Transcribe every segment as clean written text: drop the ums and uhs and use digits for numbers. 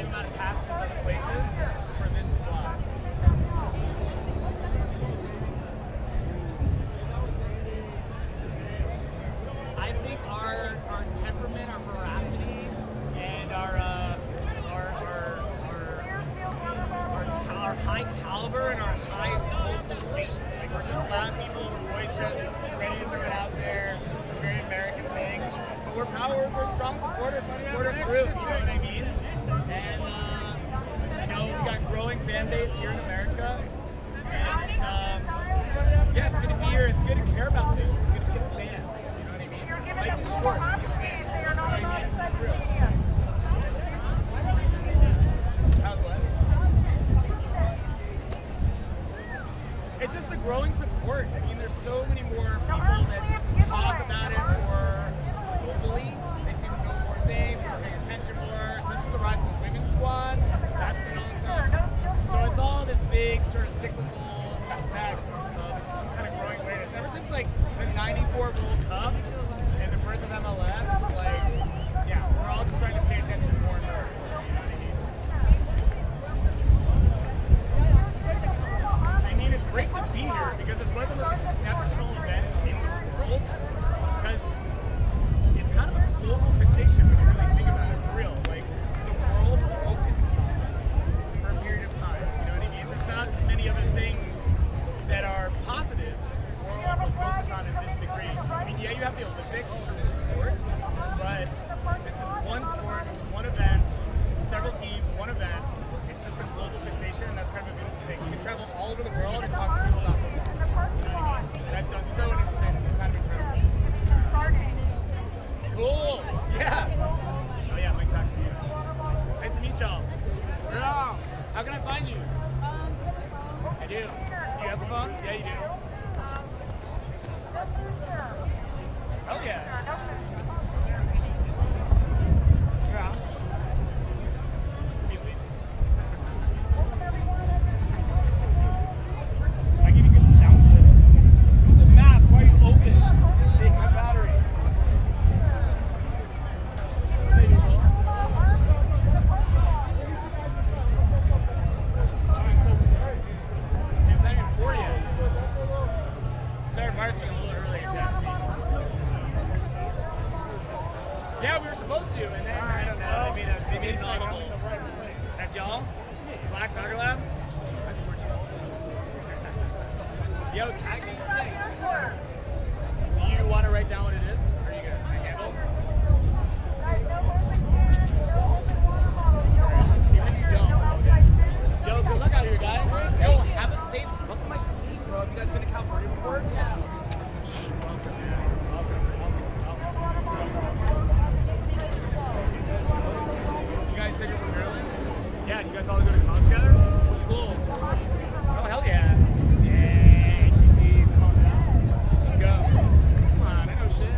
same amount of passion as other places for this squad. I think our temperament, our veracity, and our high caliber and our high vocalization. Like, we're just loud people, we're boisterous, ready to throw it out there. It's a very American thing. But we're strong supporters. We support our group, you know what I mean? And you know, we got growing fan base here in America. And it's yeah, it's good to be here. It's good to care about things. It's good to be a fan. You know what I mean? Life is short. Be a fan. You know what I mean? How's what? It's just a growing support. I mean, there's so many more people that talk about it more globally. They seem to know more things, people are paying attention more, especially with the rise of the women's squad. That's been awesome. So it's all this big sort of cyclical effect of just kind of growing awareness. Ever since like the '94 World Cup and the birth of MLS, like, yeah, we're all just starting to pay attention more and more. It's great to be here because it's one of the most exceptional events in the world, because it's kind of a global fixation when you really think about it, for real. Like, the world focuses on this for a period of time, you know what I mean? There's not many other things that are positive or focus on in this degree. I mean, yeah, you have the Olympics in terms of sports, but this is one sport, it's one event, several teams, one event. It's just a global fixation, and that's kind of a beautiful thing. You can travel all over the world and talk to people about football. You know what I mean? And I've done so, and it's been kind of incredible. Cool. Yeah. Oh yeah, Mike, back to you. Nice to meet y'all. Yeah. How can I find you? I do. Do you have a phone? Yeah, you do. Oh yeah. Yeah. Steve Lazy. I give you good sound clips. Google Maps, why are you open? Save my battery. There you go. It's not even 4 yet. Started marching a little early, if you ask me. Yeah, we were supposed to, and then I don't know. They made it audible. That's y'all? Black Soccer Lab? I support you. Yo, tag me. Do you want to write down what it is? Or are you good? My handle? Even if you don't. Yo, good luck out here, guys. Yo, have a safe. Welcome to my state, bro. Have you guys been to California before? Yeah. You guys said you're from Maryland? Yeah, you guys all go to college together? What's cool? Oh, hell yeah. Yeah, HBCs, come on down. Let's go. Come on, I know shit.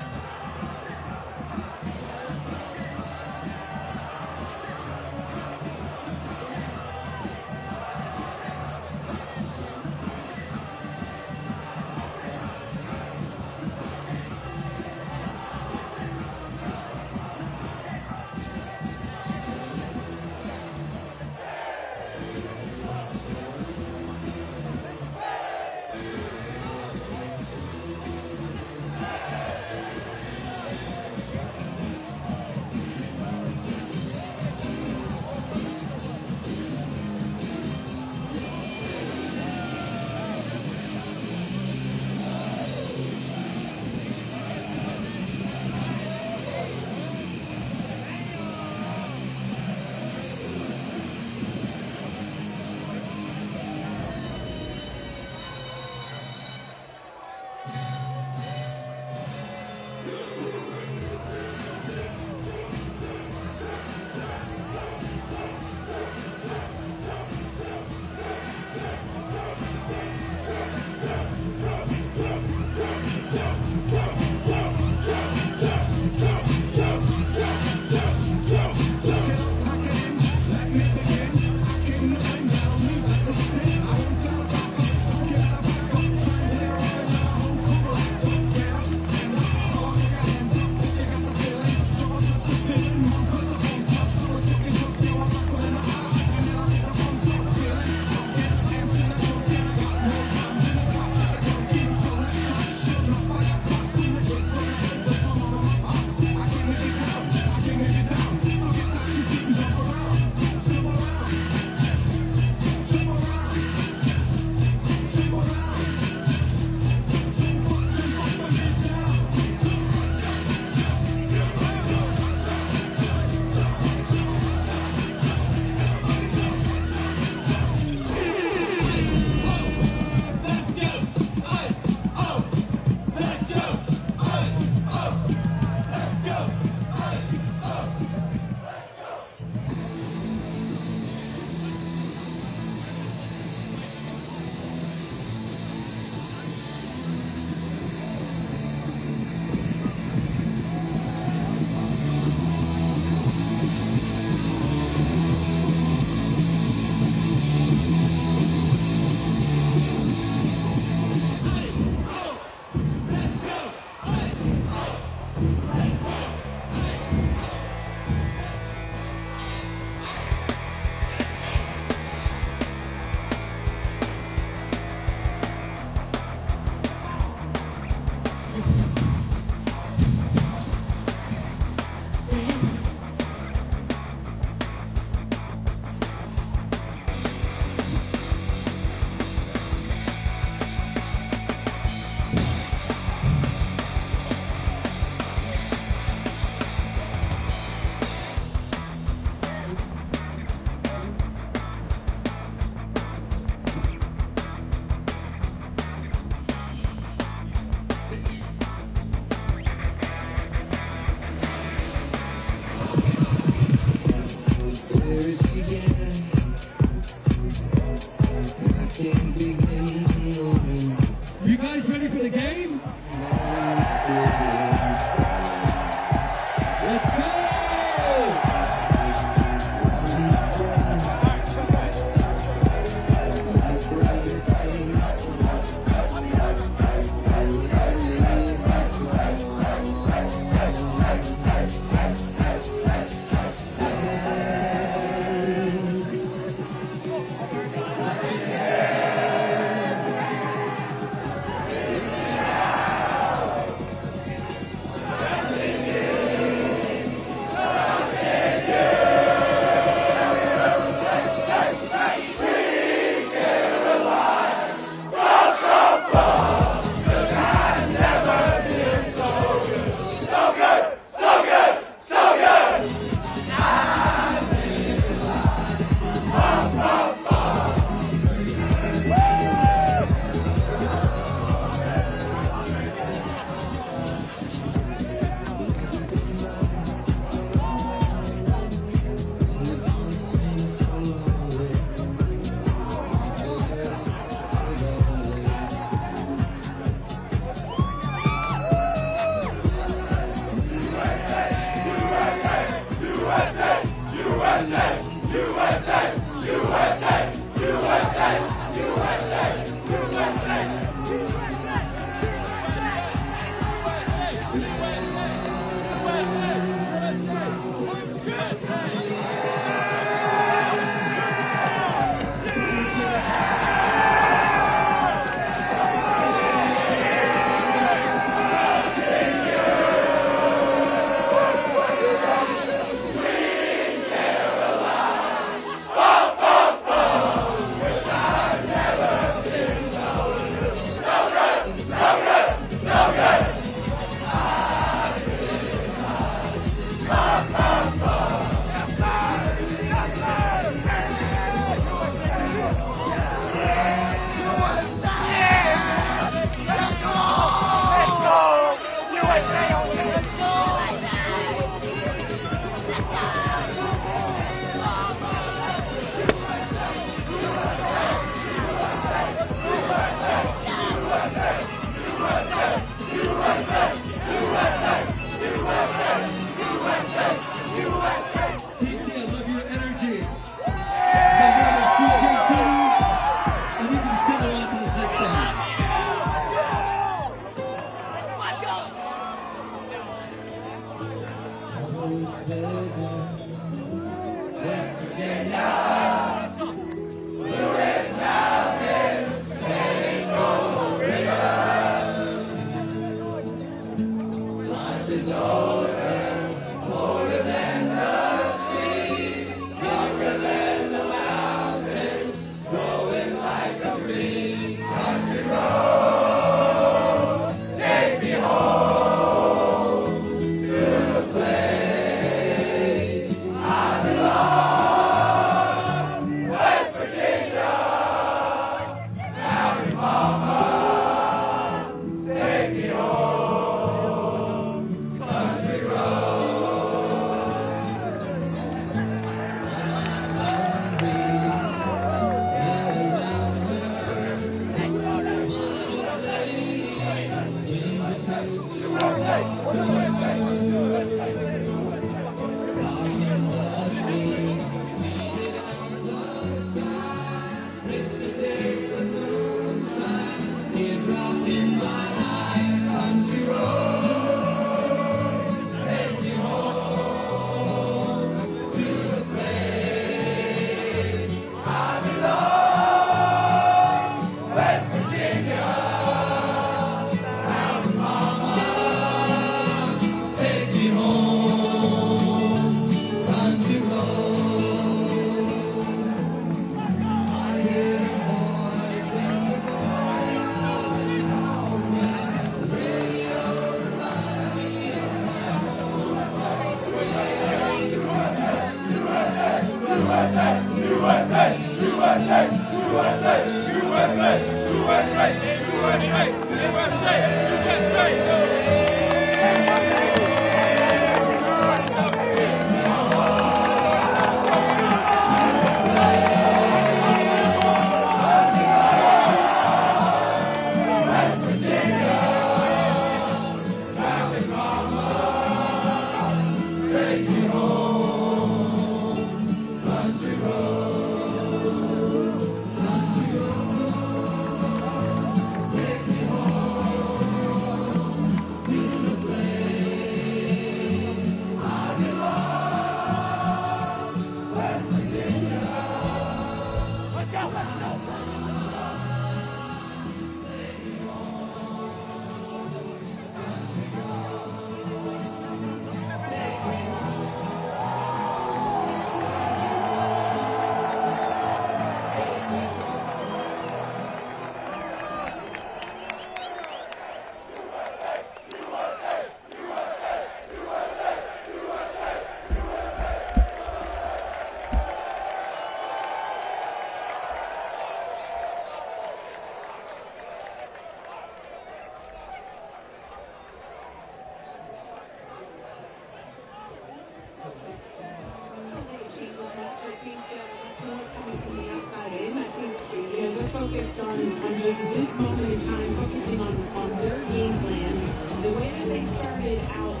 Focused on just this moment in time, focusing on their game plan. The way that they started out,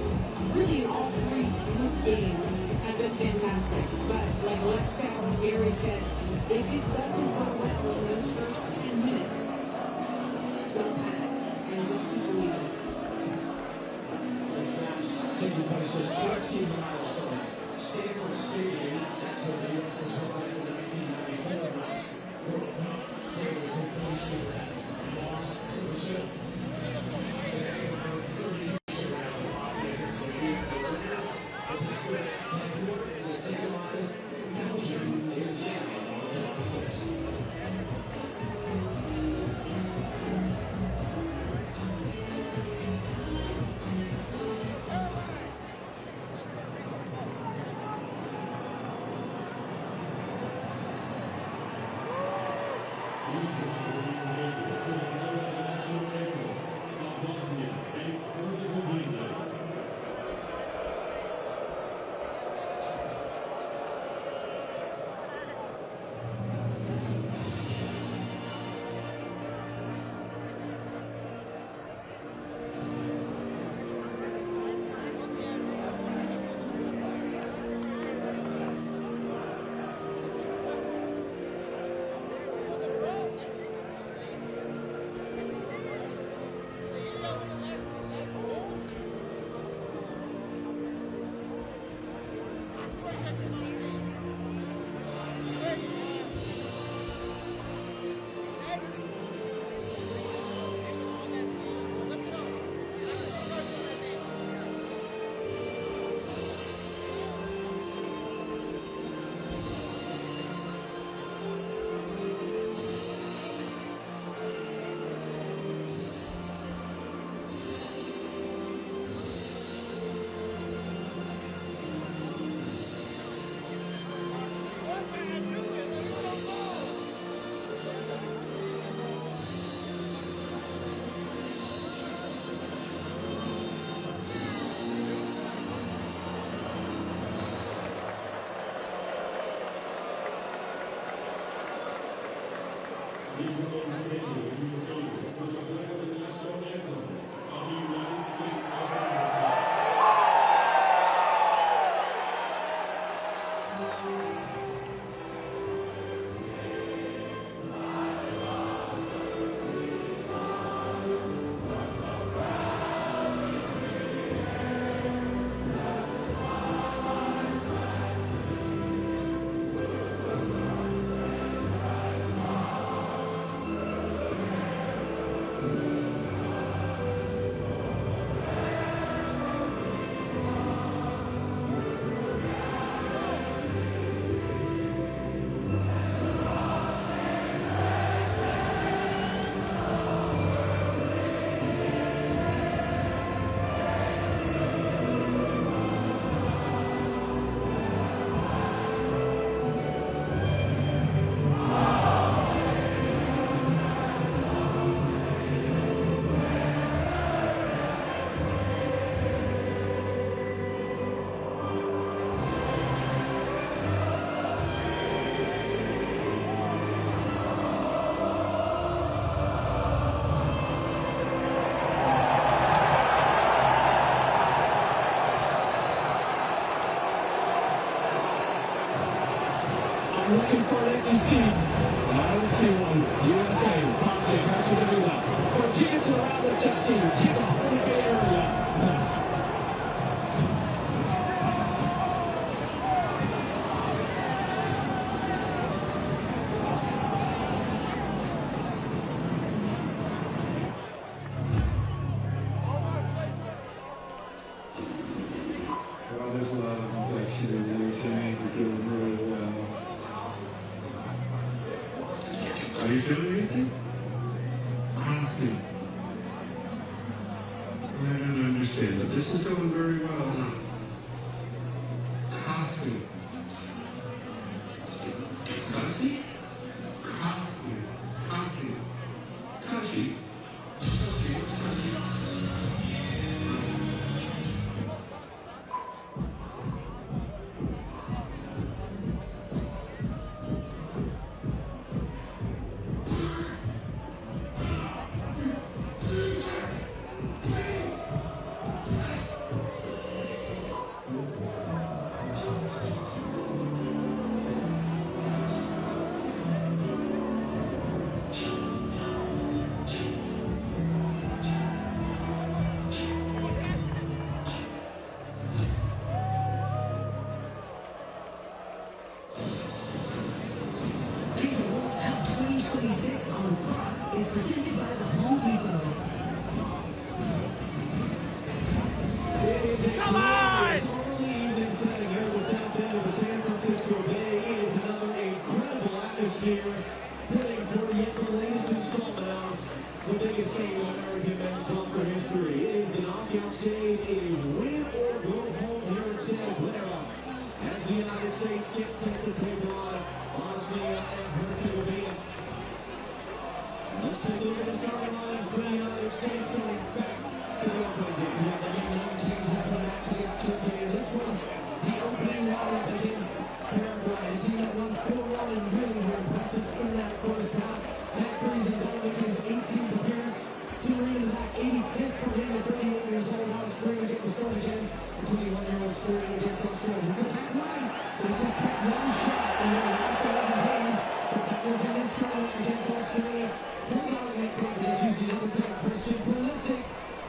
really in all three group games, have been fantastic. But like Lex said, what Jerry said, if it doesn't go well in those first 10 minutes, don't panic and just keep believing. This match taking place as 13 miles from Stanford Stadium. That's where the U.S. has won in the 1994 World Cup. Completion loss to Brazil. Today, around 36 around Bosnia and Herzegovina. The Penguins headquartered will take on Belgium in Seattle on July 6th. Bosnia and Herzegovina. looking for an empty seat. I don't see one. USA, Bosnia and Herzegovina. For a chance around the 16. Kickoff in the Bay Area. Pass. Well, there's a lot of complexity there, Jimmy. You're doing really well. Are you feeling anything? Coffee. I don't understand, but this is going very well now. Coffee. Coffee? Coffee. Coffee. Coffee. FIFA World Cup 2026 on Fox is presented by the Home Depot. Come on! Early evening setting here at the south end of the San Francisco Bay. It is another incredible atmosphere, fitting for the latest installment of the biggest game in American men's soccer history. It is the knockout stage. It is win or go home here in Santa Clara as the United States gets set to take on Bosnia and Herzegovina. Let's take a look at the starting line for the United States going back to the opening game. We have the main changes for the match against Turkey. This was the opening lineup against Paraguay. A team that won 4-1 and really were impressive in that first half. Matt Friesen going to make his 18th appearance. Team into that 85th for him at 38 years old. Now it's free to get the start again. The 21-year-old scoring against Australia. This is a back line. They just kept one shot in their last 11 games. But that was in this tournament against Australia. Full out again for the GC number 10, Christian Pulisic.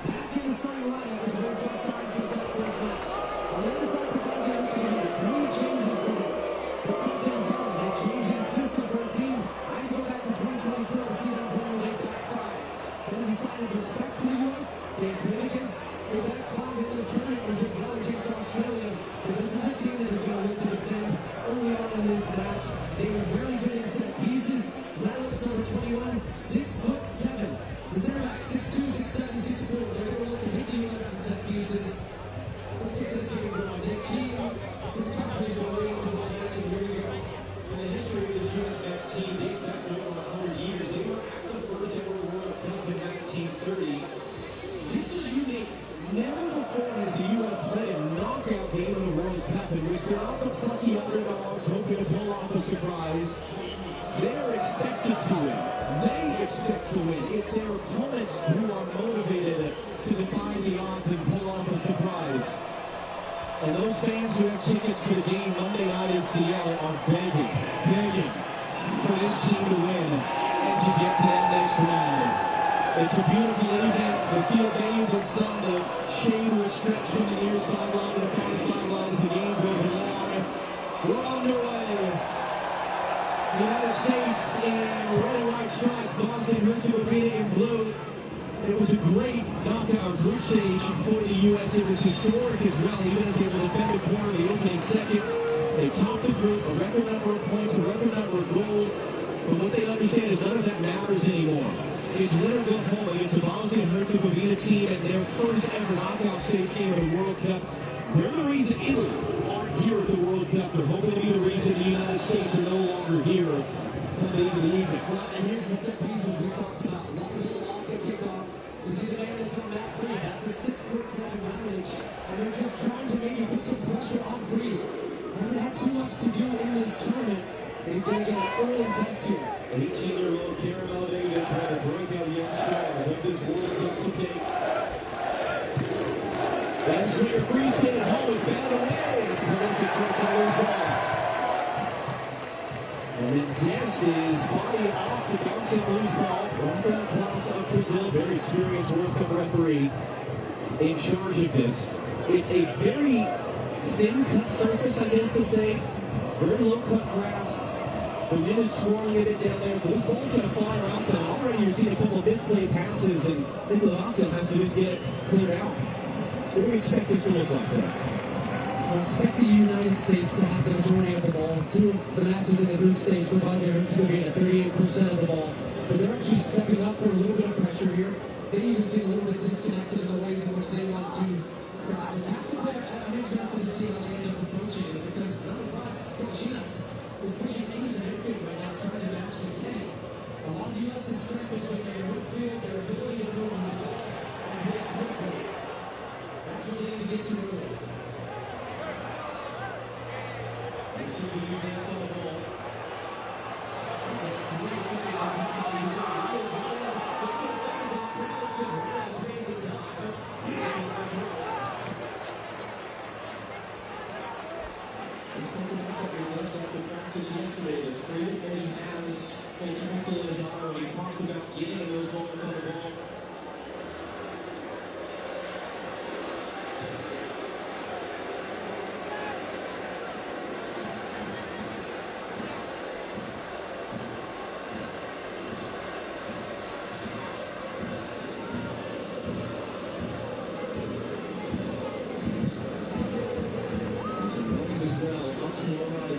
Back in the starting lineup for the very first time since that first match. On the other side for Bosnia and Herzegovina, 3 changes for them. But something's on. They changed the system for a team. I can go back to 2024 and see them playing their back five. But as a sign of respect for the U.S., they played against their back five in this tournament and did well against Australia. But this is a team that is going to look to defend early on in this match. They were very good in set pieces. Lallis number 21, 6'7". The center back 6'2", 6'7", 6'4". They're going to look to hit the U.S. in set pieces. Let's get this game going. This team, this country has been waiting for this match, and here we go. In the history of this U.S. men's team dates back to over 100 years. They were at the first ever World Cup in 1930. This is unique. Never before has the U.S. played a knockout game in the World Cup in which they're not the plucky underdogs hoping to pull off a surprise. They're expected to win. They expect to win. It's their opponents who are motivated to defy the odds and pull off a surprise. And those fans who have tickets for the game Monday night in Seattle are begging for this team to win and to get to that next round. It's a beautiful evening. The field bathed in sun. The shade will stretch from the near sideline to the far sidelines. The game goes along. We're underway. The United States in red and white stripes, Bosnia and Herzegovina in blue. It was a great knockout group stage for the U.S. It was historic as well. The U.S. able to defend the corner in the opening seconds. They topped the group, a record number of points, a record number of goals. But what they understand is none of that matters anymore. It's win or go home against the Bosnia and Herzegovina team and their first ever knockout stage game of the World Cup. They're the reason Italy aren't here at the World Cup. They're hoping to be the reason the United States are no longer here come the end of the evening. Well, and here's the set pieces we talked about. Long kickoff. You see the man that's on that freeze. That's the 6'7" Raonic. And they're just trying to maybe put some pressure on Freeze. Hasn't had too much to do in this tournament. And he's going to get an early test here. 18-year-old Caramel Davis had to break out young stars of this World Cup to take. That's where Freeze did it home. It's bad away. It's Pulisic for Salah's ball. It's a loose ball. Rafael Klaus of Brazil, very experienced World Cup referee, in charge of this. It's a very thin cut surface, I guess to say. Very low cut grass. The wind is swirling it down there, so this ball's going to fly around. So already you're seeing a couple of misplayed passes, and Nicola Vassil has to just get it cleared out. What do we expect this to look like today? I expect the United States to have the majority of the ball. Two of the matches in the group stage for Bosnia and Herzegovina, 38% of the ball. But they're actually stepping up for a little bit of pressure here. They even seem a little bit disconnected in the ways in which they want to press. But tactically, I'm interested to see how they end up approaching it, because number 5, chants, is pushing into the midfield right now, trying to match McKay. A lot of U.S.'s strength is with their midfield, their ability to move and hit quickly. That's what they need to get to early. This is the U.S. on the ball. It's a great finish on the ball. Yesterday, the freedom that he has in tackle his arm, he talks about getting those moments on the ball.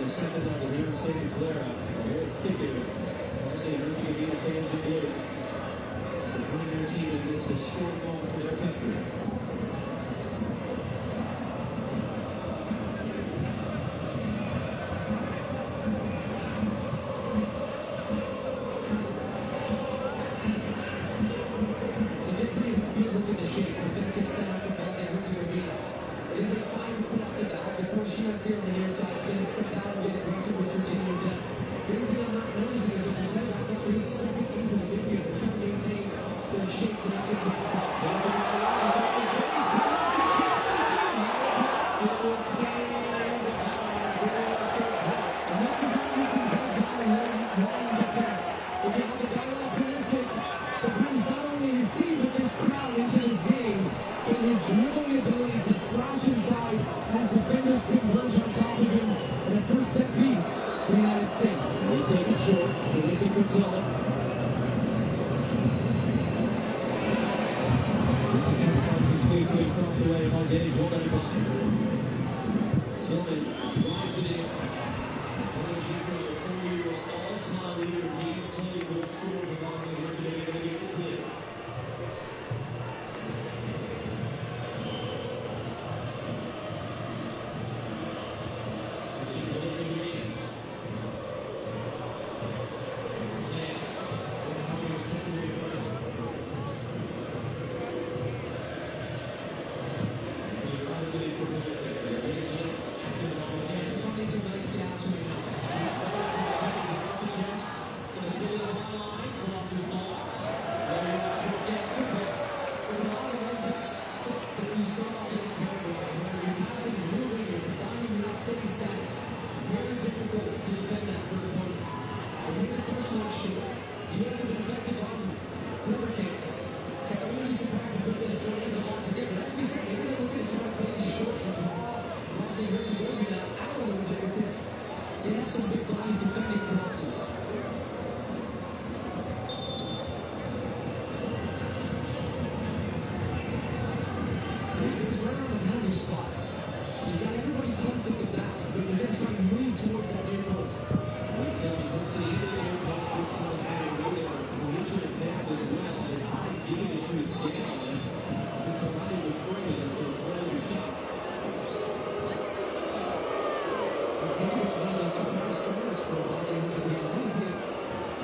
Second level here in Santa Clara, a whole thicket of Bosnia and Herzegovina fans in blue. Supporting their team in this historic moment for their country. So they're pretty good looking to shape. Defensive setup for Bosnia and Herzegovina. It is a fine across the back before she gets here on the near side. It's going to step out and get aggressive with Serginho Dest. The only thing I'm not noticing is that they're setting back up really stepping into the midfield. They're trying to maintain their shape to not get to the and this is how you can build down a long defense. If you have a guy like Pulisic that brings not only his team but this crowd into this game, and his dribbling ability to slash inside as defenders converge on top of him, and a first set piece for the United States. They take it short. Pulisic comes on. This is Jeff Francis safely across the way. Mondays won't let it by. Tillman drives it in. Tillman Chico, the 4-year all-time leader, he's playing with score for Bosnia here today, and he gets it clear. Very difficult to defend that for an opponent. I think the first one short. The U.S. have been effective on corner kicks. So I wouldn't be surprised if this one ended the loss again. But as we said, maybe they're looking to try to play these short and draw Bosnia and Herzegovina out a little bit because they have some big bodies defending crosses. So this goes right on the penalty spot. You've got everybody clumped at the back, but you're going to try and move towards that near post. Let's see, even the near post was still having really a collision of pass as well. And it's hard getting the shoes down and providing the framing as the player stops. Maybe it's one of those surprise starters for Bosnia and Herzegovina. They played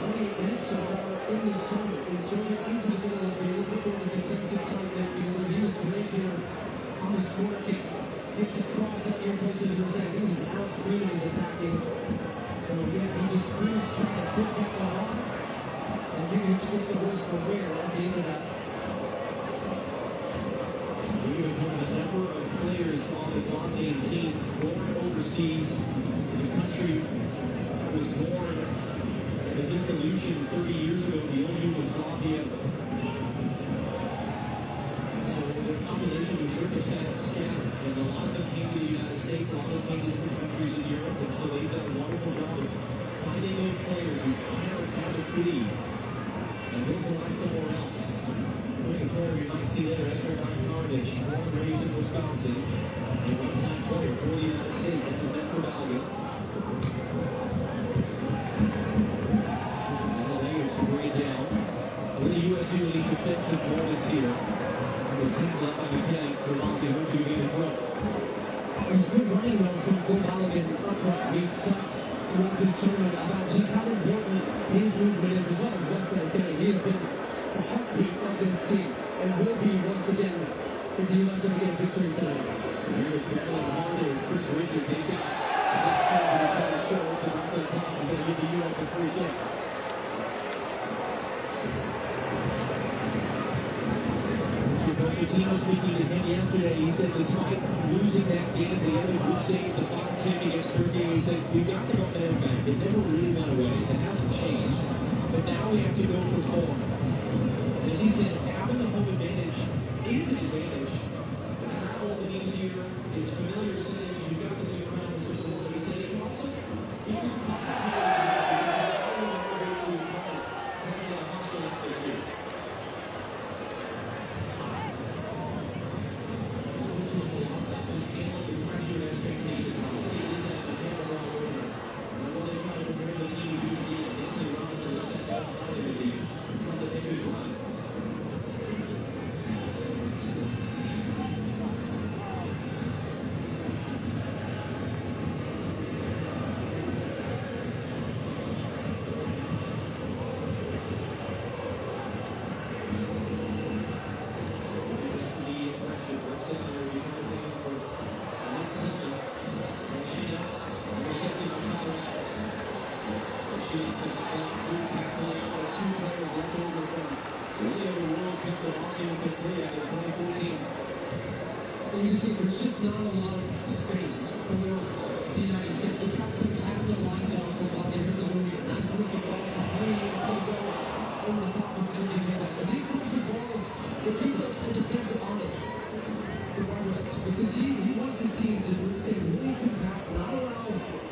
28 minutes so far in this tournament. Inserted into the middle of the field, looking at a defensive type midfielder. He was great here on this corner kick. Gets across that near post as we're saying. He was Alex Freeman is attacking. So yeah, he just Freeman's trying to flip that one on. And maybe which gets the worst for wear at the end of that. He was one of the number of players on this Bosnian team born overseas. This is a country that was born in the dissolution 30 years ago, the old Yugoslavia. So the combination of circumstances scattered, and a lot of them came to the United States, a lot of them came to different countries in Europe, and so they've done a wonderful job of finding those players who find out it's time to flee and go to life somewhere else. Winning player you might see there, that's Ryan Tarnage, born and raised in Wisconsin, a one-time player for the United States, that was meant for Malaga. Now Layers to bring it down. With the U.S. New League defensive bonus here. Was handled up by McKinney for Bosnia and Herzegovina front. There's good running though from Phil Balogun up front. We've talked throughout this tournament about just how important his movement is, as well as Weston McKinney. He has been the heartbeat of this team and will be once again if the U.S. going to get a victory tonight. Here's Maryland Harder and Chris Richards. They've got left hands and trying to show us about the tops is going to give the U.S. a free kick. Pochettino speaking to him yesterday, he said despite losing that game, the other group stage, the final kick against Turkey, he said we've got the momentum back. It never really went away. It hasn't changed. But now we have to go perform. As he said, having the home advantage is an advantage. The travel's been easier. It's familiar settings. You've got this incredible support. He said it can also be complicated because you're only motivates the opponent playing in a hostile atmosphere. Just handling the pressure and expectation. They did that in the camera all over. And when they try to prepare the team to do the deals, Anthony Robinson left that ball behind him as he tried to make his run. And you see, there's just not a lot of space for the United States. They can't have the lines off for Bosnia and Herzegovina. Nice looking ball from Lee. It's going to go over the top of Sergio Mendes. But these types of balls, they keep a defense honest for Barbados because he wants his team to stay really compact, not allow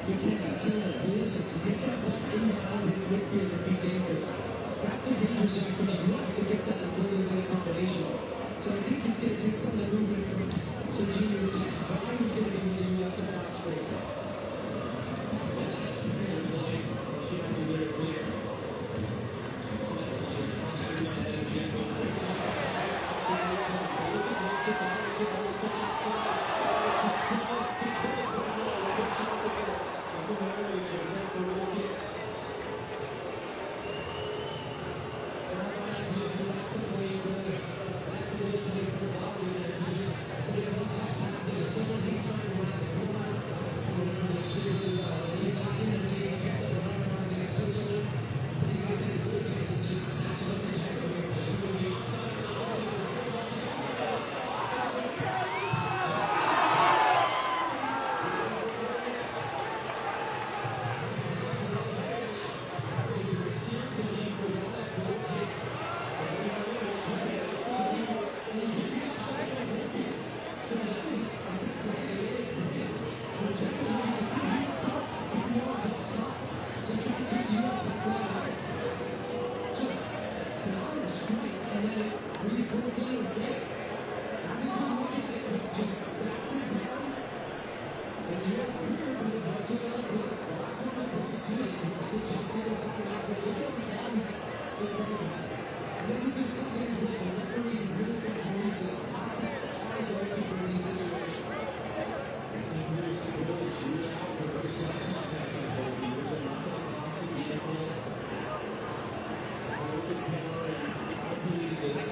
McKenna, Taylor, Pulisic to get that ball in behind his midfield and be dangerous. That's the danger zone for the U.S. to get that ability combination. So I think it's going to take some of the movement from Sergio Mendes. Why he's going to be with the U.S. can find space. Chances are clear. This has been something as well. The referees have really been always contact on the goalkeeper in these situations. Here's the goals ruled out for very slight contact on goalkeepers and nothing costly gamble. Hold the camera and try to police this.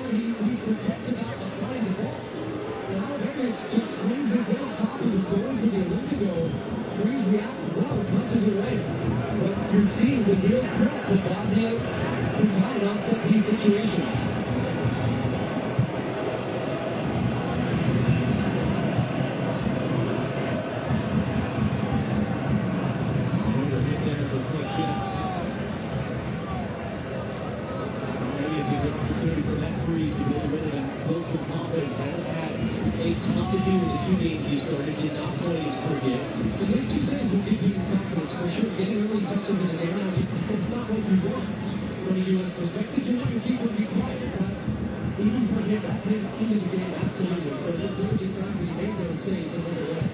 He forgets about the flying the ball. provided on set piece situations. To do with the 2 games he started, did not play his third game. But those 2 saves will give you confidence for sure. Getting early touches in a game now, it's not what you want from a U.S. perspective. You want your keeper to be quiet, but even for him, that's him into the game, absolutely. So the diligent times that he made those saves, it was a win.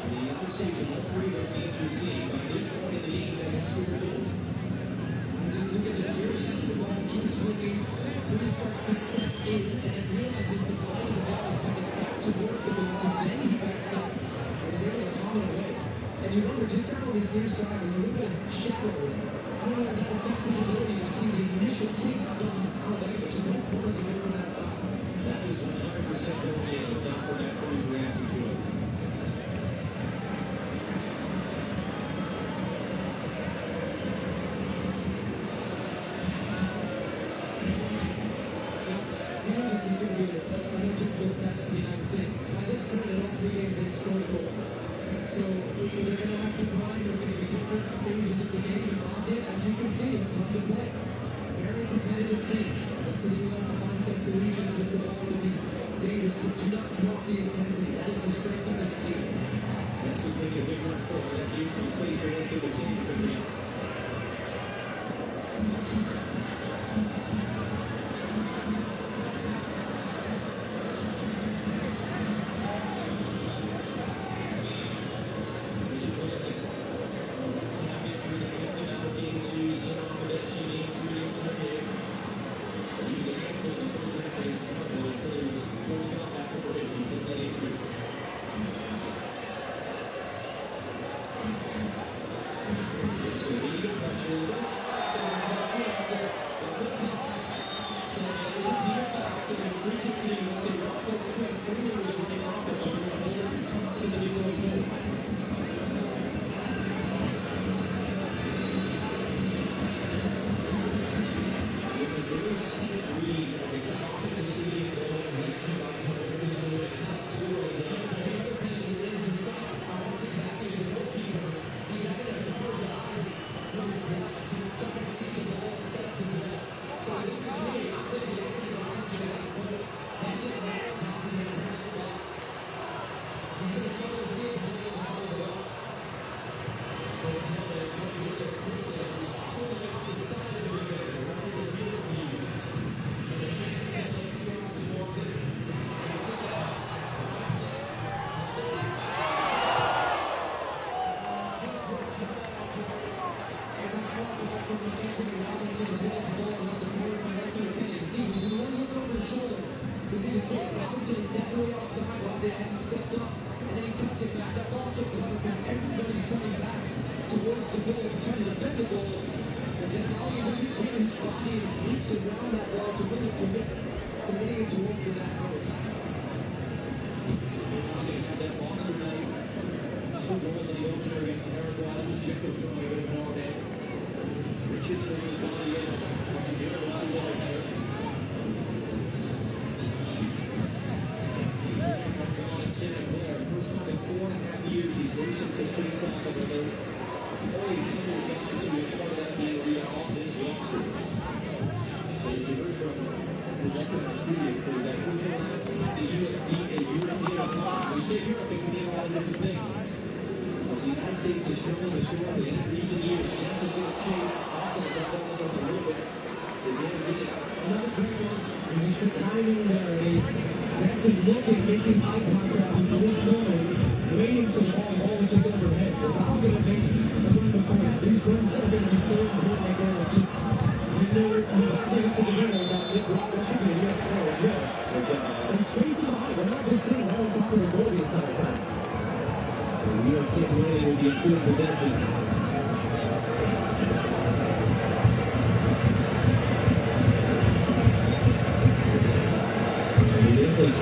The United States in all 3 of those games you're seeing by this point in the game that has scored a goal. Just look at this. Here's the ball in swinging. He starts to step in and then realizes the flow of the ball is coming back towards the goal. So then he backs up and is able to palm it away. And you wonder, just down on this near side, there's a little bit of shadow. I don't know if that affects his ability to see the initial kick from Alabama, but you both corners away from that side. That is 100% going in, if not for that crews reacting to it. Test for the United States. By this point, in all 3 games, they'd scored a goal. So they're going to have to grind. There's going to be different phases of the game. And Bosnia, as you can see, have come to play. Very competitive team. So for the U.S. to find some solutions with the ball to be dangerous, but do not drop the intensity. That is the strength of this team. That's what made a big run forward. That gives some space for the team to bring out.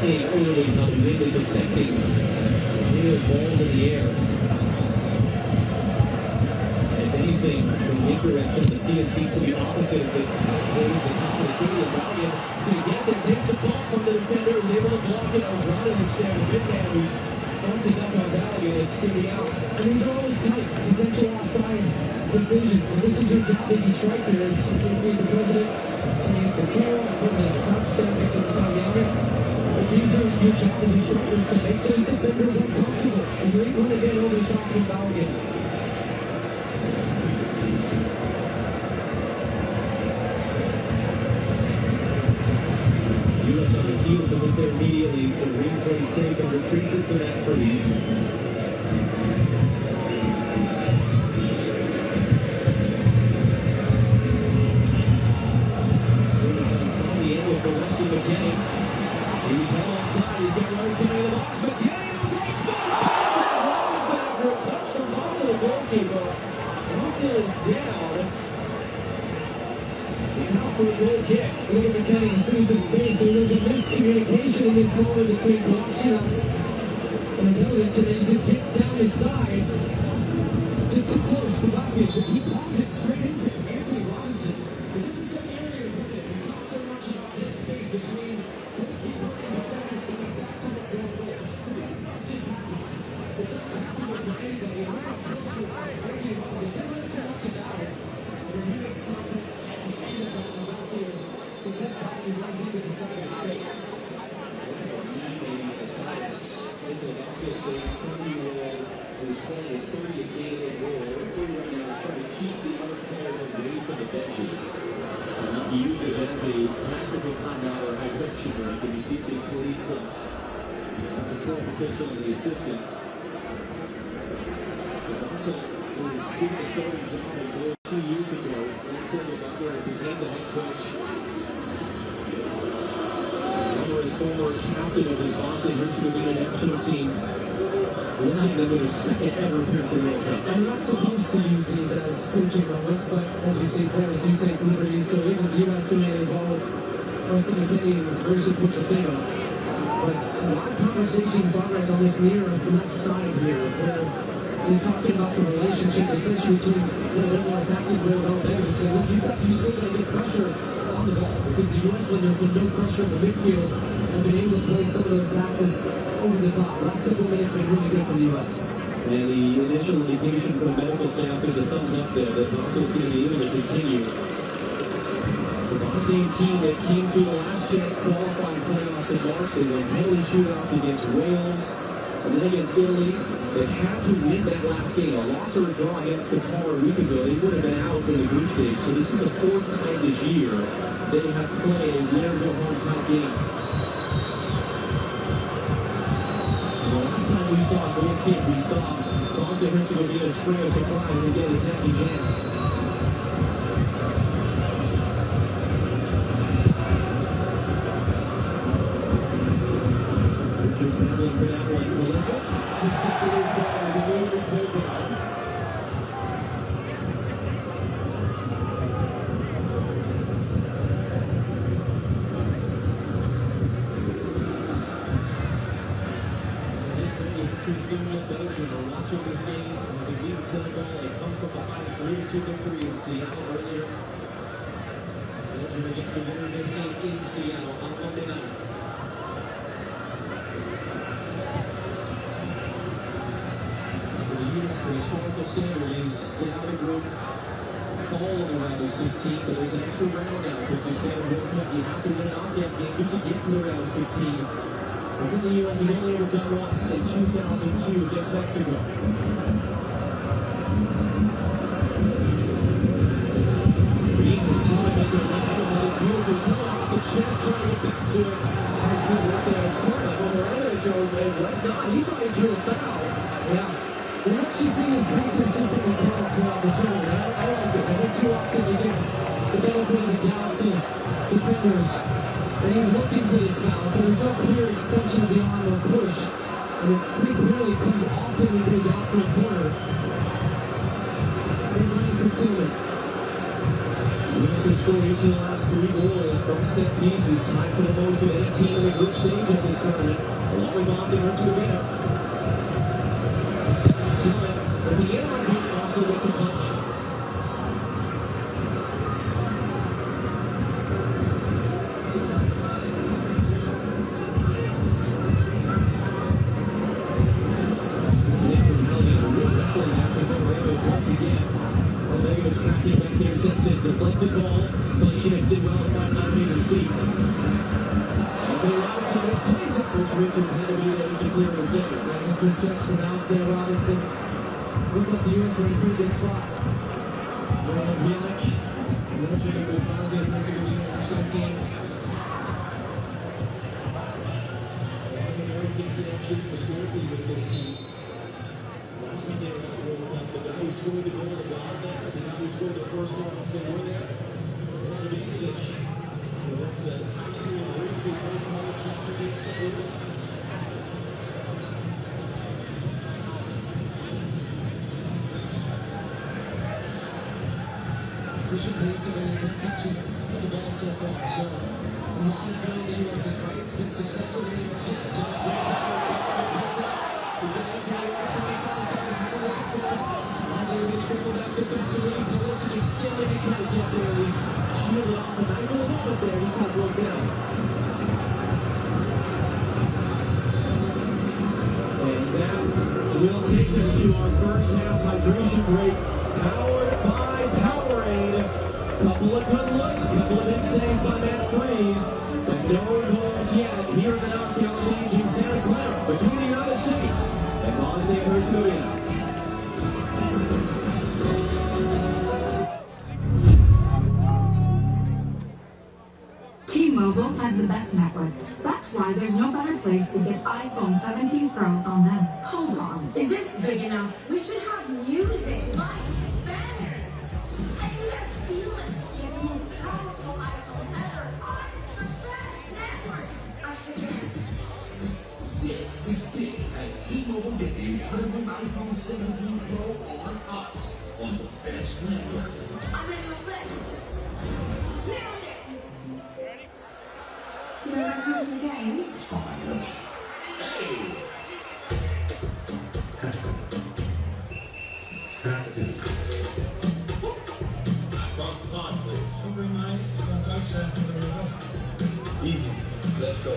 Seeing early how the wind is affecting balls in the air. right direction. The field seems to be opposite as it goes the top of the stadium. Balogun is going to get there, takes the ball from the defender, is able to block it. O'Brien there, the big man who's fronting up on Balogun. It's going to be out. And these are always tight, potential offside decisions. And this is your job as a striker, as specifically the president, and the tail, with the cup, the Italian. These are your job as a striker to make those defenders uncomfortable. And you ain't going to get over the top from Balogun. U.S. on the heels of it there immediately, so Reed plays safe and retreats into that freeze. He's held outside, he's got Rose coming to the box, McKinney in the great spot! Robinson after a touch from Russell, the goalkeeper. Russell is down. It's out for a goal kick. Look at McKinney, he sees the space, so there's a miscommunication in this moment between chants and Balogun, and then he just gets down the side, too close to Bosnia, but he pops it straight into Anthony Robinson. But this is the area where we talk so much about this space between goalkeeper and defenders going back towards their goal. This stuff just happens. It's not comfortable for anybody. We're not close to Anthony Robinson. Doesn't know too much about it. But when he makes contact at the end of the Bosnia, just his body runs into the side of his face. Maybe the side into the Bosnia's face, Kirby who's playing his 30th game in goal. Referee right now is trying to keep the other players away from the benches. He uses it as a tactical timeout or hydration break, and you see the police, the fourth official and the assistant. But also, when the student starting job in goal 2 years ago, Marcelo Butler became the head coach. Butler is former captain of his Bosnia and Herzegovina national team. Winning them in their second ever appearance in World Cup. I'm not supposed to use these as coaching moments, but as you see, players do take liberties, so even the U.S. doing it as well with Weston McKinney and Richard Pochettino. But a lot of conversation progress on this near left side here, where he's talking about the relationship, especially between the little attacking players on the bench. And look, you still got to get pressure on the ball, because the U.S., when there's been no pressure in the midfield, have been able to play some of those passes over the top. Last couple of minutes been really good for the U.S. And the initial indication from the medical staff is a thumbs up there that Bosnia's going to be able to continue. It's a Bosnian team that came through the last chance qualifying playoffs in March. They won penalty shootouts against Wales and then against Italy. They had to win that last game. A loss or a draw against Qatar a week ago, they would have been out in the group stage. So this is the 4th time this year they have played a winner-go-home type game. Last time we saw a goal kick, we saw Bosnia and Herzegovina spring a surprise and get attacking chance. Richards battling for that one. Melissa picks up those balls and they'll be pulled down. Belgium are watching this game. They beat Senegal. They come from behind a 3-2 victory in Seattle earlier. Belgium against the winner of this game in Seattle on Monday night. For the U.S., the historical standard is the outing group fall in the round of 16, but there's an extra round now because this FIFA World Cup, you have to win a knockout game just to get to the round of 16. The U.S. has only ever done once in 2002 against Mexico. Reed is trying to make it right. That is beautiful. Tell off the chest, trying to get back to it. There's good work there. It's part of when we're in it, West not. He thought he drew a foul. Yeah. We're actually seeing this pretty consistently throughout the tournament. I like it. I think too often they give the benefit of the doubt to defenders. And he's looking for this foul, so there's no clear extension of the arm or push. And it pretty clearly comes off him and goes out for a corner. They're running for two. U.S. has scored each of the last 3 goals from set pieces. Tied for the most of any team in the group stage of this tournament. Along with Bosnia and Herzegovina. Tillman, but the in on beat also gets a punch. again. Orlego's tracking back there, sets it. Deflected ball. Chants did well to find 9 meters feet. Anthony Robinson misplays it. Chris Richards had to be there to clear his game. Just misjudged from bounce there, Robinson. Looked like the U.S. were in a pretty good spot. Roman Bjelic, legend of this Bosnia and Herzegovina national team. American connections historically with this team. Last time they were at the World Cup, the guy who scored the goal, the guard there, the guy who scored the first goal once they were there, Ivanovic, who went to high school in Roof, college soccer in St. Louis. Christian Pulisic only 10 touches on the ball so far. So a lot has been on the U.S.'s right. It's been successful in the great tackle. He's got Anthony Robinson. They found something to go away from. They scribbled out defensively. Pulisic extended and trying to get there. He's shielded off a nice little moment there. He's kind of broke down. And that will take us to our first half hydration break. Powered by Powerade. Couple of good looks, couple of big saves by Matt Freeze, but no goals yet here in the knockout stage in Santa Clara between the United States and Bosnia and Herzegovina. T-Mobile has the best network. That's why there's no better place to get iPhone 17 Pro on them. Hold on. Is this big enough? We should have music. Lights, banners. I can just feel it. The most powerful iPhone ever on the best network. I should dance. This is big at T-Mobile with the incredible iPhone 17 Pro on us on the best network. I'm ready to flip. Nailed it. You know that kind of games? Oh my gosh. Hey! Across the pond, please. Somebody mind? Easy. Let's go.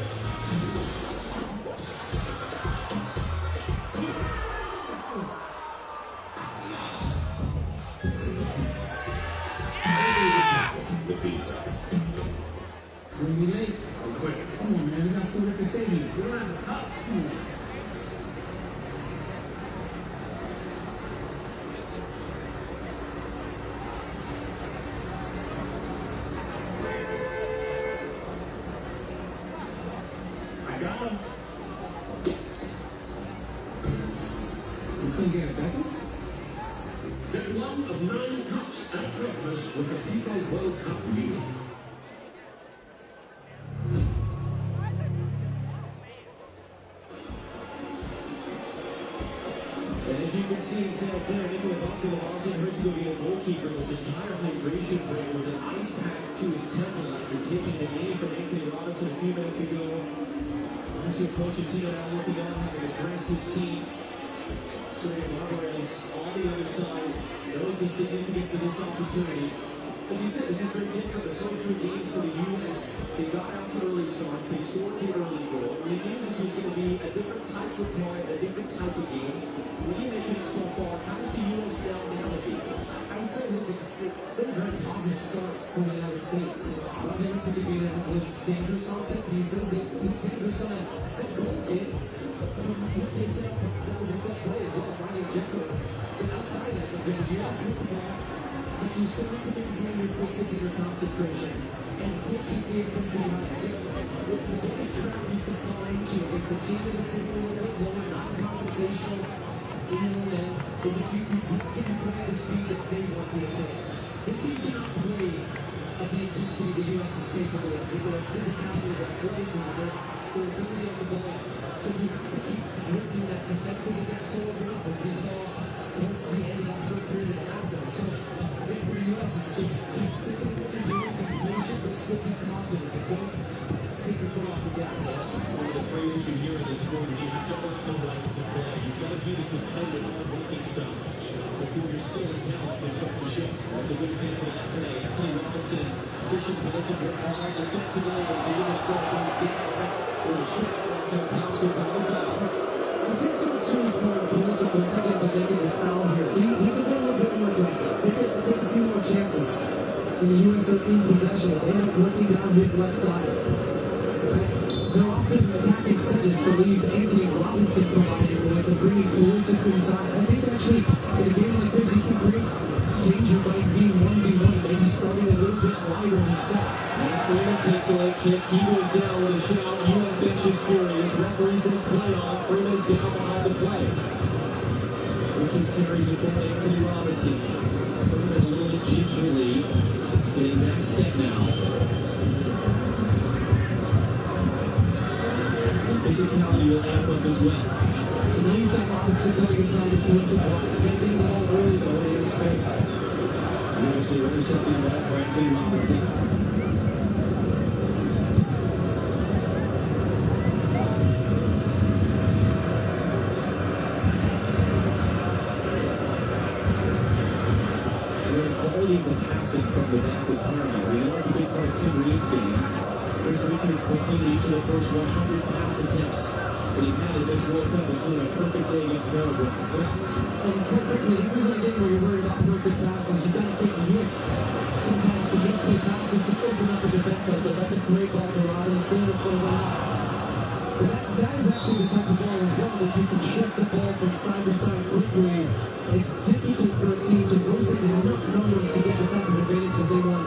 The pizza. We're gonna be late. I'm quick. Come on, man. We got food at the stadium. We're on the cup. Come on. I got him. You couldn't get it back? Get one of 9 cups at breakfast with the FIFA World Cup meal. And as you can see in Santa Clara, Nicola Bosnia, the Bosnia and Herzegovina goalkeeper, this entire hydration break with an ice pack to his temple after taking the knee from Anthony Robinson a few minutes ago. Marcio Pochettino now looking on, having addressed his team. Sergio Barbares on the other side knows the significance of this opportunity. As you said, this is very different. The first 2 games for the U.S., they got out to early starts, they scored the early goal. We knew this was going to be a different type of play, a different type of game. With you making it so far, how does the U.S. now navigate this? I would say, look, it's been a very positive start for the United States. Bosnia and Herzegovina have looked dangerous on set pieces. They looked dangerous on that goal kick. From what they set up, that was a set play as well, finding Jekyll. But outside that, it's been a U.S. football. But you still have to maintain your focus and your concentration and still keep the intensity high. The biggest trap you can fall into against a team that is sitting a little bit lower, not confrontational in your end, is if you play at the speed that they want you to play. This team cannot play at the intensity the U.S. is capable of, with their physicality, their athleticism, their ability on the ball. So you have to keep working that defensive and that total growth, as we saw towards the end of that first period and a half there. So I think for the U.S., it's just keep sticking to what you're doing, be patient, but still be confident, but don't take your foot off the gas. One of the phrases you hear in this sport is you have to earn the right to play. You've got to do the competitive, hard-working stuff before your skill and talent can start to show. That's a good example of that today. Anthony Robinson and Christian Pulisic are hard defensively, but the U.S. still going to or the shot off that pass with the foul. I think there are 2 for Pulisic when it comes to making this foul here. He can be a little bit more and the U.S. are in possession. They end up working down his left side. They're often attacking centers to leave Anthony Robinson providing with and bringing Pulisic inside. I think actually in a game like this, he can create danger by being 1v1, maybe starting a little bit wider himself. And Freeman takes a late kick. He goes down with a shout. U.S. bench is furious. Referee says play on. Freeman's down behind the play. Richards carries it for Anthony Robinson. Freeman a little bit gingerly getting that set now. Physicality will amp up as well. So now you've got Robinson going inside the Pulisic line. Getting the ball early though in his space. Actually intercepting that for Anthony Robinson. Quality of the passing from the back is paramount. We know it's a big part of Tim Reeves' game. Chris Richards completed each of the first 100 pass attempts that he had in this World Cup, including a perfect day against Paraguay. And perfectly, this isn't a game where you're worried about perfect passes. You've got to take risks. Sometimes the misplay passes to open up a defense like this. That's a great ball for Robinson. It's going to run out. But that is actually the type of ball as well where you can shift the ball from side to side quickly. It's difficult for a team to rotate in enough numbers to get the type of advantages they want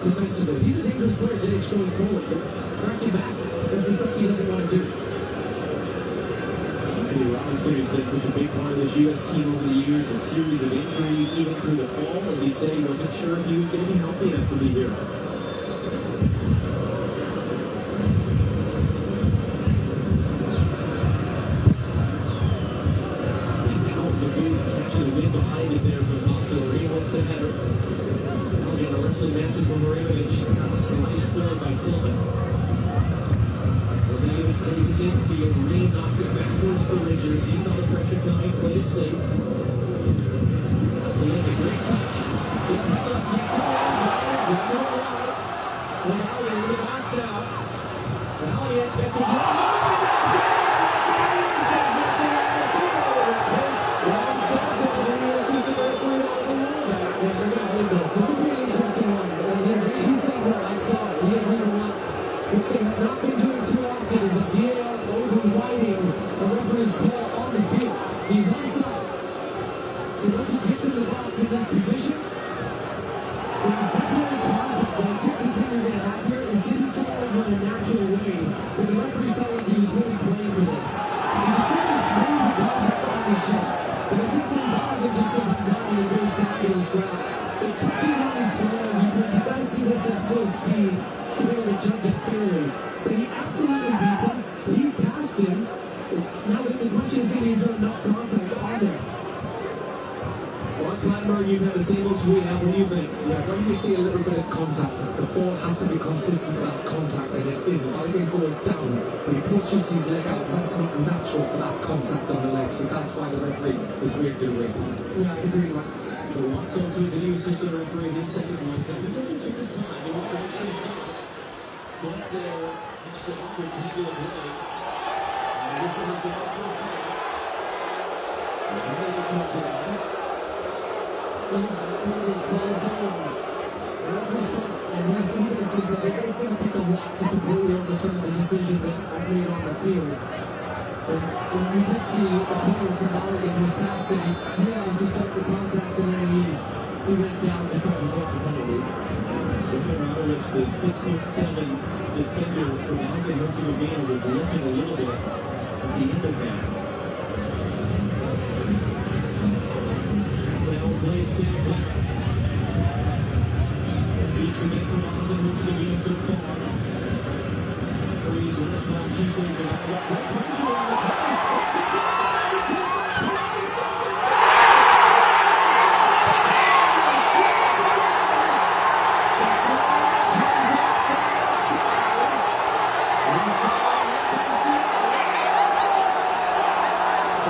defensively. He's a dangerous player, Didic, going forward, but tracking back is the stuff he doesn't want to do. Anthony Robinson has been such a big part of this U.S. team over the years, a series of injuries, even through the fall. As he said, he wasn't sure if he was going to be healthy enough to be here. Catching the wind behind it there from Vassal. He wants the header. Again, a wrestling match with Marinovic. Got sliced forward by Tillman. Marinovic plays it infield. Reed knocks it backwards for Richards. He saw the pressure coming, played it safe. He has a great touch. It's held up. Gets it on. Valiant with the box out. Valiant gets a blow. This will be an interesting one. He's done well. I saw it. He has number one. Which they have not been doing too often is a VAR overriding a referee's call on the field. He's onside. So once he gets in the box in this position, there's definitely contact. But I think the thing you're going to have here is did he fall over in a natural way? But the referee felt like he was really playing for this. You can see there's crazy contact on his shot. But I think the Bogdan just says I'm done and goes down to his ground. It's tough to really slow because you gotta see this at full speed to be able to judge it fairly. But he absolutely beats him. He's past him. Now the question is going to be, is there enough contact on there? Well, Clattenburg, you've had the same looks we have. What do you think? Yeah, when you see a little bit of contact, the fall has to be consistent with that contact, and it isn't. I think it goes down, but he pushes his leg out. That's not natural for that contact on the leg, so that's why the referee is weird to win. Yeah, I agree with that. But once also the video assistant referee, this second one, but it definitely took his time. They want to actually see just there, just the upper tangle of legs. And this one has been out for a fight. There's no way to come to that. These balls down. The referee said, and he basically said that it's going to take a lot to completely overturn the decision that I made on the field. And we did see a player from Bosnia in his past, and he realized he felt the contact, and then he went down to try to take the penalty. Marinovic, the 6'7" defender from Bosnia and Herzegovina, was looking a little bit at the end of that. Half an hour played, Santa Clara. That's weeks again for Bosnia and Herzegovina so far. Referees will not call 2 seconds. Pressure on the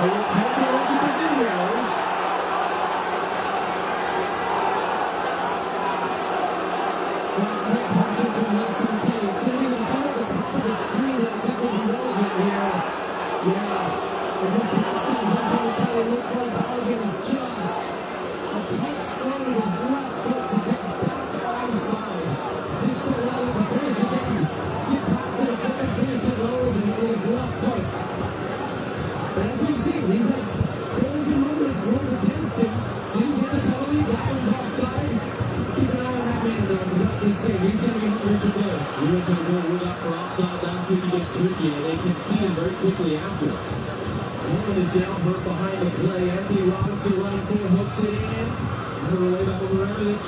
so let's have a look at the video. Great pressure from left to the key. It's going to be in front of the top of the screen that I think will be relevant here. Yeah. As this pass comes up from the key, it looks like Balogun is just a tight swing with his left foot to get back onside. US had a goal ruled out for offside last week against Turkey, and they conceded very quickly after. Tillman is down, hurt behind the play. Anthony Robinson running for, hooks it in. Put away by Obradovic.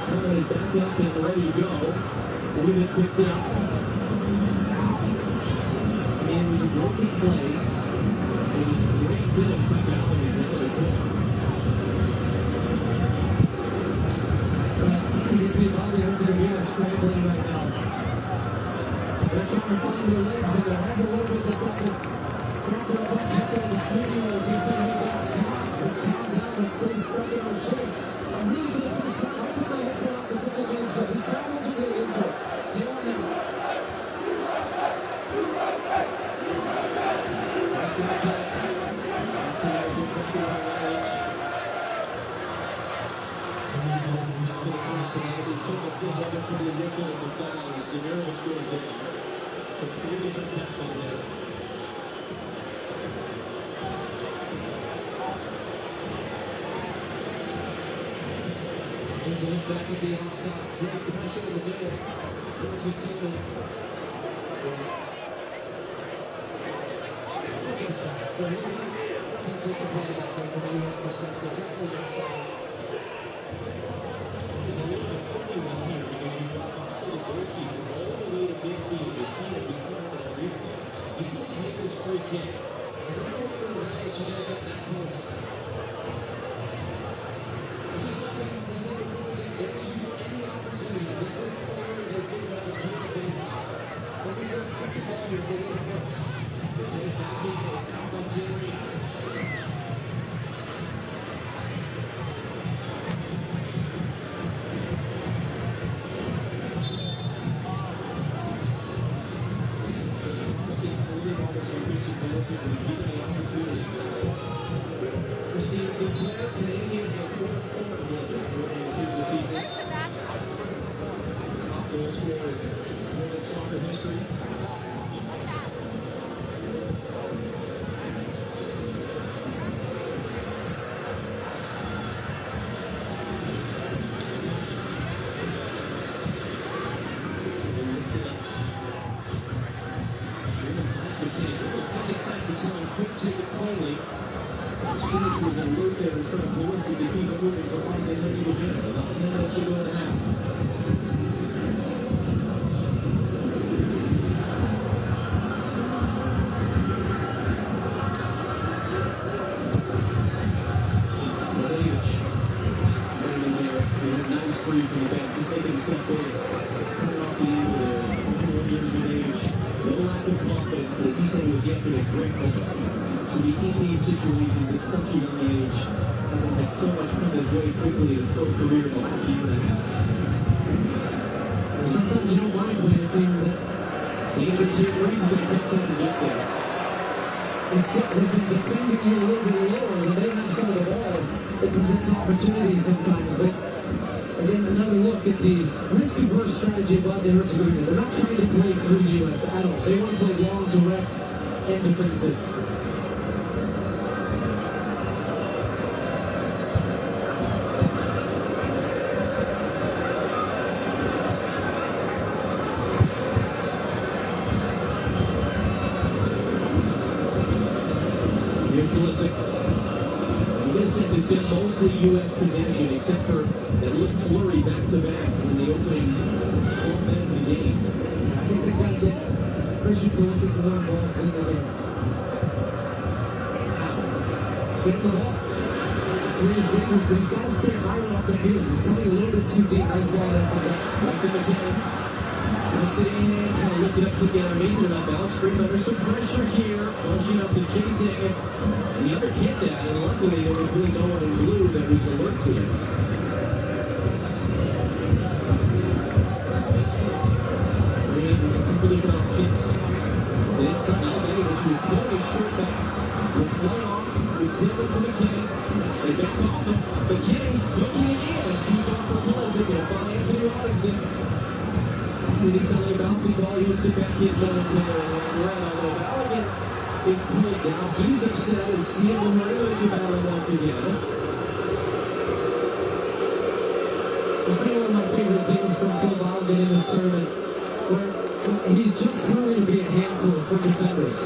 Tillman is back up and ready to go. Obradovic picks it up. And it was a broken play. It was a great finish by Gallagher down to the corner. You can see Bosnia and Herzegovina scrambling right now. They're trying to find their legs and they're having a little bit of trouble. After a front check on the 3-year-old, just saying he gets caught. Let's calm down and stay stuck in our shape. I'm really for the first time. I took my headset off a couple of minutes ago. These problems are getting into it. They are now. Somebody whistle as a foul as Guerrero's goes down. So 3 different tackles there. There's a look back at the offside. Great pressure in the middle. Starts with Tillman. So here we can take the play that way from a U.S. perspective. Definitely offside. There's a little bit tricky one here because you've got the goalkeeper all the way to midfield. You see as we come out of that replay. He's going to take this free kick. They're going to look for the right to get that post. This is something we said before the game. They don't use any opportunity. This is the player they figured out the key advantage. Looking for a second ball here if they get it first. It's in the back end. It's out by Terry. Christine Sinclair, Canadian and performance legend, joining us here this evening. Top goal scorer in women's soccer history. Stevens was alert there in front of Pelosi to keep it moving for Bosnia and Herzegovina. About 10 minutes to go in the half. Nice free from the bench. He's making himself big. Coming off the end there. 21 years of age. No lack of confidence, but as he said it was yesterday, great focus. To be in these situations at such a young age, having had so much come his way quickly in his pro career in the last year and a half. Sometimes you don't mind playing a team that dangerous here. Freeze is going to come from the next there. This team has been defending you a little bit lower than they have some of the ball. It presents opportunities sometimes, but again, another look at the risk-averse strategy of Bosnia and Herzegovina. They're not trying to play through the U.S. at all. They want to play long, direct, and defensive. In this sense, it's been mostly U.S. possession, except for that little flurry back-to-back in the opening 12 minutes of the game. I think they've got to get Christian Pulisic more involved in the game. How? Get the ball. It's really dangerous, but he's got to stay higher up the field. He's coming a little bit too deep. Nice ball there from Dex. Weston McKinnon. Puts it in, kind of lifted up, quickly underneath it about Alex Freeman under some pressure here. Pushing up to chasing it. And the other hit that, and luckily there was really no one in blue that was alert to it. Freeman has a couple different options. It's an inside Alabama, which was pulling his shirt back. Will play on with Tillman for McKinnon. They back off him. McKinnon looking again. It's too far for Pulisic. They'll find Anthony Robinson. He's sending a bouncing ball, he hooks it back in down there, and although Balogun is pulled down, he's upset as seeing Obradovic battle once again. It's been one of my favorite things from Phil Balogun in this tournament. He's just proven to be a handful for defenders.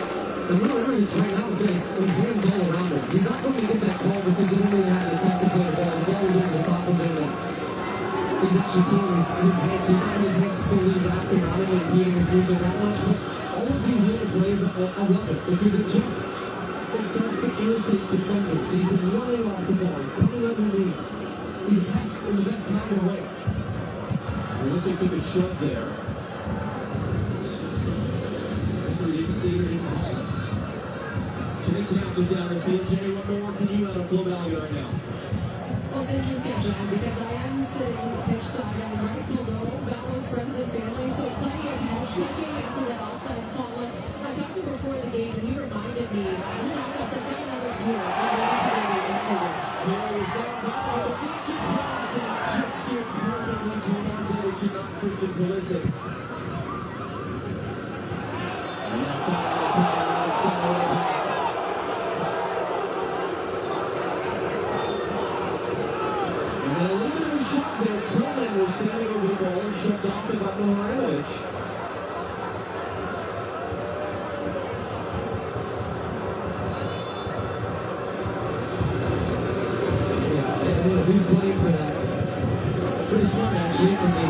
And whatever he's right now is his hands all around him. He's not going to get that call because he didn't really have the time to play the ball. The ball was over the top of him. And he's actually pulling his hands. He's not his hands fully wrapped around him and impeding his movement that much. But all of these little plays, I love it because it starts to irritate defenders. He's been running off the ball. He's coming underneath. He's a pass in the best kind of way. Melissa took a shot there. Referee didn't see her, didn't call it. Jimmy Towns is down the field. Jimmy, what more can you out of Flo Valley right now? Well, it's interesting, John, because I am sitting pitch side and right below Gallo's friends and family, so plenty of handshaking after that offsides call. I talked to him before the game, and he reminded me, and then I got another year. There is that ball, the deflected cross, and just steered perfectly to Monte to not Christian Pulisic. And that foul time. And then a little bit of a shot there. Tillman was standing over the ball and shoved off it by Mihailovic. He's playing for that. Pretty smart, actually, from the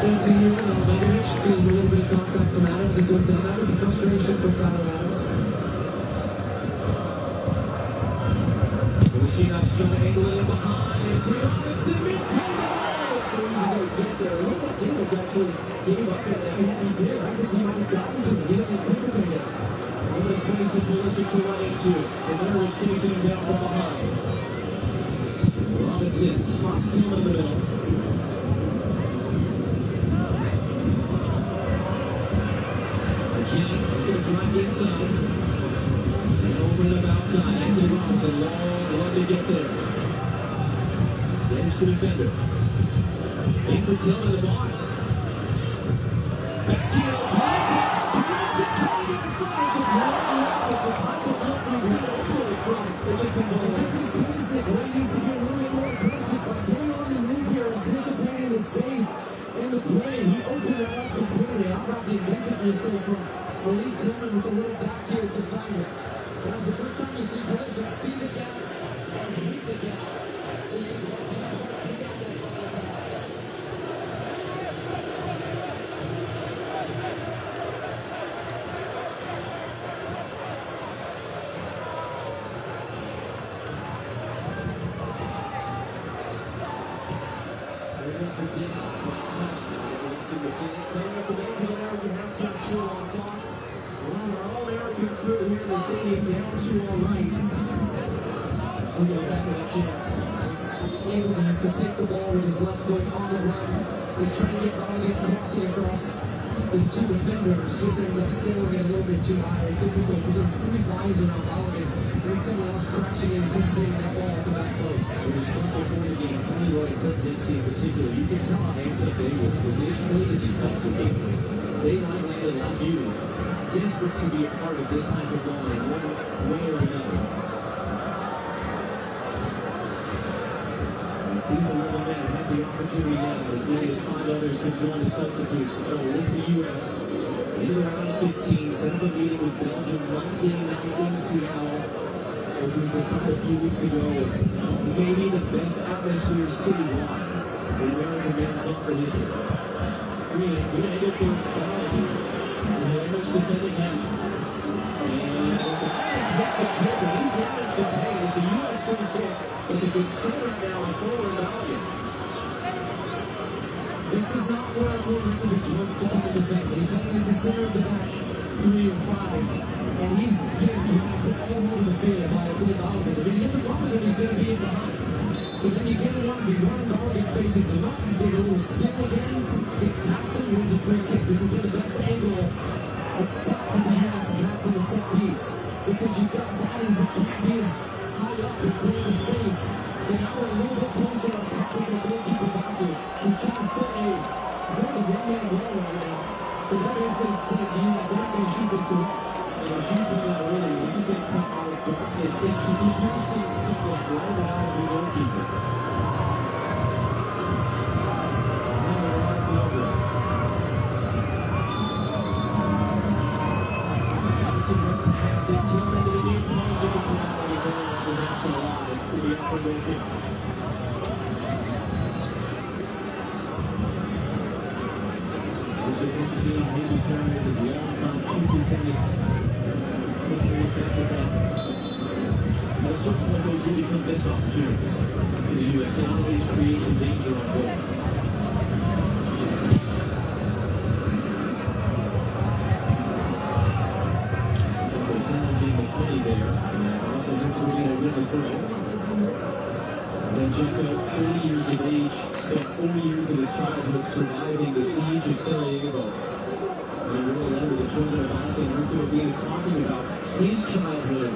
18-year-old Almeida. Feels a little bit of contact from Adams and goes down. That was the frustration from Tyler Adams. Bushinak's trying to angle it in behind. And Robinson missed it. It looked like David actually gave up in that. He did. I think he might have gotten to him. He didn't anticipate it. What a space for Pulisic to run into. Tillman chasing him down from behind. Robinson spots Tillman in the middle. McKinney is going to drive inside. And open it up outside. Anthony Robinson, long to get there. There's the defender. In for Tillman in the box. Back heel, Pulisic trying to get in front. It's a blow. It's a type of blow we've seen openly from. It's just been going. This is Pulisic, where he needs to be a little bit more aggressive by getting on the move here, anticipating the space and the play. He opened it up completely. How about the inventiveness there from Malik Tillman with a little back heel to find it. That's the first time you see Pulisic see the gap and hit the gap. Just pick out that final pass. Playing at the Benjamin American halftime show on Fox. Our All-American crew here in the stadium down to our right. Still going back to that chance. He's able just to take the ball with his left foot on the run. He's trying to get Balogun crossing across his two defenders. Just ends up sailing it a little bit too high. Difficult, but there's three guys around Balogun. And then someone else crashing in, anticipating that ball at the back post. It was fun before the game. Tony Roy and Clint Dempsey in particular. You can tell how amped up they were because they played in these types of games. They landed like you, desperate to be a part of this type of ball in one way or another. As these 11 men have the opportunity now, as many as 5 others can join the substitutes to try to lift the U.S. into the round of 16, set up a meeting with Belgium Monday night in Seattle, which was decided a few weeks ago with maybe the best atmosphere citywide in American men's soccer history. Free and good angle for Balogun. Ramos defending him. And Alex makes the kick, and he's getting some pain. It's a U.S. free kick, but the good start right now is forward Balogun. This is not where Mihailovic wants to come and defend. He's playing as the center of the back, 3 and 5. And he's getting dragged all over the field by Balogun. If he gets a run with him, he's going to be in behind. So then you get a 1v1, Balogun faces him up, does a little spin again, gets past him, wins a free kick. This has been the best angle at spot that the U.S. have had from the set piece. Because you've got bodies that can't be as high up and clear the space. So now we're a little bit closer on top of the goalkeeper Vasu, who's trying to set a one-man wall right now. So that is going to take the U.S. They're not going to shoot this direct. And as you pointed out earlier, this is going to come out of darkness into piercing sunlight right in the eyes of the goalkeeper. And the ride's over. kick. This is Argentina. Jesus Perez's long-time chief lieutenant. Taking a look back at that. At a certain point, those will become missed opportunities for the U.S. to always create some danger on goal. Challenging the play there, and also Herzegovina win the throw. Benjeko, 30 years of age, spent 4 years of his childhood surviving the siege of Sarajevo. And he wrote a letter to the children of Bosnia and Herzegovina talking about his childhood,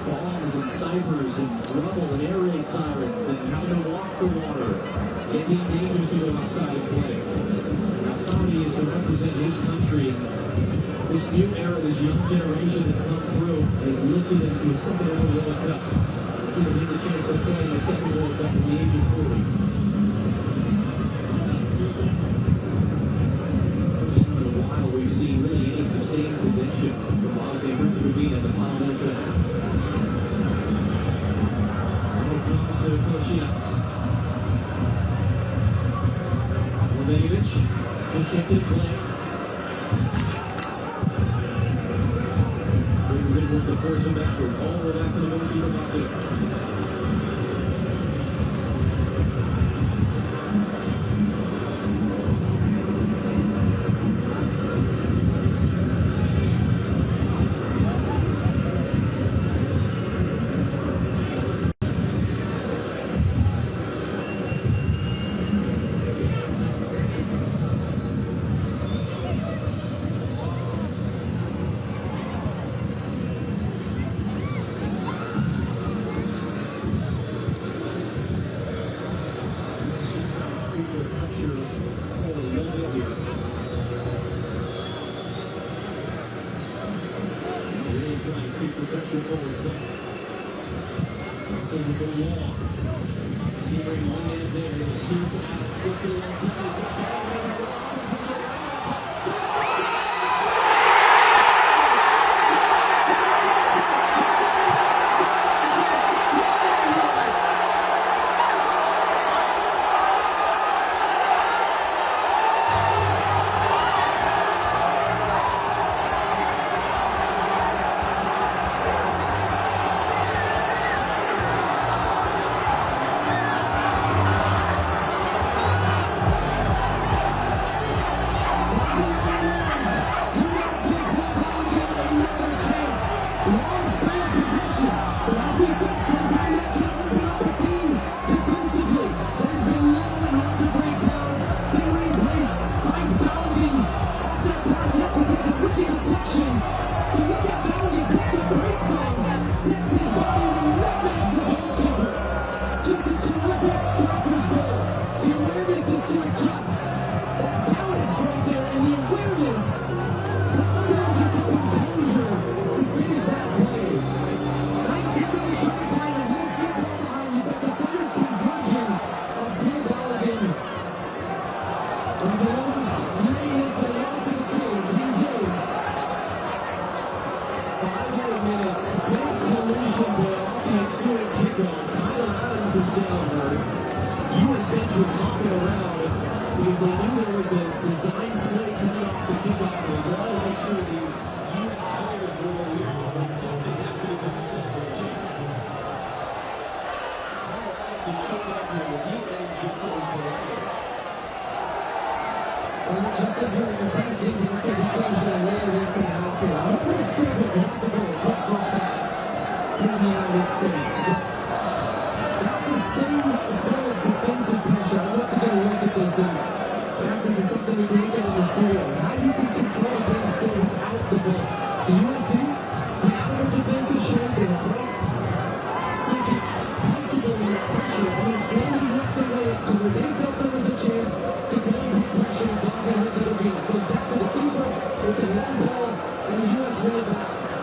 bombs and snipers and rubble and air raid sirens and having to walk for water and being dangerous to go outside and play. How proud he is to represent his country. This new era, this young generation that's come through has lifted him to a second ever World Cup. Giving him the chance to play in a second World Cup at the age of 40. First time in a while we've seen really any sustained possession from Bosnia and Herzegovina in the final minutes of the half. Chants. Just kept it playing. Good work to force him backwards, all the way back to the goalkeeper. That's it.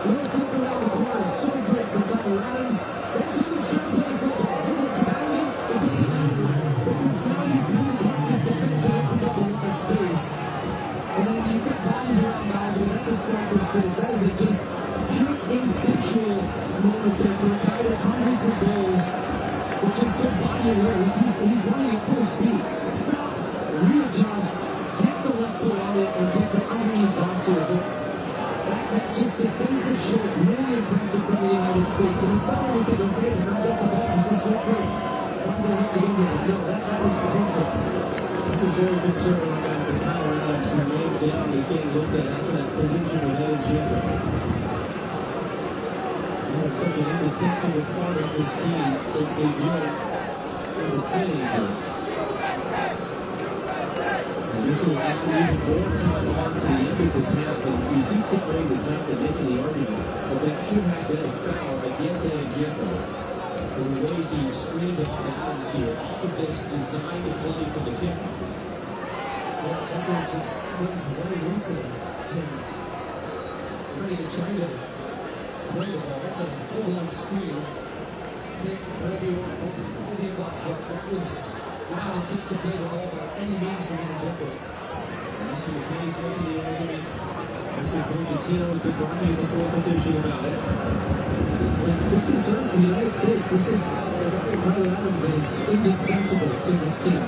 We'll flip around the corner, so great for Tyler Adams. That's how very concerning about the Tyler Adams, who lays down, is getting looked at after that collision with Eddie Jimmer. Such an indispensable part of this team since they grew as a teenager. And this will add even more time on to the end of this half. And you see Tim Ray, the captain, making the argument that there should have been a foul against Eddie Jimmer for the way he screened off Adams here, off of this design to play from the kickoff. Well, Jimmer just runs right into him. Trying to play the ball. That's a full-on screen. Pick, whatever you want, both you want, but that was not a take to play the ball by any means for Eddie Jimmer. Mr. McKay's making the argument. Mr. Pochettino has been arguing the fourth official about it. Big concern for the United States. This is Tyler Adams is indispensable to this team.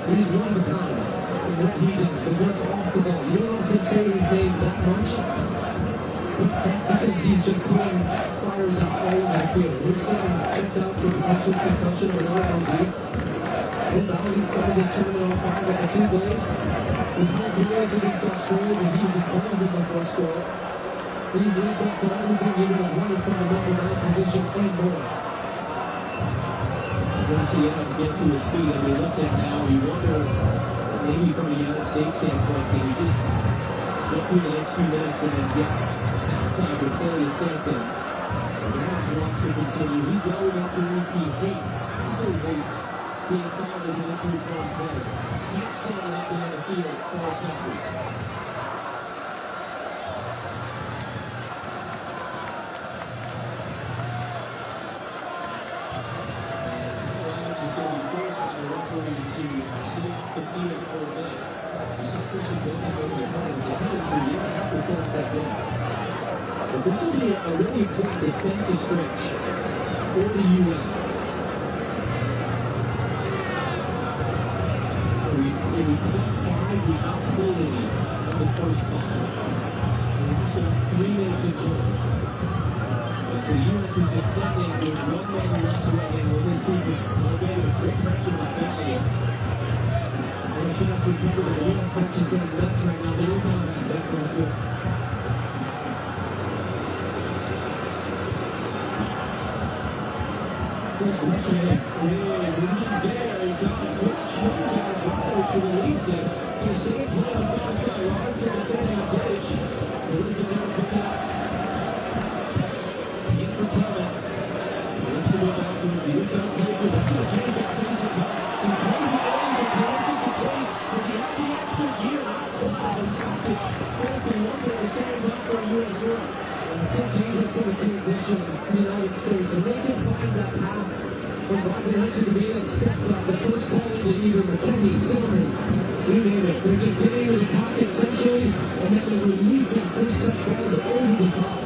He's one of a kind in what he does, the work off the ball. You don't often say his name that much. That's because he's just putting fires out all over the field. He's getting checked out for potential concussion or LLD. And now he started this tournament on fire with the two goals. His whole goals against Australia, and he's involved in the first goal. He's lived up to everything he would have wanted from the number 9 position and more. Once he Adams get to his feet, and we looked at now, we wonder, maybe from a United States standpoint, can we just go through the next few minutes and then get time to fully assess him? As Adams wants to continue, he's dealt with injuries he hates, so hates being found as an injury-prone player. Can't stand up there on the field for his country. The field for a minute. You saw Christian Wilson over the corner with a injury. You don't have to set up that game. But this will be a really important defensive stretch for the U.S. It was +5. We outplayed it in the first 5. We also have 3 minutes in total. And so the U.S. is defending with 1 man less remaining with this sequence. Again, with great pressure by Valiant. Should have recovered, and the U.S. bench is going nuts right now. The Thomas is back on the field. Good pressure there. There, he got a good chunk out of Roberts to release them. He's going to stay and play on the far side. Robertson defending on Dedic. Wilson never picked it up. In for Tillman. Wants to go backwards. The youth out play for Buffalo. James gets space in time. He plays it away for Pearson to chase. Does he have the extra gear? Not quite. Counted. Fulton looking at the stands up for a U.S. goal. So dangerous in the transition in the United States. And they can find that pass from Bosnia and Herzegovina step up. The first ball into either McKennie, Zimmerman, you name it. They're just getting into the pocket centrally, and then they're releasing first touch balls over the top.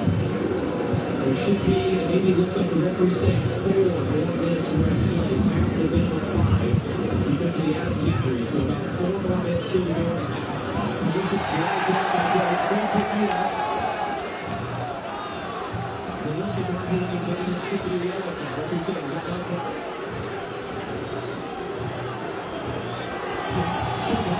There should be, and maybe it looks like the referee said 4 more minutes where he plays. That's the minimum 5 because of the Adams injury. So about 4 more minutes still to go in the half. This is dragged out by Derek. Free kick U.S. Melissa Martin and Kevin should be relevant. What you said, is that not right? Yes, should be.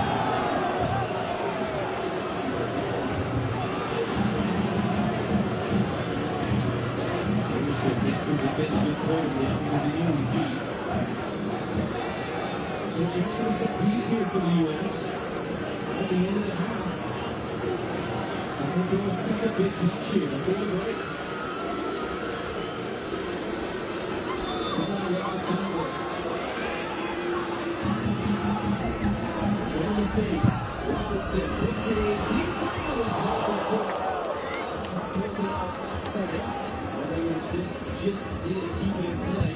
Defending good goal now because the Eagles beat. So just a set piece here for the U.S. at the end of the half. I'm going to throw a second big punch here before the break. So now Robertson over. So on the fake, Robertson hooks it in deep finally crosses to close it off. Second. Just did keep it in play.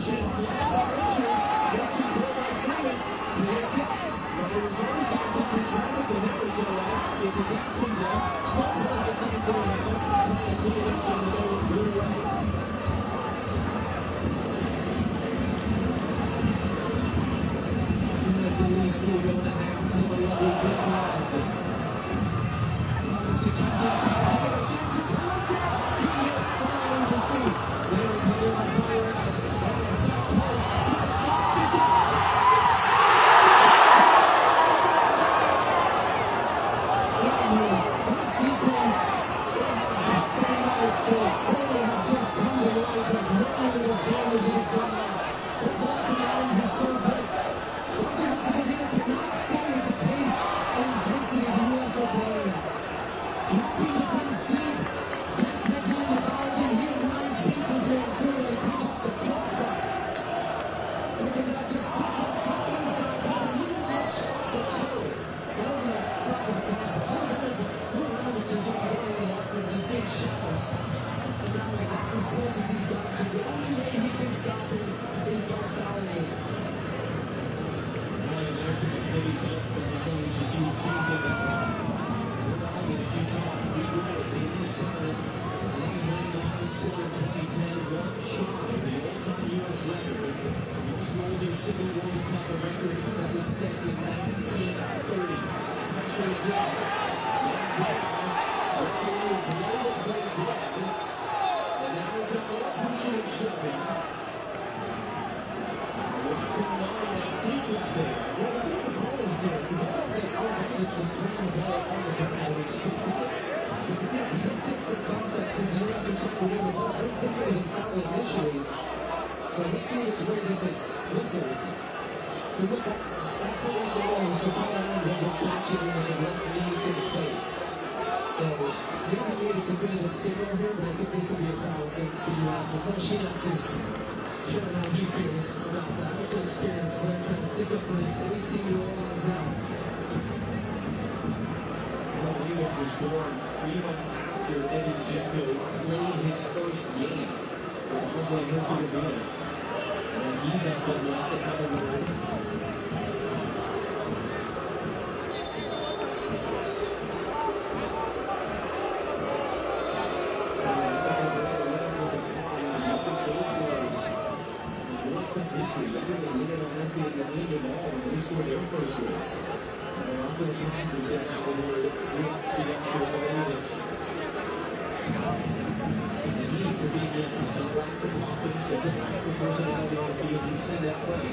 Chance blocked by Richards. Gets control by Freeman. Hits it. But the reverse comes up in traffic as ever so well. It's a back from Test. Small pass at the now. Trying to put it up and the goal is good away. Two minutes at least still going to half. Some of the level for Robinson. Robinson keeps it shot. He got a chance to pass it. Can't hit. Falling on his feet. There's Heather on Tyler Adams. big help from not only just you, Jason, but you saw 3 goals in this tournament. He's leading the highest score in 2010, one shy of the all-time U.S. record. Most goals in a single World Cup, a record that was set in 1930. Pressure again. Referee will blow the play dead. And now we've got more pushing and shoving. What's going on in that sequence there? What was it the calls here? Because I thought that Albert was putting the ball on the ground and it's good to get. He just takes the contact because the U.S. are trying to win the ball. I don't think it was a foul initially. So let's see which way this is whistled. Because look, that foot off the wall, so Tyler Adams ends up catching him with the left knee to the face. So he hasn't made a definitive signal here, but I think this will be a foul against the U.S. And Coach Chants is sharing how he feels about that. It's an experience player trying to stick up for his 18-year-old on the ground. Was born 3 months after Edin Dzeko played his first game for Bosnia and Herzegovina. And he's up and wants to have a word. Younger than Lionel Messi and Lamine Yamal when they scored their first goals. And our POTUS is going to have a word with the extra advantage. And he, for being young, he's not lack for confidence, doesn't lack for personality on the field. You've seen that play.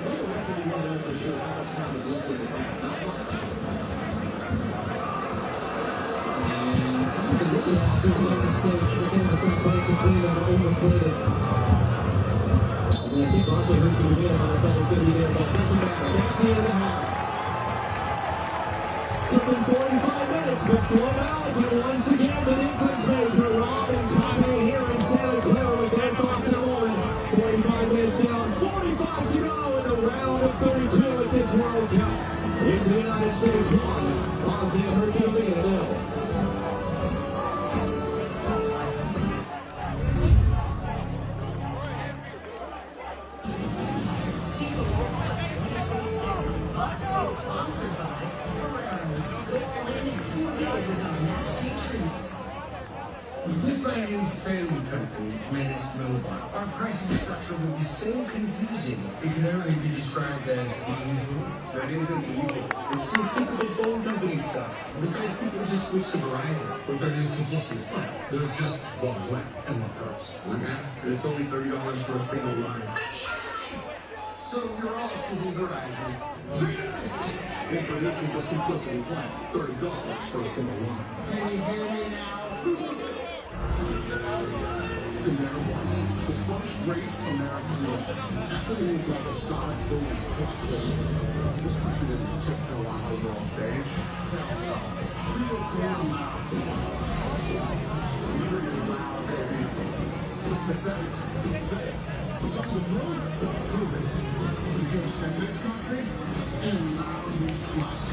The referee will know for sure how much time is left in his hand. Not much. So looking at just made a mistake. Again, I think playing to freedom overplayed it. And I think also Herzegovina, I thought was going to be there, but it doesn't matter. That's the end of the half. Took them 45 minutes, but Flo Malkin once again the difference maker. Rob and company here in Santa Clara with their thoughts in a moment. 45 minutes down, 45 to go in the round of 32 at this World Cup. It's the United States 1, Bosnia and Herzegovina 0. With my new phone company, Menace Mobile, our pricing structure will be so confusing, it can only be described as evil. That isn't evil. It's just typical phone company stuff. Besides, people just switch to Verizon with their new simplicity plan. There's just one plan and one price. And it's only $30 for a single line. So you're all choosing Verizon. Introducing the simplicity plan. $30 for a single line. Can you hear me now? The Americans, the first great American movement. After the move like a sonic boom across this country didn't tiptoe on the world stage. Hell no. We were born loud. We were loud, baby. I said it. Something wrong. Prove it. Because in this country, and loud means trust.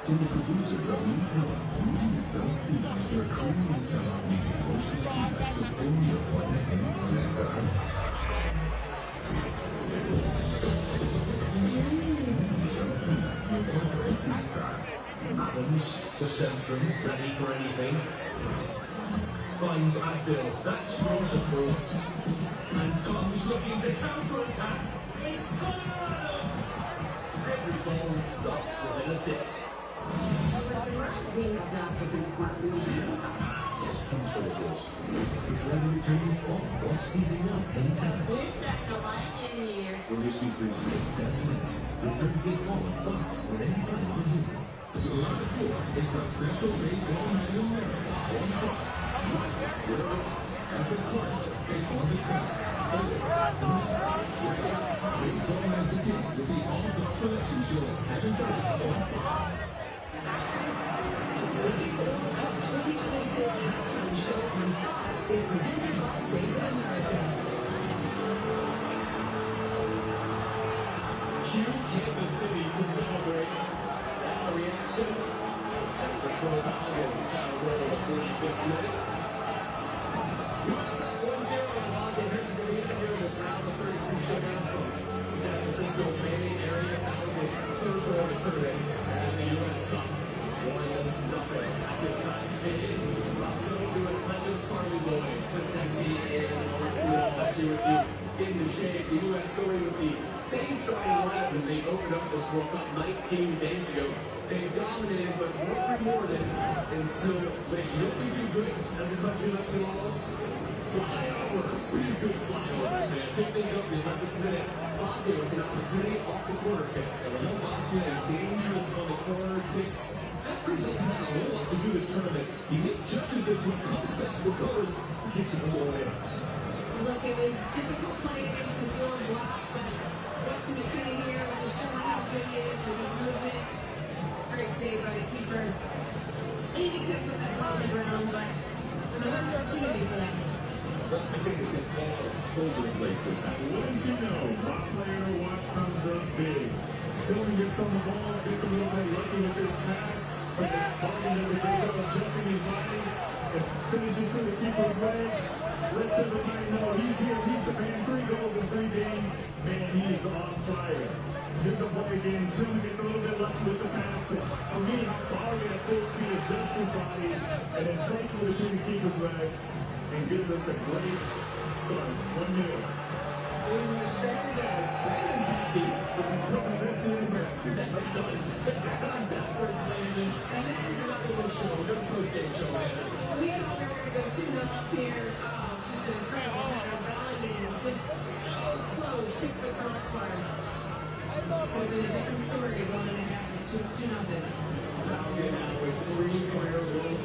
From the producers of Nutella, Nutella Peanuts, where creamy Nutella meets roasted peanuts with only a partner and snack time. Nutella Peanut, your partner and snack time. Adams to Shenson, ready for anything. Finds Advil, that's strong support. And Tom's looking to counter-attack. It's Tyler Adams! Every goal stops with an assist. Being adopted partner. Yes, thanks for the goals. Before the return this fall, watch season 1 anytime. They're starting to line in here. When this week that's medicine. Returns this fall on Fox or anytime on Hulu. July 4th, it's a special baseball night in America on Fox. Michael Square as the Cardinals take on the Crowns. Baseball night begins with the All-Star Selection Show at 7:30 on Fox. The FIFA World Cup 2026 halftime show on Fox is presented by Bank of America. Cue Kansas City to celebrate. Now a reaction. After throw back and foul roll in the 45th minute. US up 1-0 in Bosnia and Herzegovina here in this round of 32 showdown from San Francisco Bay Area. Now its third goal of the tournament as the US up 1-0 inside the stadium. Also, US legends Carly Lloyd, Clint Dempsey, and Alexia Messi with you in the shade. The U.S. going with the same starting lineup as they opened up this World Cup 19 days ago. They dominated, but won't reward it until they don't be too good as a country, Leslie Wallace. Flyovers, pretty good flyovers, man. Pick things up in the 11th minute. Bosnia with an opportunity off the corner kick. And we know Bosnia is dangerous on the corner kicks. That Chris O'Connell will want to do this tournament. He misjudges this one, comes back, recovers, and kicks it all in. Look, it was difficult playing against this little block, but Weston McKinney here just showing how good he is with his movement. Great save by the keeper. Maybe could have put that ball on the ground, but another opportunity for them. Let's make it all over the place this time. Wouldn't you know, my player watch comes up big. Tillman gets on the ball, gets a little bit lucky with this pass, but Barton does a great job of adjusting his body and finishes to the keeper's legs. Lets everybody know he's here, he's the man. 3 goals in 3 games, man, he is on fire. Here's the play again. Tillman gets a little bit lucky with the pass, but for me, Barton at full speed adjusts his body and then places it between the keeper's legs and gives us a great start. 1-0. Doing what a striker does. Brandon's happy. Put my best in the best. Let's go. Backwards landing, and then you're not going to show. No post-game show, man. We thought we were going to go 2-0 up here. Just an incredible header. Bonding just so close. Hits the crossbar. Could have been a different story going in half of 2-0. Now with 3 career World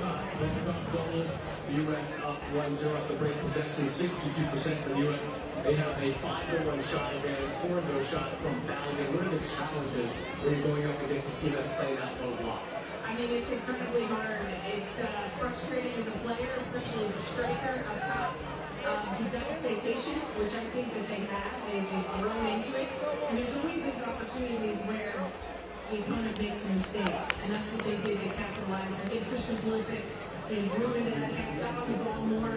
Cup goals, the U.S. up 1-0 at the break possession, 62% for the U.S. They have a 5-1 shot advantage, 4 of those shots from Ballard. What are the challenges when you're going up against a team that's playing that low block? I mean, it's incredibly hard. It's frustrating as a player, especially as a striker up top. You've got to stay patient, which I think that they have. They've grown into it. And there's always those opportunities where the opponent makes a mistake. And that's what they did. They capitalized. I think Christian Pulisic, they grew into that, got on the ball more.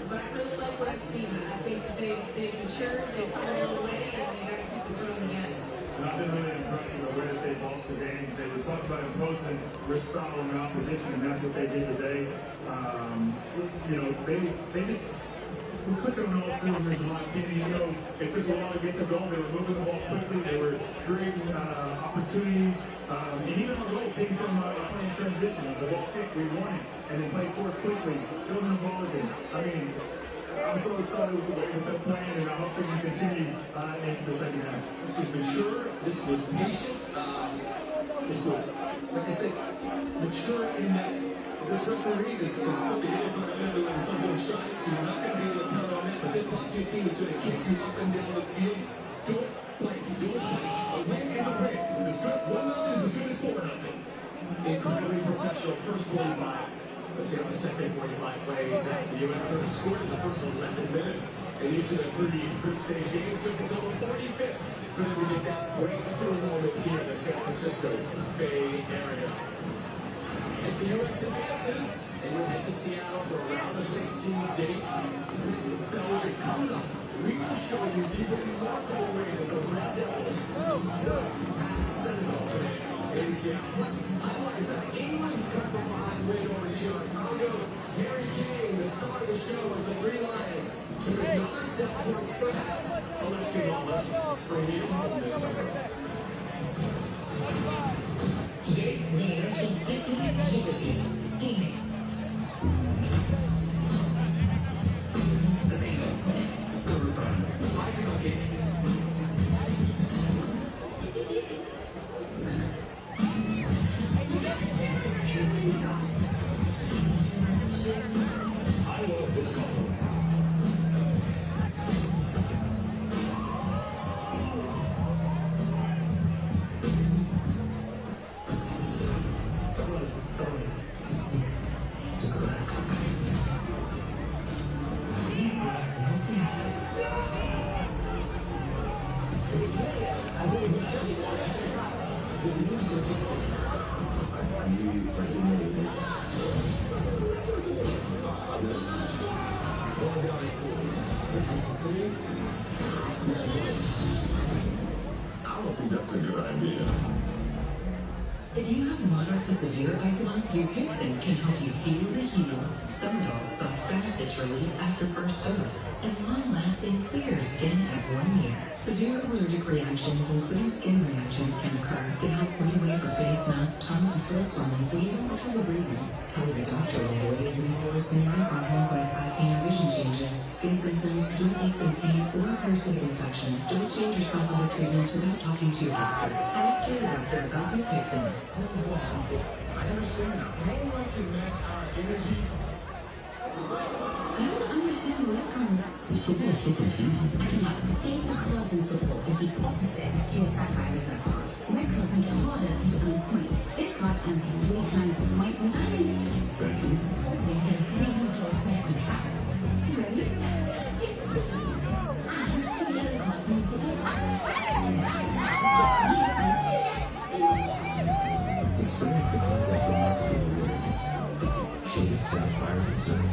But I really like what I've seen. I think that they've matured, they've come a little way, and they got to keep the foot on the gas. And I've been really impressed with the way that they bossed the game. They would talk about imposing their style on the opposition, and that's what they did today. You know, they just were clicking on all cylinders, in my opinion. You know, it took a while to get the goal. They were moving the ball quickly. They were creating opportunities. And even our goal came from playing transition. As a ball kick, we won it, and then played forward quickly. Tillman the ball again. I mean, I'm so excited with the way that they're playing, and I hope they can continue into the second half. This was mature, this was patient, this was, like I said, mature in that this referee is put the game on the when something shines, so you're not going to be able to count on that, but this Bosnia team is going to kick you up and down the field. Don't bite. A win is a win. It's as good, 1-0 is as good as 4-0. Incredibly professional first 45. Let's see how the second 45 plays. The U.S. would have scored in the first 11 minutes in each of the 3 group stage games. Took until the 45th for them to get that breakthrough moment here in the San Francisco Bay Area. If the U.S. advances, they will head to Seattle for a round of 16 date. Belgium coming up. We will show you the remarkable way that the Red Devils still past Senegal today. In Seattle. Plus, highlights of England's come from behind win over DR Congo. Harry Kane, the star of the show, as the 3 Lions took another step towards perhaps Alexi Wallace bringing it home this summer. Today, we're going to rest on victory super speed. Bicycle kick. I love this goal. going down in cool. I don't think that's a good idea. If you have moderate to severe eczema, Dupixent can help you feel the heal. Some adults saw fast itch relief after first dose, and long-lasting clear skin at 1 year. Severe allergic reactions, including skin reactions, can occur that help right away for face, mouth, tongue, or throat swelling, wheezing, or trouble breathing. Tell your doctor right away if you have worsening eye problems like eye pain or vision changes, skin symptoms, joint aches and pain, or a parasitic infection. Don't change or stop other treatments without talking to your doctor. Ask your doctor about Dupixent. I understand. Home life can match our energy. I don't understand the red cards. This football is so confusing. Eight cards in football is the opposite to your sapphire reserve card. Red cards make it harder for you to earn points. This card earns you 3 times the points on diamond. Thank you. Also, you get a $300 credit to travel. Ready? And 2 yellow cards means the Experience the contest remarkable reward. Chase Sapphire Reserve.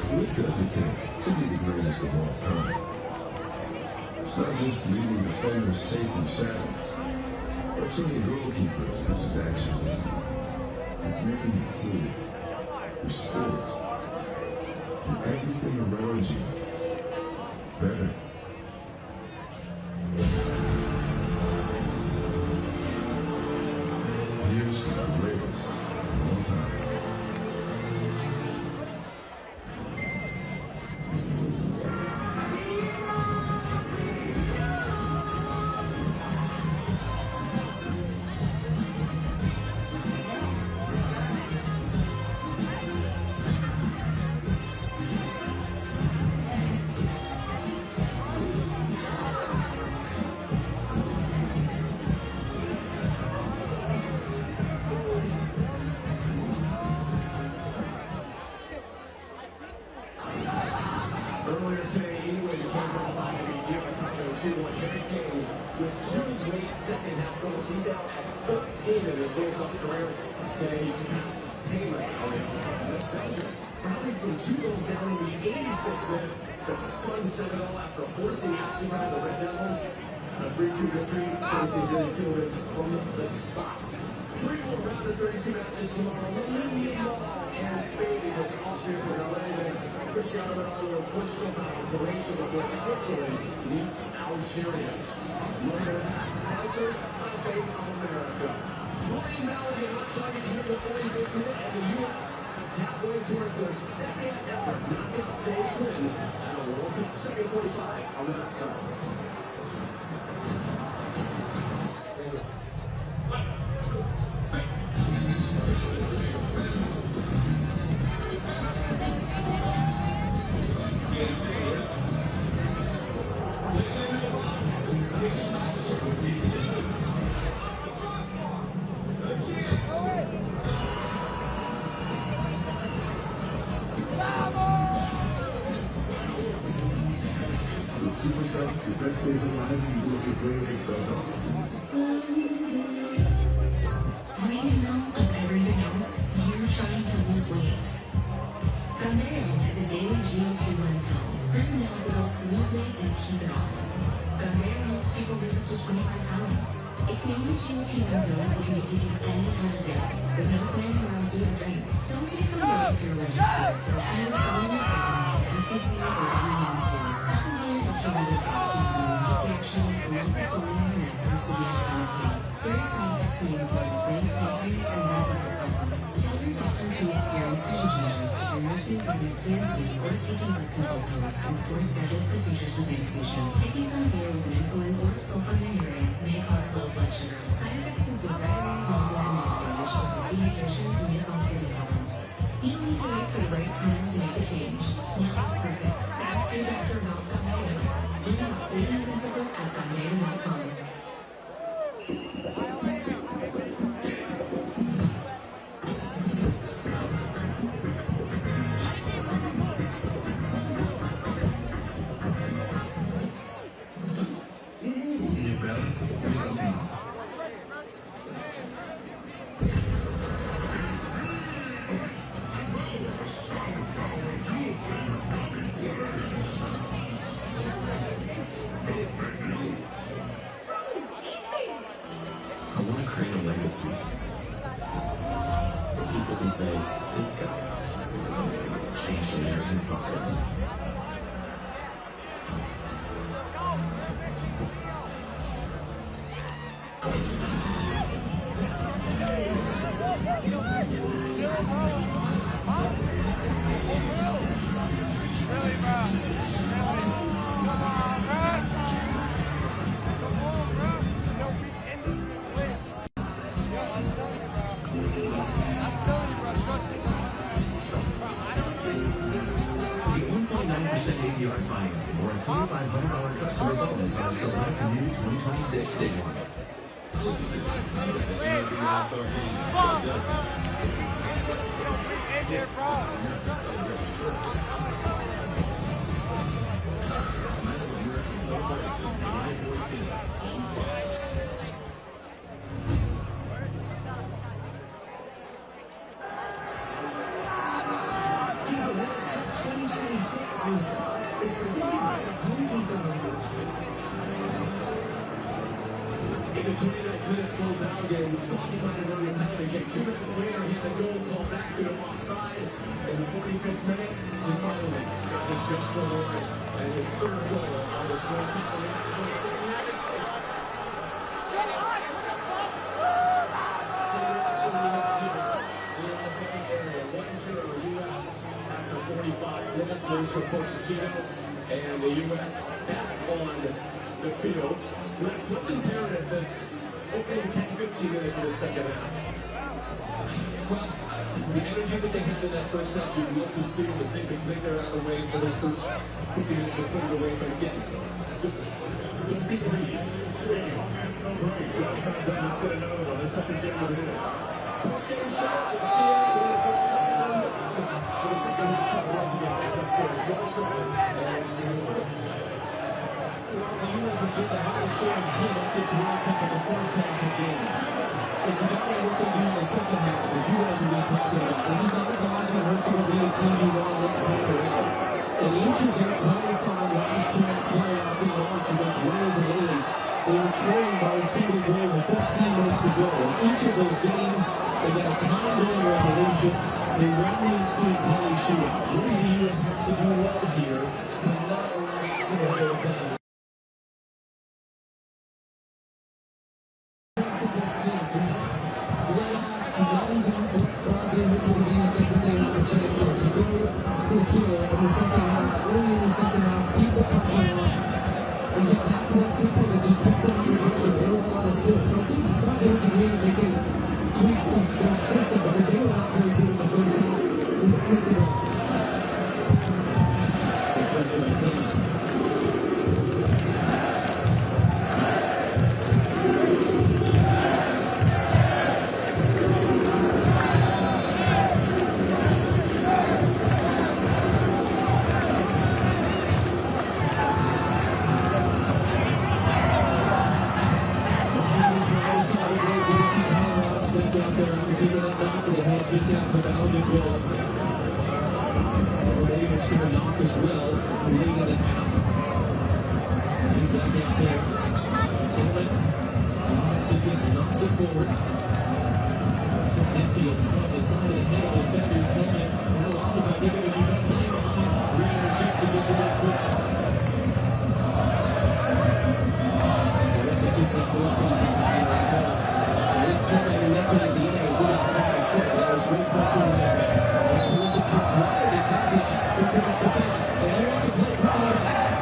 What does it take to be the greatest of all time? It's not just leaving defenders chasing shadows, or turning goalkeepers into statues. It's making a team, your sport, and everything around you better. Here's to the greatest of all time. Earlier today, England came from behind to beat Chicago 2-1. Harry Kane with 2 great second-half goals. He's now at 13 in his World Cup career. Today, he surpassed Taylor on the all-time list. Belgium rallied from 2 goals down in the 86th minute to stun Senegal after forcing extra time the Red Devils. A 3-2 victory, facing Gary Tillman's from the spot. 3 more round of 32 matches tomorrow. And Spain against Austria for LA. And Cristiano Ronaldo of Portugal battle Croatia before Switzerland meets Algeria. Later back, sponsored by Bank of America. Brian Malley not target here in the 45th minute, and the U.S. halfway towards their second ever knockout stage win at a World Cup. Second 45 on the backside. The Super Sub, if that stays alive, you will be playing itself off. Right now, like everything else, you're trying to lose weight. Foundeo is a daily GLP-1 pill, proven to help adults lose weight and keep it off. Foundeo helps people lose up to 25 pounds. It's the only GLP-1 pill that can be taken any time of day, with no planning around food or drink. Don't take Foundeo if you're allergic to it, or if you're selling your program, MTC, or WN2. Stop and call your doctor right away if you have hip reaction, a lump or swelling in your neck, or severe stomach pain. Serious side effects may include inflamed pancreas and gallbladder problems. Tell your doctor if you experience vision changes, if you're nursing, having a plan to be, or taking birth control pills, and for scheduled procedures with anesthesia. Taking Foundeo with an insulin or sulfonylurea may cause low blood sugar. Side effects include diarrhea, nausea, and vomiting, which will cause dehydration and may cause kidney problems. You don't need to wait for the right time to make a change. Now is perfect to ask your doctor about Foundeo. Learn about savings and support at Foundeo.com. and say, this guy changed American soccer. APR financing or a $2,500 customer bonus on a select new 2026 Tiguan. FIFA World Cup 2026 on Fox is presented by the Home Depot. In the 29th minute full down game, we thought he might have run a penalty kick. 2 minutes later, he had a goal called back to him offside. In the 45th minute, he finally got his just for the line. And his third goal on this World Cup. And that's what's in the U.S. after 45 minutes, Mauricio Pochettino and the U.S. back on the field. What's imperative this opening 10-15 minutes of the second half? Well, the energy that they had in that first half, you'd love to see the thing to make their out of the way for this first 50 minutes to put it away. But again, don't be greedy. There's no grace. John's not done. Let's get another one. Let's put this game over here. Post-game shot. Let's see it. It's already 7-1. For the second half, once again, upstairs. Johnson and Stewart. The U.S. has been the highest scoring team at this World Cup in the first half of games. It's about what they do in the second half, as you guys were just talking about. This is not a Bosnia and Herzegovina team you want to let play around. In each of their qualifying last chance playoffs in March against Wales and Italy, they were trailing by a single goal with 15 minutes to go. In each of those games, they got a time-going revolution. They won the ensuing penalty shootout. What does the U.S. have to do well here to not allow that scenario to happen? This team to not even Bosnia and Herzegovina think that they have a chance here. You go for the kill in the second half, early in the second half, keep the pressure on, and get back to that tempo that just puts them in position. They don't want to sit. So see Bosnia and Herzegovina making tweaks to their system because they were not very good in the first half. Just after the Alden goal. David's going to knock as well, late in the half. He's back out there. Tillman. Robinson just knocks it forward. Comes infield, on the side of the head of the defender. Tillman. Well off the idea that he's playing behind. Re-interception goes to that foot. Marissa just got first base in time right now. Tillman left it at the end. He's in his back foot. That was great pressure on that. And Marissa turns right. They catch it across the field. And they want to play right.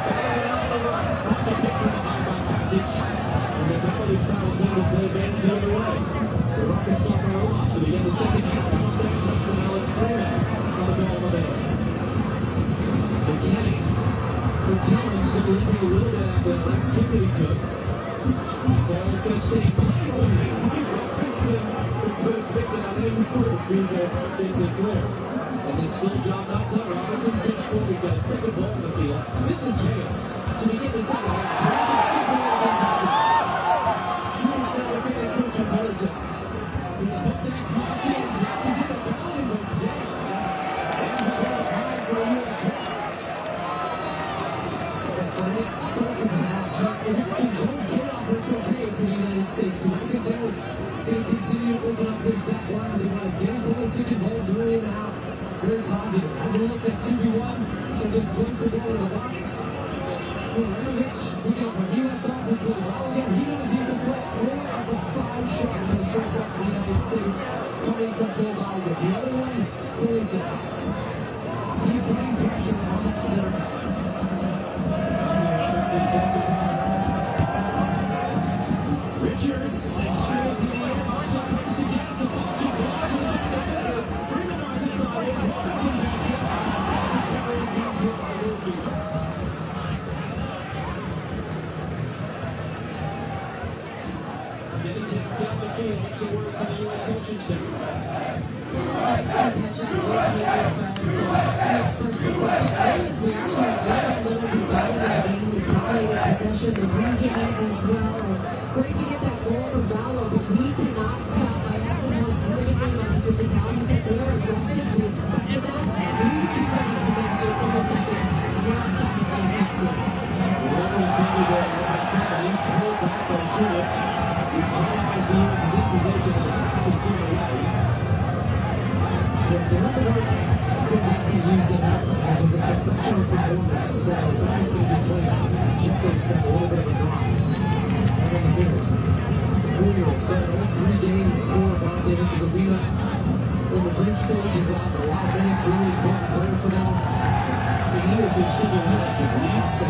Batted out on the run. Not the pick from behind by Katic. And the penalty fouls in to play advantage the other way. So Rockets suffer a loss. So we get the second half. How about that touch from Alex Freeman on the ball of the day. McKinney for Tillman still leaving a little bit after that last kick that he took. Ball is going to stay close. Robinson could have taken out any more to be there. It's a clear. And then still job not done. Robinson steps forward. We've got a second ball in the field. This is chaos. So we get the second half. Robinson spins around the package. Shooting now within the coach of Medicine. We hook that cross in. Jack is in the bounding goes down. And the ball high for a U.S. goal. And for Nick, starts at the half. But if it's controlled chaos, that's okay for the United States. Because I think that would going to continue to open up this back line. They want to get Pulisic involved early in the half. Very positive. Has a look at 2v1, so just floats the ball in the box. Milanovic, looking at where he left off with the ball again. He knows he's the correct floor after 5 shots in the first half of the United States coming from Phil Balogun. The other one, Pulisic. Keep putting pressure on that center. Richards, straight in the air, also comes again to Bosnia and Herzegovina. Freeman on his side, Robinson back in. It's carrying hands with our goalkeeper. Getting tapped down the field, what's the word from the U.S. coaching staff? Nice to catch up with his first assistant. Really, his reaction was very little regarding that game. He dominated possession, the run game as well. Great to get that goal for Ballo, but we cannot stop. I asked him more specifically about the physicality. He said they are aggressive. We expected that. We will be ready to match it in the second. We're not stopping for the Texas. Whatever intended there, he's pulled back by Schulich. He finalized the U.S. in position, the pass is given away. The one that Quintex used in that time was a professional performance. So as long as it's going to be played out, Zinchenko's got a little bit of a drop. Right in the middle. The 4-year-old started all 3 games for Bosnia and Herzegovina. In the group stage, he's got a lot of minutes, really important player for them. He has been single-handed to leads.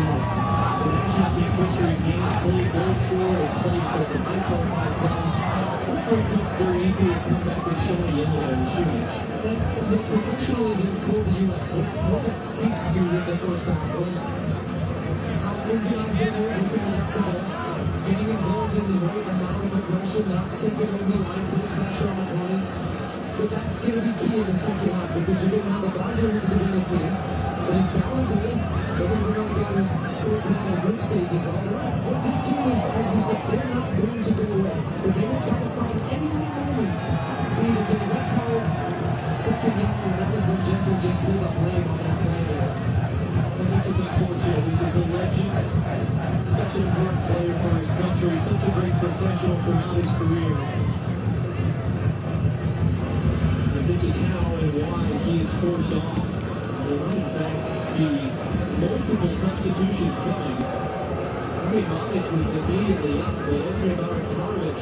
The national team's history of games played, goal scorer, has played for some high-profile clubs. Could very easily come back and show the yellow and Schulich. The professionalism for the U.S., what that speaks to in the first half was how organized they were looking at the ball, getting involved in the right amount of aggression, not stepping over the line, putting pressure on opponents. But that's going to be key in the second half because you're going to have a Bosnia and Herzegovina team that is down the goal. They're going to be able to score for them in the group stage as well. This team is, as we said, they're not going to go away. But they will try to find any moment to either get a red card, second down, or that was when Jekyll just pulled up lame on that play there. And this is unfortunate. This is a legend. Such an important player for his country. Such a great professional throughout his career. But this is how and why he is forced off. There might in fact be multiple substitutions coming. Mamic was immediately up, but Ezra Martinovic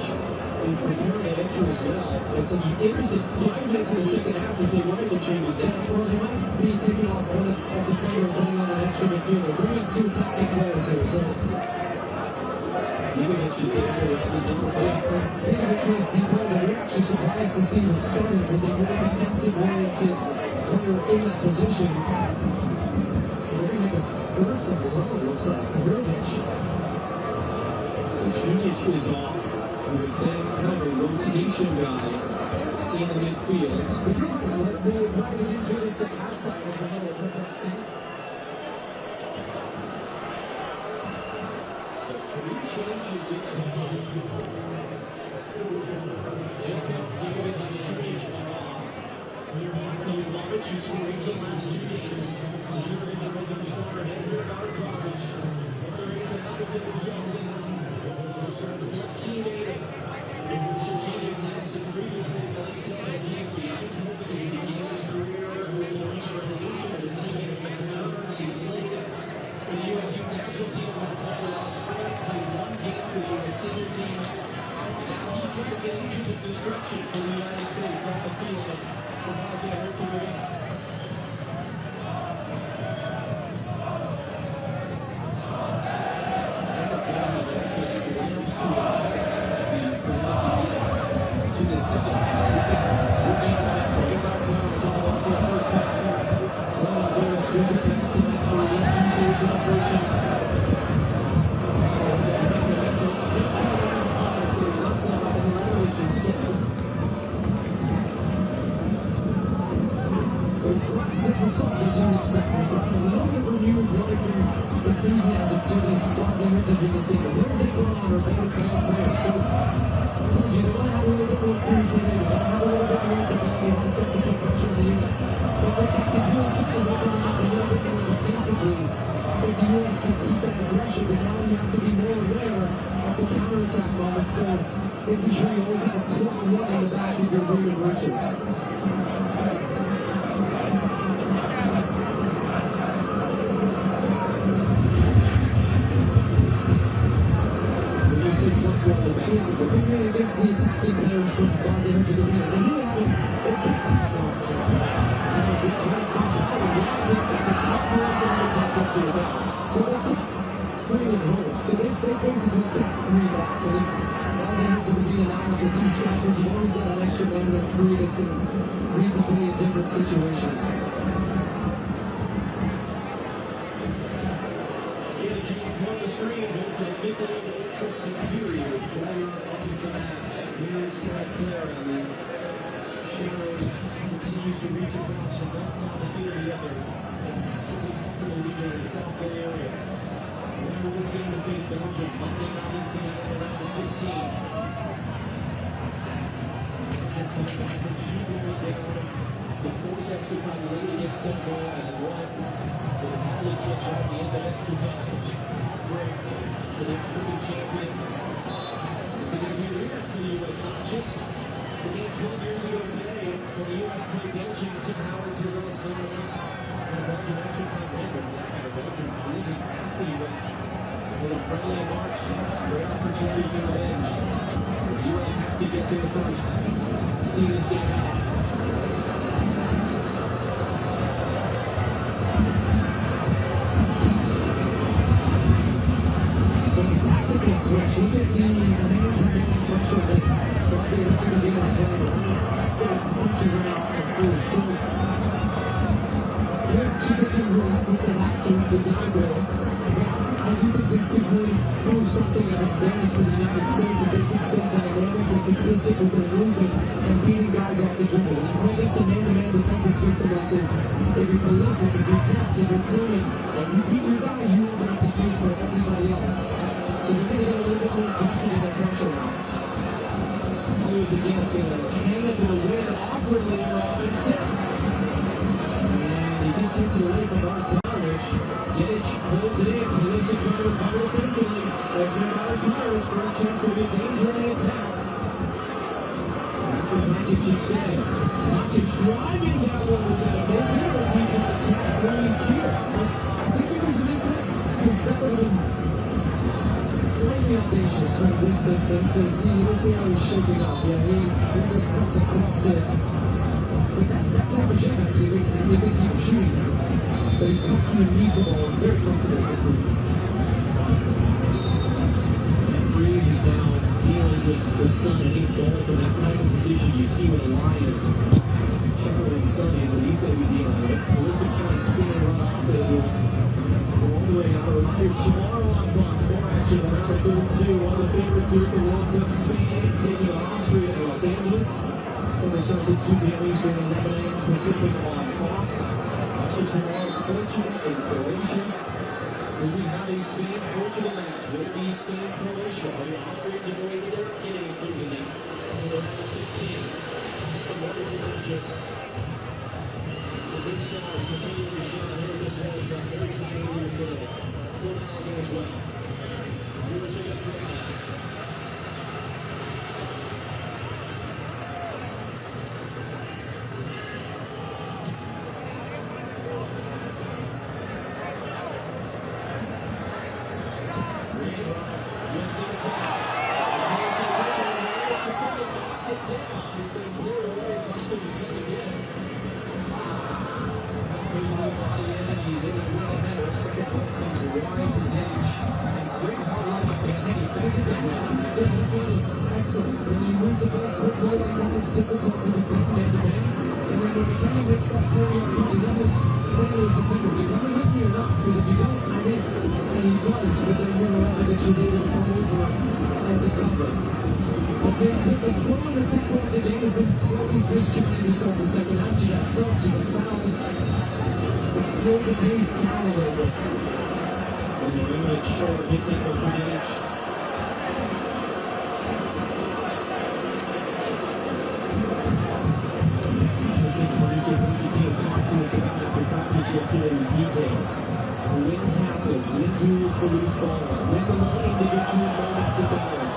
is preparing to enter as well. And so you interested 5 minutes in the second half to say what the changes down. Well, they might be taking off one defender and putting on an extra midfielder. Bringing 2 attacking players here, so Ivanovic is there, that's his number 8. Ivanovic was the player that we're actually surprised to see was started as a more defensive-oriented player in that position. We're going to make a 3rd sub as well, it looks like, to Ivanovic. So Schulich is off, who has been kind of a rotation guy in the midfield. They might have enjoyed this at halftime as a little perplexing. So 3 changes into the game. Jacob, Ivanovic, and Schulich are off. Comes Mamic, who scored each of the last 2 games. To Ivanovic and Robin Schneider, Hezmer, Martinovic. There is an opportunity to Johnson. Teammate of Sergio Denson, previously in the late 90s, he began his career with the Rangers Revolution as a teammate of Matt Turner's. He played for the U.S. Youth National Team with Paul Oxford, played 1 game for the U.S. Senior Team, and now he's trying to get agent of destruction for the United States on the field for Bosnia and Herzegovina. To the second half, we're going to get back to Martinovic for the first time. So let's sweep it back to that for these 2 saves in the first half. It's getting knocked out by Milanovic instead. So it's the subs, as you would expect, is brought a little bit of renewed life and enthusiasm to this Bosnia and Herzegovina team. The players they brought on are better players. So it tells you they want to have a little bit more creativity, they want to have a little bit more of the ball, they want to start to put pressure on the U.S. But what they can do too is open them up a little bit more defensively. If the U.S. can keep that aggression, but now you have to be more aware of the counterattack moment. So making sure you always have a +1 in the back of your Raymond Richards. Yeah, but we really against the attacking players from Bosnia and Herzegovina. They really haven't kept it on this time. So it's right side out and that's it. That's a tough one for them to catch up to his out. But they kept 3 in a row. So they basically kept 3 back. But if Bosnia and Herzegovina now have the 2 strikers, you've always got an extra man that's free that can read the play in different situations. On the screen, vote for the Nickel Ultra Superior Player of the Match. Here in Santa Clara, and Shero continues to reach across from one side of the field to the other. Fantastically comfortable leader in the South Bay area. Remember this game to face Belgium Monday night in Seattle in round of 16. Belgium coming back from 2 goals down to force extra time late against St. Paul and one with a penalty kick at the end of extra time. For the African champions. This is going to be a rematch for the U.S. matches. The game 12 years ago today, when the U.S. played Belgium in St. Howard's heroic 7-1. And Belgium extra time win, but for that matter, Belgium cruising past the U.S. with a friendly march. Great opportunity for revenge. The U.S. has to get there first. See this game out. Switch. Look at the man-to-man pressure that Bosnia and Herzegovina are playing. Attention right off the field. So they're taking risks they have to with the downgrade. I do think this could really prove something of advantage for the United States if they can stay dynamic and consistent with their movement and beating guys off the dribble. When you play against a man-to-man defensive system like this, if you're ballistic, if you're tested, if you're tuning, and you beat your guy, you open up the field for everybody else. So you're going to get a little bit more aggressive in that pressure now. Here's again, it's going to hang up in the wind awkwardly, Robinson. And he just gets it away from Martinovic. Didic pulls it in. Pulisic trying to recover defensively. That's been Martinovic for a chance to be dangerously attacked. For Matic instead. Matic driving that one. Was that a miss here? Or was he trying to catch Fleming's here? I think it was missing because that would have been slightly audacious from this distance. Let's see how he's shaping up. Yeah, he just cuts across it. But that type of shape actually makes it really keep shooting. But he's not underneath the ball. Very comfortable for Freeze. Freeze is now dealing with the Sun. Any ball from that type of position you see with a line of Charlotte and Sun is that he's going to be dealing with. Pulisic trying to spin and run off it. All the way out. A reminder tomorrow on Fox. More action in round of 32. One of the favorites here at the World Cup, Spain, taking on Austria in Los Angeles. And they start at 2 p.m. Eastern and 11 a.m. Pacific on Fox. Also tomorrow, Portugal and Croatia. Will we have a Spain-Portugal match? Will it be Spain-Croatia? Are the Austrians going to their getting included in for round of 16? Just some wonderful matchups. Some big stars continuing to shine here at this World Cup. Very high earlier today. Full hour as well. USA up for that. Excellent. When you move the ball quickly like that, it's difficult to defend man-to-man. And then when McKenny makes that 40-yard run, he's almost saying to the defender, you coming with me or not? Because if you don't, I'm in. And he was, but then Milanovic was able to come over and to cover. But the flow and the tempo of the game has been slightly disjointed to start the second half. You got subs, you got fouls. It's slowed the pace down a little bit. And the limited short hits that one for Didic. Talked to us about it for practice yesterday with details. Win tackles, win duels for loose balls, win the ball individual moments of battles.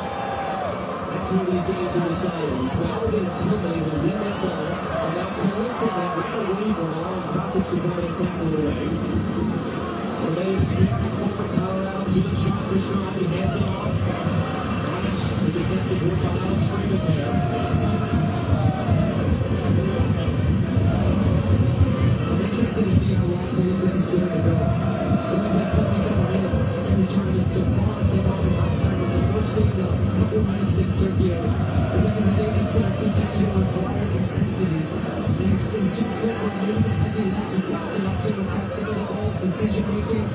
That's where these games are decided. It's Bauer and Tilly will win that ball. And now Pulisic that ran away from allowing POTUS to go and tackle it away. Remains carrying forward, Tyler out to the shot for Stride. He hands it off. Nice. The defensive work by Alex Freeman there. I'm interested to see how long Pulisic is going to go. He's only been 77 minutes in the tournament so far. Came off in halftime with the first game a couple of minutes against Turkey. But this is a game that's going to continue to require intensity. And it's just that we're moving the heavy legs who got to not to attack some of the balls, decision making.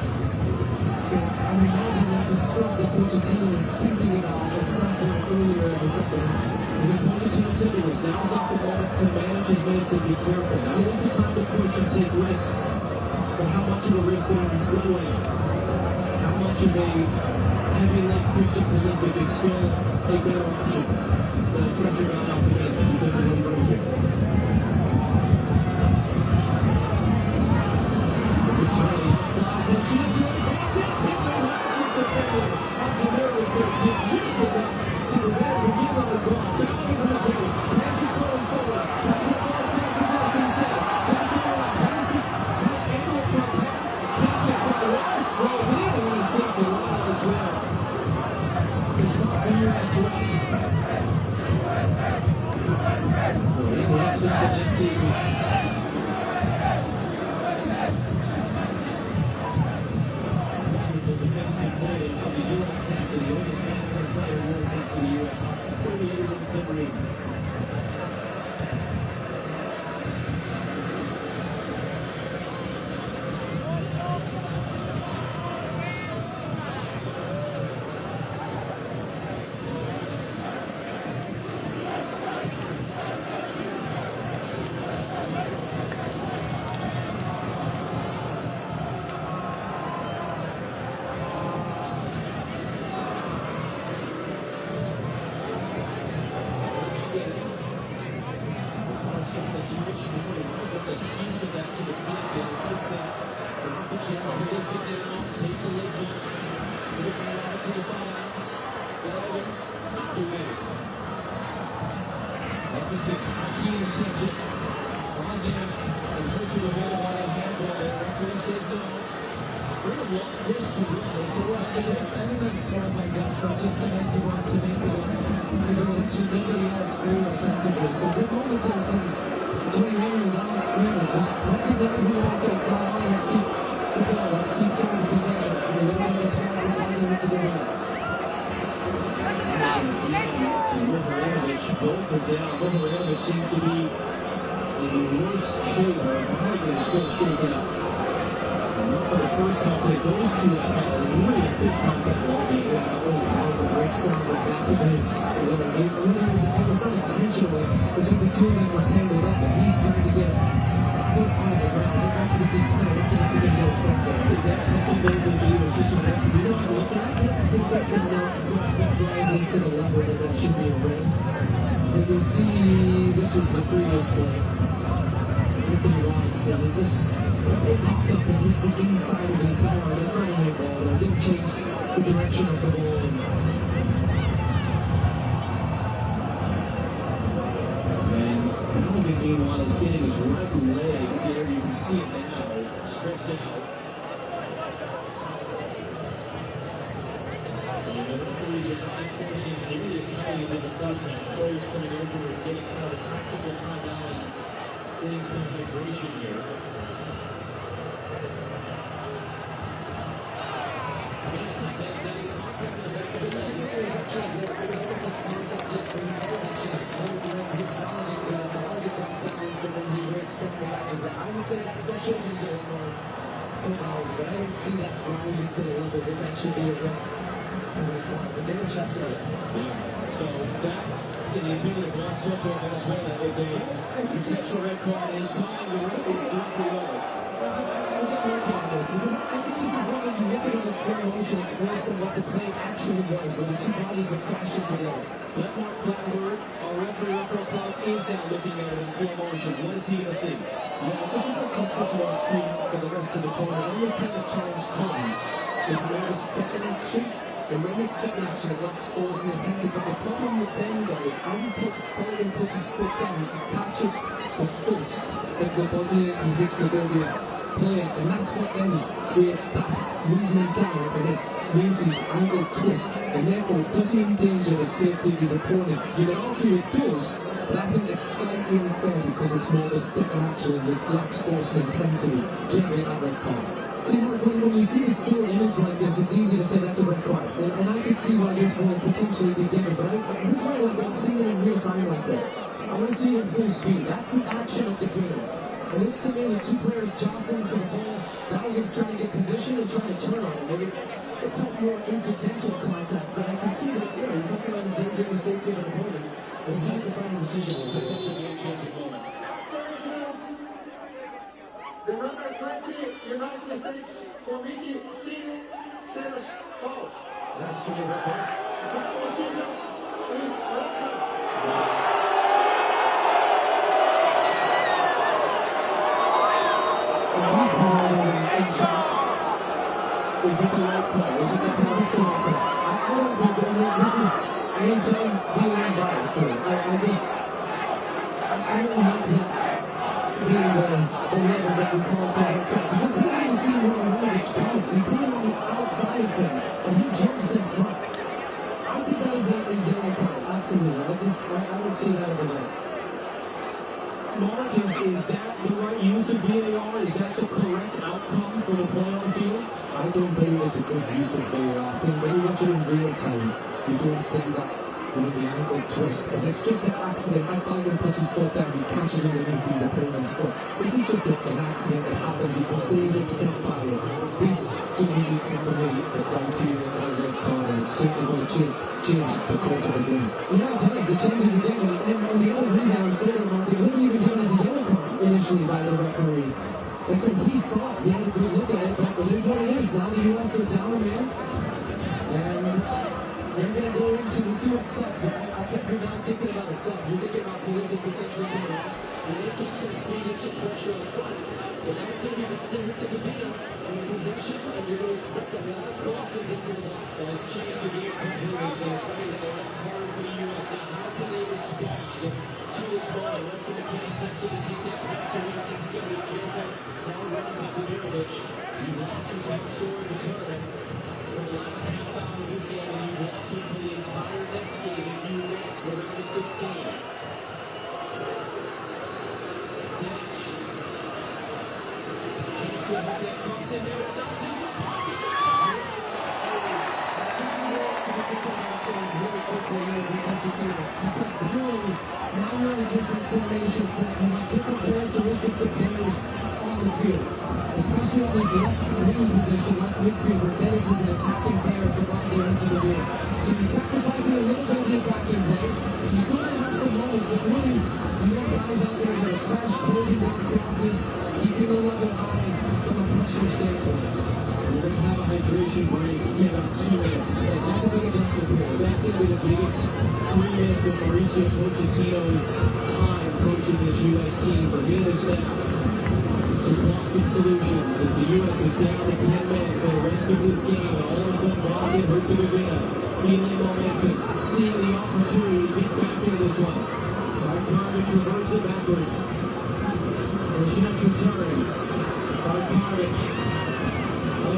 So I would imagine that's a sub that Pochettino is thinking about at some point earlier in the second half. This is Pochettino said it was now's not the moment to manage his minutes and be careful. Now is the time to push and take risks. But how much of a risk will you go in? How much of a heavy leg Christian Pulisic is still a better option than a fresher guy off the bench because of what he brings here? Charlie outside, and she is doing cross it, taking right with the defender. Onto is there, Jim just enough to prevent from being on the clock. Now looking for the Jimmy. Pass is going forward. Pass it ball, snap for North instead. Takes it around, pass it, trying to angle it for a pass. Takes it for a run, rolls it in, and then saved the run out of jail. To stop the U.S. run. Well, next up in that sequence. Defensive play from the U.S. captain, the oldest man ever played a World Cup for the U.S. 38-year-old Tim. Key interception. Bosnia and Herzegovina on that handball there. Referee says no. Freedom lost this to Ramos. I think that's smart by Castro just to make the run, to make the run. Because there was actually nobody else through offensively. So good moment there from 20 and Alex Freeman. Just recognizing that it's not on. Let's keep the ball. Let's keep some of the possessions. We're looking at this one. We're finding it to the run. Both are down. Bogdanovic seems to be in the worst shape. Harden is still shaken up. Not for the first time today. Those two have had a really good time that ball game. Harden breaks down the back of his it's not intentional. It's just the two of them were tangled up, and he's trying to get a foot on the ground. They're actually just kind of looking at the video from there. Is that something they can do? Is this a referee not looking at it? I think that's enough that rises to the level that should be a ring. And you'll see this was the previous play. Anthony Robinson, it popped up and hits the inside of his arm. It's not a new ball. It didn't change the direction of the ball. And Alvin, meanwhile, is getting his right leg there. You can see it now, stretched out. And the referees are not enforcing nearly as tightly as in the first half. Players coming over and getting kind of a tactical timeout and getting some hydration here. That is contact in the back of the net. This is actually a good contact hit from Movic's holding his balance and the ball gets off balance and then he breaks from the back. I would say that should be good for football, but I don't see that rising to the level that that should be a red card. But they were checked out. Yeah, so that, in the opinion of Juan Soto of Venezuela, is a potential red card and is calling the Red Sox directly over. I'll get more on this because I think this is one of you look at it in slow motion. It's worse than what the play actually was when the two bodies were crashing together. Let Mark Clattenburg, our referee for Klaus, is now looking at it in slow motion. What is he going to see? Yeah, this is what consistent on sleep for the rest of the tournament. When this kind of challenge comes, is more of a step in action And when it's stepping action, it lacks force and intensity. But the problem with Ben, guys, as he puts his foot down, he catches the foot of the Bosnia and Herzegovina player, and that's what then creates that movement down, and it means his ankle twist, and therefore it doesn't endanger the safety of his opponent. You can argue it does, but I think it's slightly unfair because it's more of a stick and action and it lacks force and intensity, generally that red card. See, when you see a still image like this, it's easy to say that's a red card, and I can see why this will potentially be given, but this is why I like seeing it in real time like this. I want to see it at full speed. That's the action of the game. And this to me, the two players jostling for the ball, now against trying to get position and trying to turn on it. Maybe it felt more incidental contact, but I can see that, you know, you're talking about endangering the safety of an opponent. The sacrificing decision was essentially the game-changing moment. The number 20 United States Committee says foul. That's going to be red card. That decision is red card. Is it the right play? Is it the right play? I don't think this is anytime being unbiased here. I don't like that being the level that we call for the cut. Because look, he doesn't even see Romanovich coming. He coming on the outside of him, and he jumps in front. I think that is a yellow card, absolutely. I would see that as a red. Mark, is that the right use of VAR? Is that the correct outcome for the play on the field? I don't believe it's a good use of VAR. I think when you watch it in real time, you don't see that, you know, the ankle twist. And it's just an accident. As Biden puts his foot down, he catches it underneath his opponent's foot. This is just an accident that happens. You can see he's upset by it. This doesn't meet for me the criteria of a red card, and it's certainly going to change the course of the game. Yeah, it does. It changes the game. And the other reason I would say that, Mark, it wasn't even given as a yellow card initially by the referee. And so he saw it, he had a good look at it, but it is what it is. Now the U.S. are down a man, and they're going to go into, we'll see what subs. I think you're not thinking about a sub, you're thinking about Pulisic potentially coming off. You're going to keep some speed and some pressure on the front, but now it's going to be Bosnia and Herzegovina in possession, and you're going to expect a lot of crosses into the box. So it's changed the game completely. It's going to be a lot harder for the U.S. now. How can they respond to this ball? Left to McKinney steps in to take that pass away. It's going to be careful. Now running back to Mirovic. You've lost your top scorer in the tournament for the last half hour of this game, and you've lost him for the entire next game if you advance for round of 16. Dish. Chance to hit that cross in there. It's not too much. Really quickly here because it's really now we're in a different formation set and with different characteristics of players on the field, especially on this left wing position, left midfield, where Dedic is an attacking player for Bosnia and Herzegovina. So you're sacrificing a little bit of the attacking play. You still might have some moments, but really you want guys out there that are fresh, closing down crosses, keeping the level high from a pressure standpoint. We're going to have a hydration break in about 2 minutes. That's a big adjustment period. That's going to be the biggest 3 minutes of Mauricio Pochettino's time coaching this U.S. team for him and his staff to come up some solutions as the U.S. is down to 10 men for the rest of this game. And all of a sudden, Bosnia and Herzegovina feeling momentum, seeing the opportunity to get back into this one. By time to reverse it backwards. Roshinach returns. By Tarvic.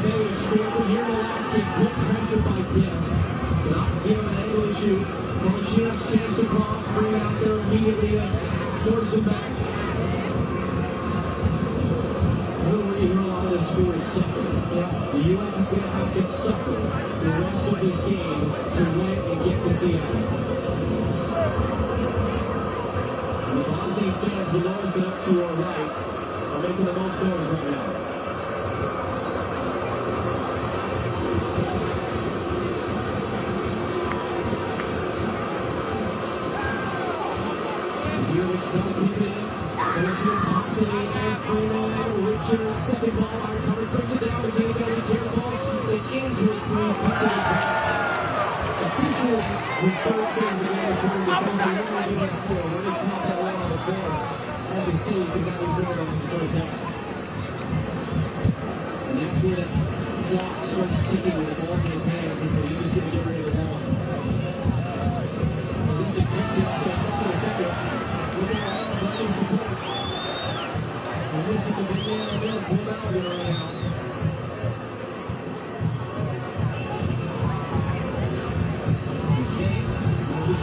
Maybe score from here to last game. Good pressure by Dest. Not give an angle to shoot. Roshinach chance to cross. Bring it out there immediately to force him back. We're hear a lot of this score is suffering. The U.S. is going to have to suffer the rest of this game to win and get to Seattle. And the Bosnian fans below us and up to our right are making the most noise right now. Richard, second ball, Tarvic brings it down, McKinney got to be careful. It's in towards Freeze, cut to the catch. Official was third save the game before he comes in, what did he do before? When he caught that one on the floor, as a save, because that was going on in the first half. And that's where that clock starts ticking with the balls in his hands, and so he just gets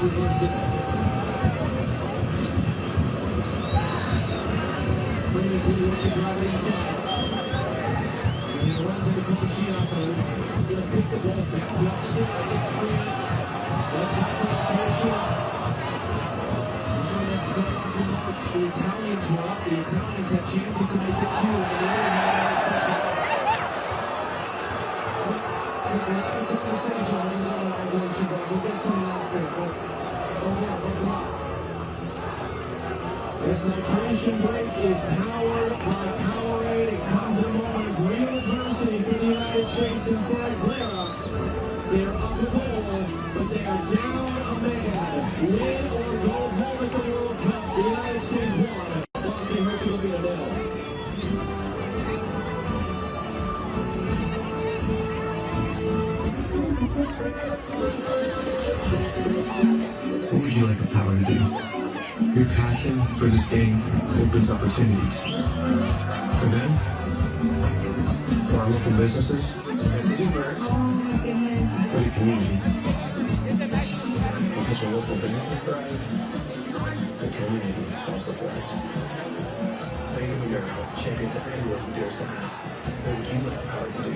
reverse it. Freeman can work to drive it inside. And he runs into Kolashian, so he's going to pick the ball back up straight against Freeman. That's not for Kolashian. The Italians were up. The Italians had chances to make it 2, and the other had a second. We'll have a conversation on the evaluation, but we'll get to it after. But buckle up. This hydration break is powered by Powerade. It comes in a moment of real adversity for the United States in Santa Clara. They're up the goal, but they are down a man. Win or go home at the World Cup. The United States won. Bosnia and Herzegovina nil. What would you like the power to do? Your passion for this game opens opportunities. For them, for our local businesses, for the community. Because when local businesses thrive, the community also thrives. Ladies and gentlemen, champions at the world dares to ask, what would you like the power to do?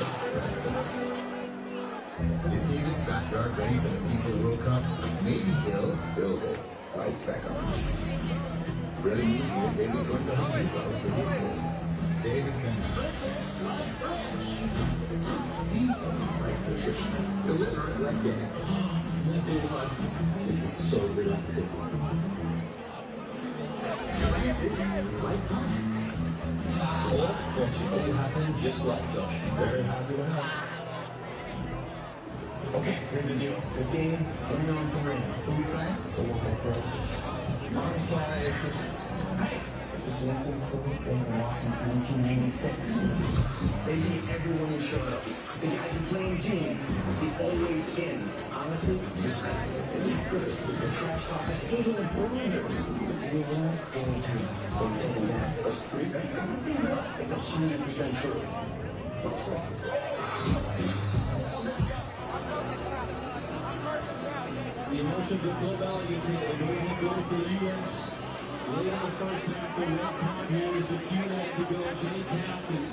Is David's backyard ready for the FIFA World Cup? Maybe he'll build it like Beckham. Ready new year, David's going to Home Depot for the assist. David can deliver it like David. This is so relaxing. Like Josh. Or watching it all happen just like Josh. Very happy to have. Okay, here's the deal. This game is 3-on-3. Who we playing? To walk on practice. Modify it. Hey! This is Lincoln crew. Lincoln lost since 1996. They beat everyone who showed up. The guys who playing jeans, the always in. Honestly, respect. It's good. The trash talkers, even the bruisers. We win anytime. So we take them back. Those 3 best doesn't seem right. It's 100% true. That's right. The emotions of Phil Bellamy today. The winning goal for the U.S. Late in the first half, the red card here is a few minutes to go. Jenny Taft is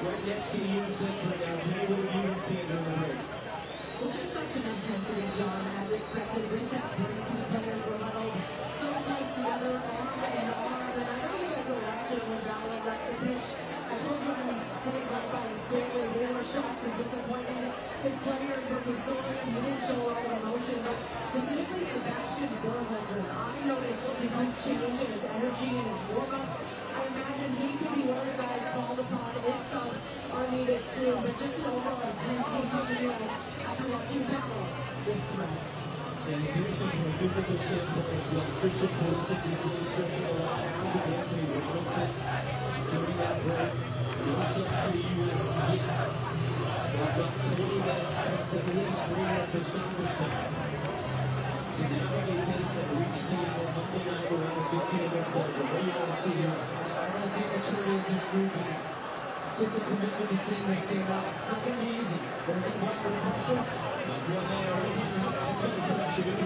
right next to the U.S. bench right now. Jenny, what have you been seeing during the break? Well, just such an intensity, John, as expected with that break. The players were huddled so close together, arm in arm. And I know you guys were watching when Ballard left the pitch. I told you when sitting right by his family, they were shocked and disappointed. His players were consoling him. He didn't show a lot of emotion, but specifically Sebastian Berhalter. I noticed a complete change in his energy and his warm-ups. I imagine he could be one of the guys called upon if subs are needed soon. But just an overall intensity from the U.S. after watching battle with Brett. And it's interesting from a physical standpoint as well. Christian Pulisic is really stretching a lot out with Anthony Robinson during that break. No subs for the U.S. yet. They've got 20 minutes plus at least 3 minutes of stoppage time to navigate this and reach the Monday night around the 16 against Belgium. What do you want to see here? I want to see a maturity of this group and just a commitment to seeing this game out. It's not going to be easy. They're going to work with pressure. One day, our nation should be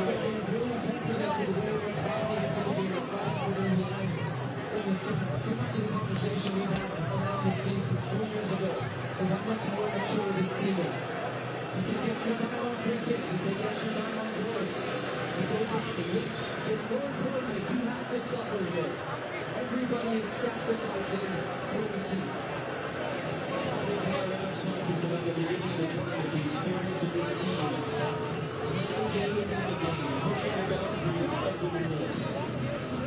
real intensity to the way it's body and to the way we're fighting for their lives. It was so much of the conversation we've had around this team from 4 years ago is how much more mature this team is. You take extra time on free kicks, you take extra time on goals. You go down the week, but more importantly, you have to suffer here. Everybody is sacrificing for the team. Something to our was about the beginning of the tournament, the experience of this team. Playing game within the game, pushing the boundaries of the rules.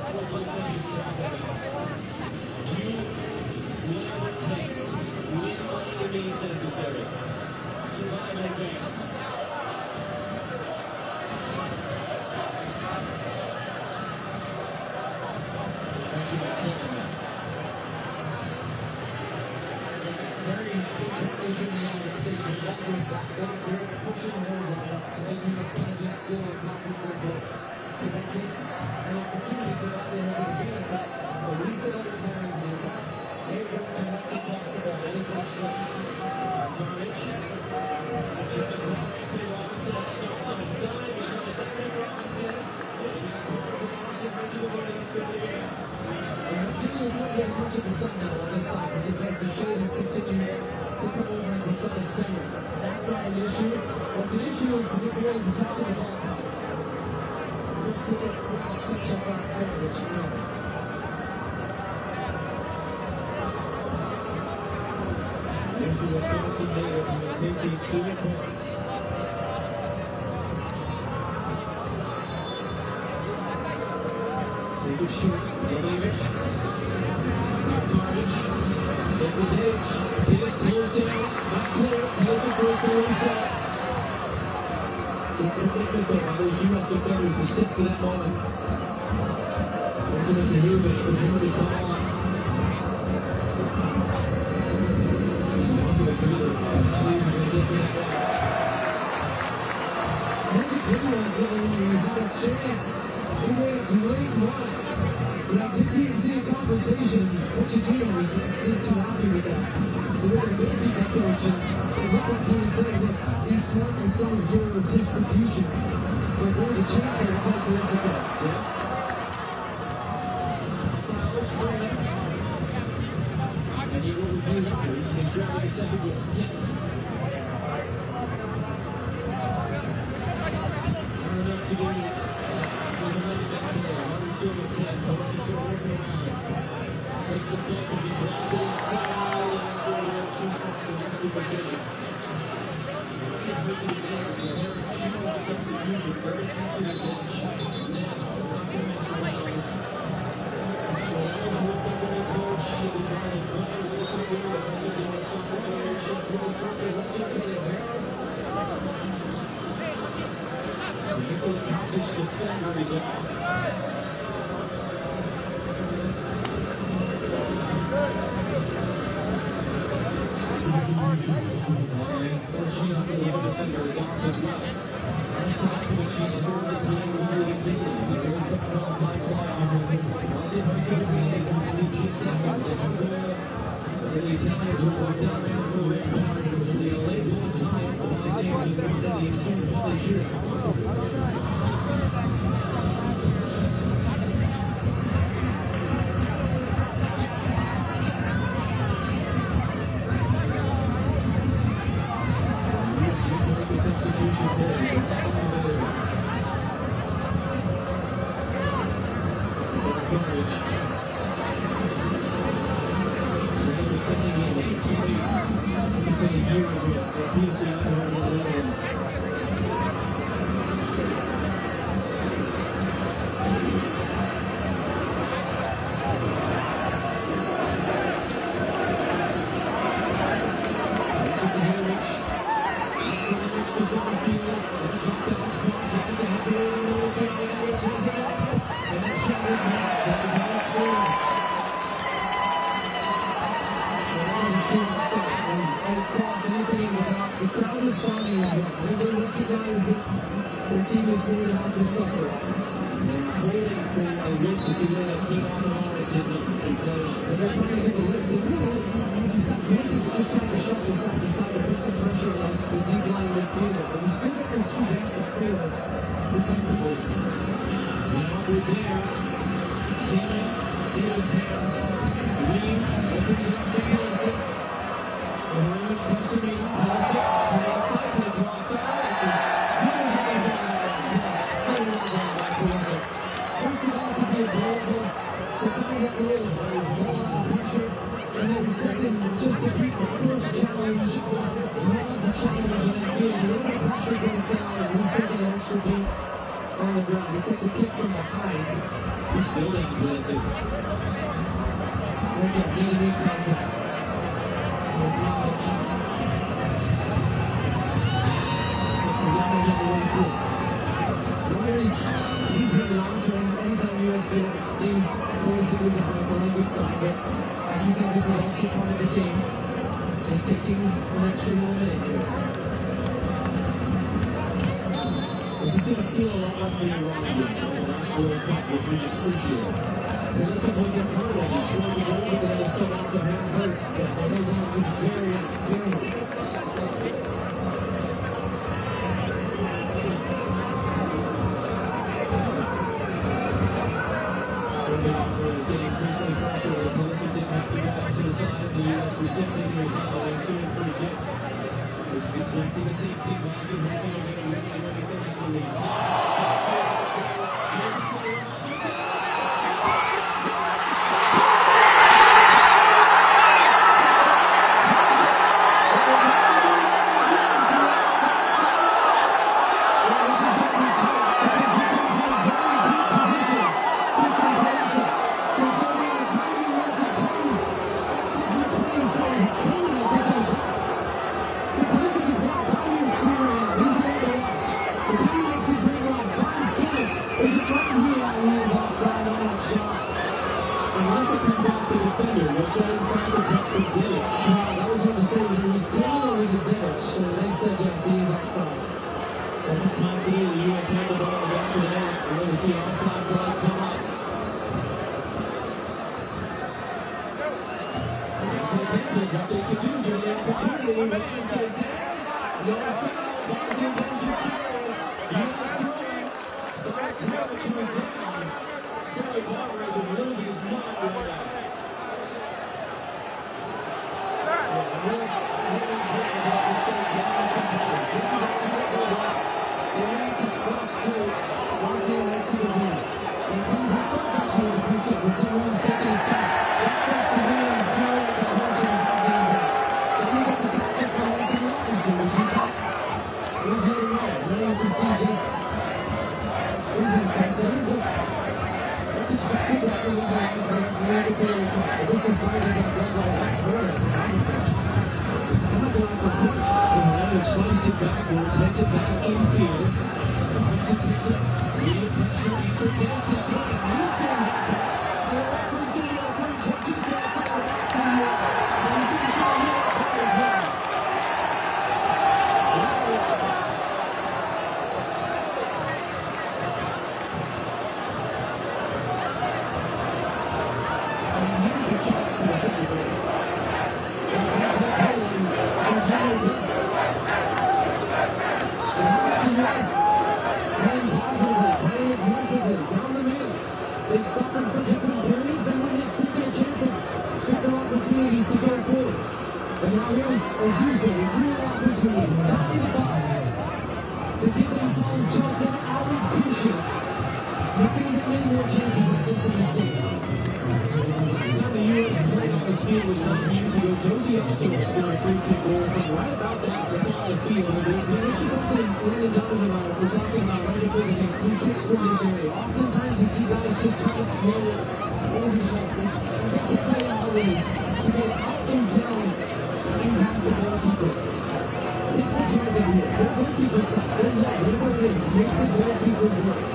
Those are the things you're talking about. Do whatever it takes. Win by any means necessary. Survive and advance. Very intently from the United States. When that goes back, they're pushing the whole line up. So they do not want to just sit on top of the ball. Because that gives an opportunity for Bosnia and Herzegovina to release the other player into the attack. They're going to have to cross the ball. That is their strength. Tarnic. Watching the ball. Anthony Robinson. That stops on a dime. He's trying to dive in Robinson. Continues not very much of the sun now on this side because as the shade has continued to come over as the sun is setting. That's not an issue. What's an issue is the big boys attacking the ball. They're going to take a cross touch up on turn, which you know. Next to Wisconsin native, he was hit the extreme corner. Take a shoot, Jovanovic. Tarnic. Look for Diggs. Diggs closed down. Not clear. Has it for a service back. The commitment though by those U.S. defenders to stick to that moment. Ultimate to Hubic, but here they call on. Squeezes and gets it back. That's a good one, Billy. You had a chance. You made a great run. But I did see a conversation. Pochettino was not seem too happy with that. The way the goalkeeper coach, and it looked like he was saying, look, be smart in some of your distribution. But there was a chance there a couple minutes ago. Yes. Fouls for him. And he will review numbers. He's grabbing the second goal. Yes. Enough to do with 11 minutes in there. Huddersfield at 10. Boston still working around. Takes the bump as he drives it inside. And that goal there, 2 points after the beginning. Steve puts it in there. There are 2 substitutions. They're into the bench. Now, compliments around. Joel's with the goal coach. The Ryan Clyde with the goal. The president of soccer federation. Chris Hunter watching for the O'Hara. So Nikola Katic defender is off. And Chants, the other defender, is off as well. First time when she scored the time goal against England. The World Cup qualified playoff. Bosnia and Herzegovina comes to just that much. The Italians will walk down there for a red card. The LA goal time. The Bosnians have won the extreme ball shoot. Substitutions here. This is Bartovic. Defending the 18 weeks. It's a year ago. The PSV under the Netherlands. The crowd responding as well. They recognize that their team is going to have to suffer. They're waiting for a look to see where that came off and on it didn't play on. But they're trying to get a lift. They really, Pulisic is just trying to shuffle side to side and put some pressure on the deep line midfielder. But it feels like they're too backs to clear defensively. Now we're there. Tiemann, Sears pass. Reed opens it up for Pulisic. Orange comes to me. Pulisic, play inside, can it draw a foul? It's just, First of all, to be available, to find that little ball out of pressure, and then second, just to beat the first challenge, draws the challenge, and then feels a little pressure going down, and he's taking an extra beat on the ground. He takes a kick from behind. He's still in Pulisic. Again, knee-to-knee contact with Knowledge. It's the guy on the way through. He's here long-term. Anytime USV sees Pulisic move down, it's not a good sign, but I do think this is also part of the game. Just taking an extra minute here. This is going to feel a lot like the Iran game in the last World Cup, which was excruciating. Pulisic wasn't hurt when he scored the goal, but then they still off the half hurt. Yeah, they held on to the very end. we're still taking account of that soon free kick. Which is exactly the same thing Bosnia and Herzegovina really when they think after the unless it comes off the defender, which that in fact a touch from Divic. Yeah, I was going to say that it was Taylor or was it Divic? So they said yes, he is offside. Second time today, the U.S. had the ball in the back of the net. We're going to see offside flag come up. That's an example of what they can do, give the opportunity. Ryan says there, no foul, Bosnia benches careless. U.S. throwing, it's back to Taylor down. Stanley Barnes is losing his mind right now. This is a terrible one. They need to frustrate Bosnia and Herzegovina. And comes and starts actually the free kick. Timmerman's taking his time. That starts to win and feel like the coach on the game bench. Then you get the tackle from Anthony Robinson, which he thought was hitting right. Now you can see just his intensity, but that's expected that we will have for Taylor. This is Barnes on red line back for Robinson. I'm not going for quick. He sliced it backwards, heads it back infield. Robinson picks it up. Media pressure, in for Desmond. The referee's going to go for a touch of gas on the back of the U.S. And he's going to show you what that is now. And here's your chance for the second goal. They've suffered for different periods, then when they've taken a chance, they've took their opportunity to go forward. But now here's, as usual, a real opportunity, top of the box, to give themselves just an outward cushion. Not going to get many more chances like this in this game. Last time the U.S. played on this field was 9 years ago. Josie Oswald scored a free kick goal from right about that spot of the field. And this is something Brandon Donovan and I were talking about right before the game. Free kicks from this area. Oftentimes you see guys just trying to flow over the ball. I can't tell you how it is to get up and down and past the goalkeeper. I think that's hard to do. Their goalkeeper side, their leg, whatever it is, make the goalkeeper work.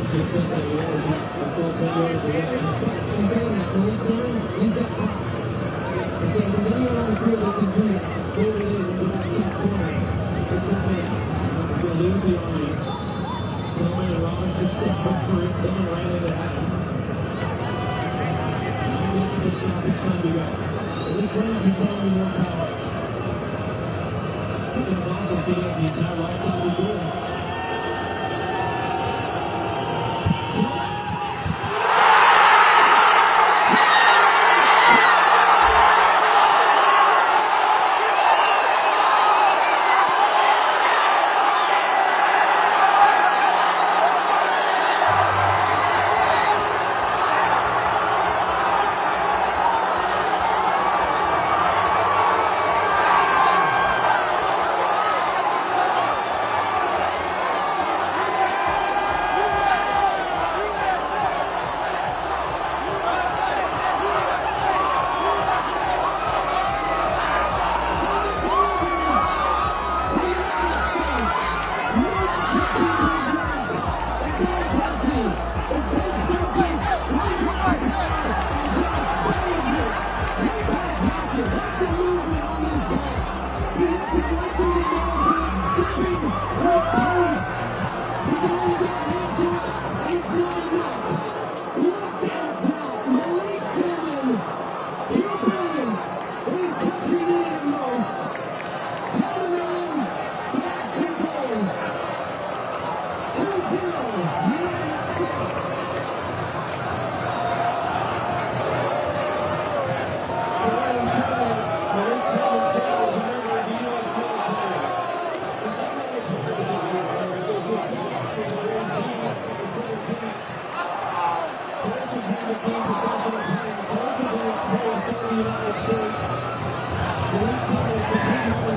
Just said that he was a full 10 yards away. And saying that, Billy Tillman, he's got class. And so if there's anyone on the field that can do that, forward it into that top corner, it's that man. It's going to lose the army. Tillman and Robinson step up for it. Tillman ran into Adams. 9 minutes for stoppage time to go. And this round is telling me more power. But the Vossels beat up the entire right side of his goal.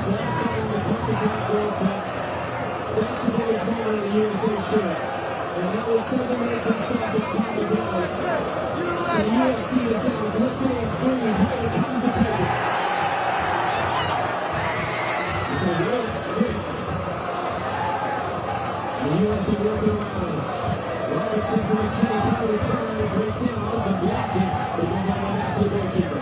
last time in the FIFA World Cup. That's the biggest moment in the USA shirt. And that was 7 minutes of stoppage time ago. And the USC is lifting and free. Here comes the take. The U.S. will work it around. Robinson for McKinney trying to return. It breaks down. Olsen blocked it. But goes all the way back to the goalkeeper.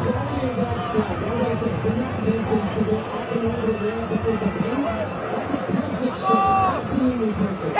Quality of that strike, as I said, from that distance to go up and over the rail, but with the pace, that's a perfect strike. Absolutely perfect.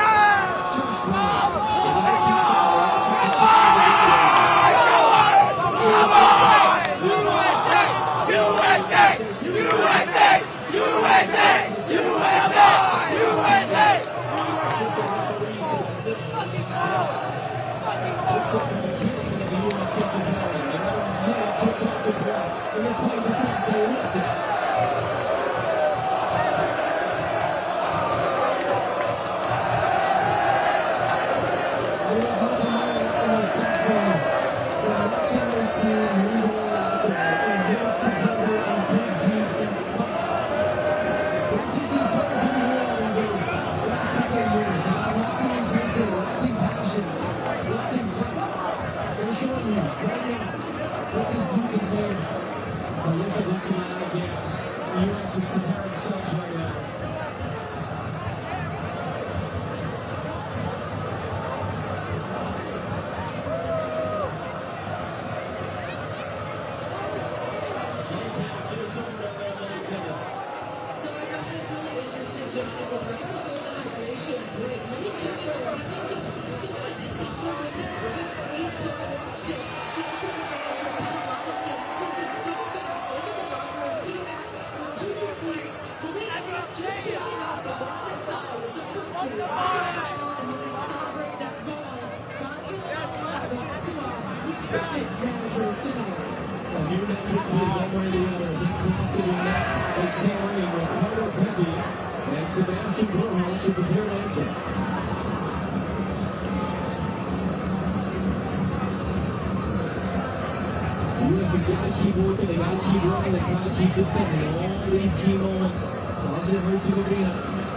Just has got to keep working, they got to keep running, they got to keep defending all these key moments. Bosnia and Herzegovina,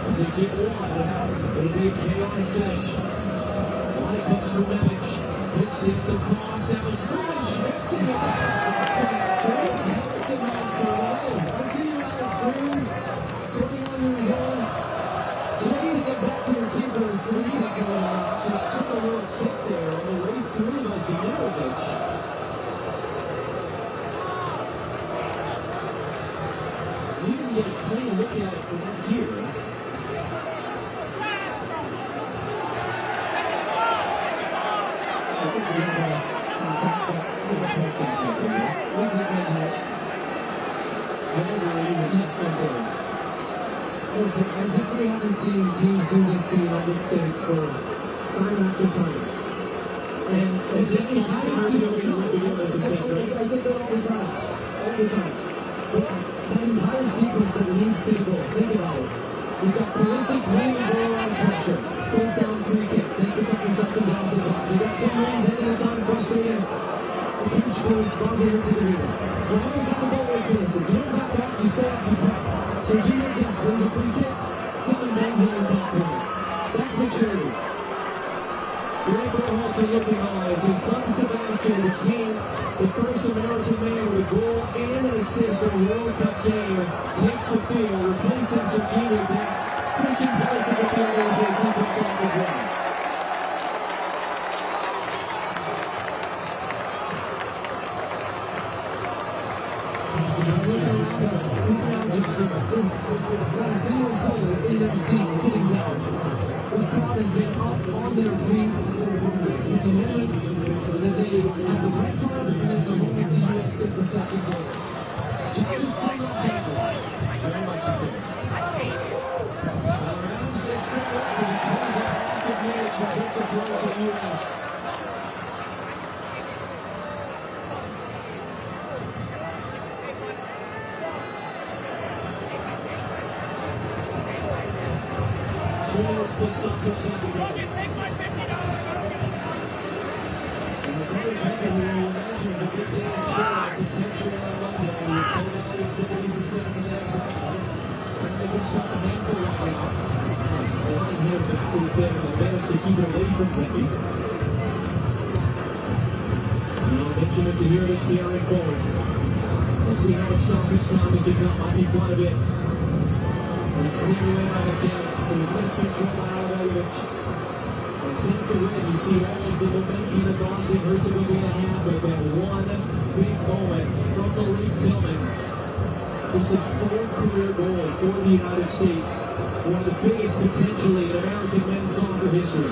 if they get one, it'll be a chaotic finish. On it comes from Medic, hooks it, the cross, now it's French, mixed in it. It's a nice goal. I see you out of screen, 21 years old. Changes it back to your keepers. Just took a little kick there on the way through by Tamirovic. You can get a clean look at it from up here. I think we're going to talk about as if we haven't seen teams do this to the United States for time after time. And as if it's I get that all the time. All the time. But that entire sequence that leads to the goal, think about it. We've got Pulisic playing the ball under pressure. Goes down free kick, takes a couple seconds off the clock. You got 10 runs into the time, frustrating the pitch for Bosnia and Herzegovina. You always have a goal with Pulisic. You don't back up, you stay up, you press. Sergio Dest wins a free kick, someone bangs it in the top corner. That's maturity. Greg Berhalter looking on as his son Sebastian became the first American man with a goal and an assist in a World Cup game. Takes the field, replacing Sergio Dest. Christian Pulisic at the other place, he puts on the ground. Not a single soul in their seats sitting down. This crowd has been up on their feet from the moment that they had the red card and then the moment the U.S. get the second goal. Job is still not done. Very much the same. Around 6 minutes, and it comes up off the edge, and takes a throw for the U.S. Puts up the goal. And the third tackles there that managed to keep it away from Pepe. Now Benjamin to Hirovic carrying forward. We'll see how much stoppage time has become. Might be quite a bit. And it's cleared away by McKenna. So there's no control by Hirovic. And since the win, you see all of the momentum that Bosnia and Herzegovina have, but that one big moment from the league Tillman. Just his fourth career goal for the United States. One of the biggest potentially in American men's soccer history.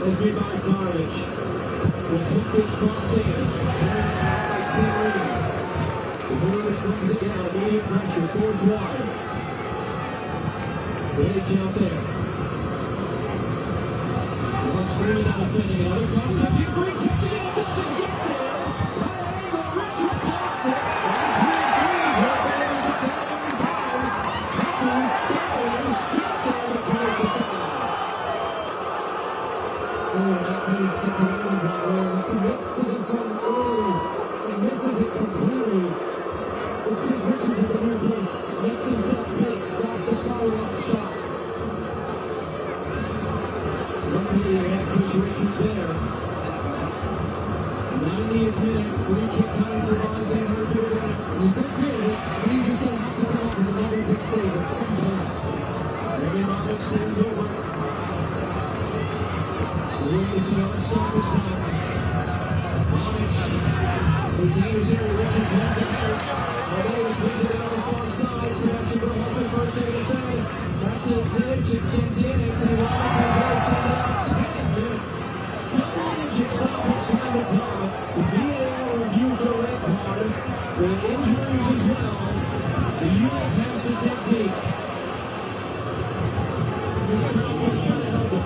As made by Tarovic. With Hookish crossing in. Hirovic brings it down. Immediate pressure. Forced wide. Village out there. One screen out defending. Another cross. Gets you free. Catching it. Doesn't get there. Tight angle. Richard blocks it. Gets around the ball, commits to this one early and misses it completely. It's Chris Richards at the near post, makes himself big, stops the follow-up shot. Luckily they had Chris Richards there. 90th minute, free kick coming for Bosnia and Herzegovina. You still feel it, he's just going to have to come up with another big save at some point. Removic stands over. Williams to another stoppage time. Momic. Retainers here. Richards wants to header. Although he puts it out on the far side. Sebastian Berhalter first to defend. That's a ditch. It's sent in. Anthony Robinson has got to send it out. 10 minutes. Double-digit stoppage time to come. VAR review for the red card. With injuries as well. The U.S. has to dig deep. This crowd's going to try to help him.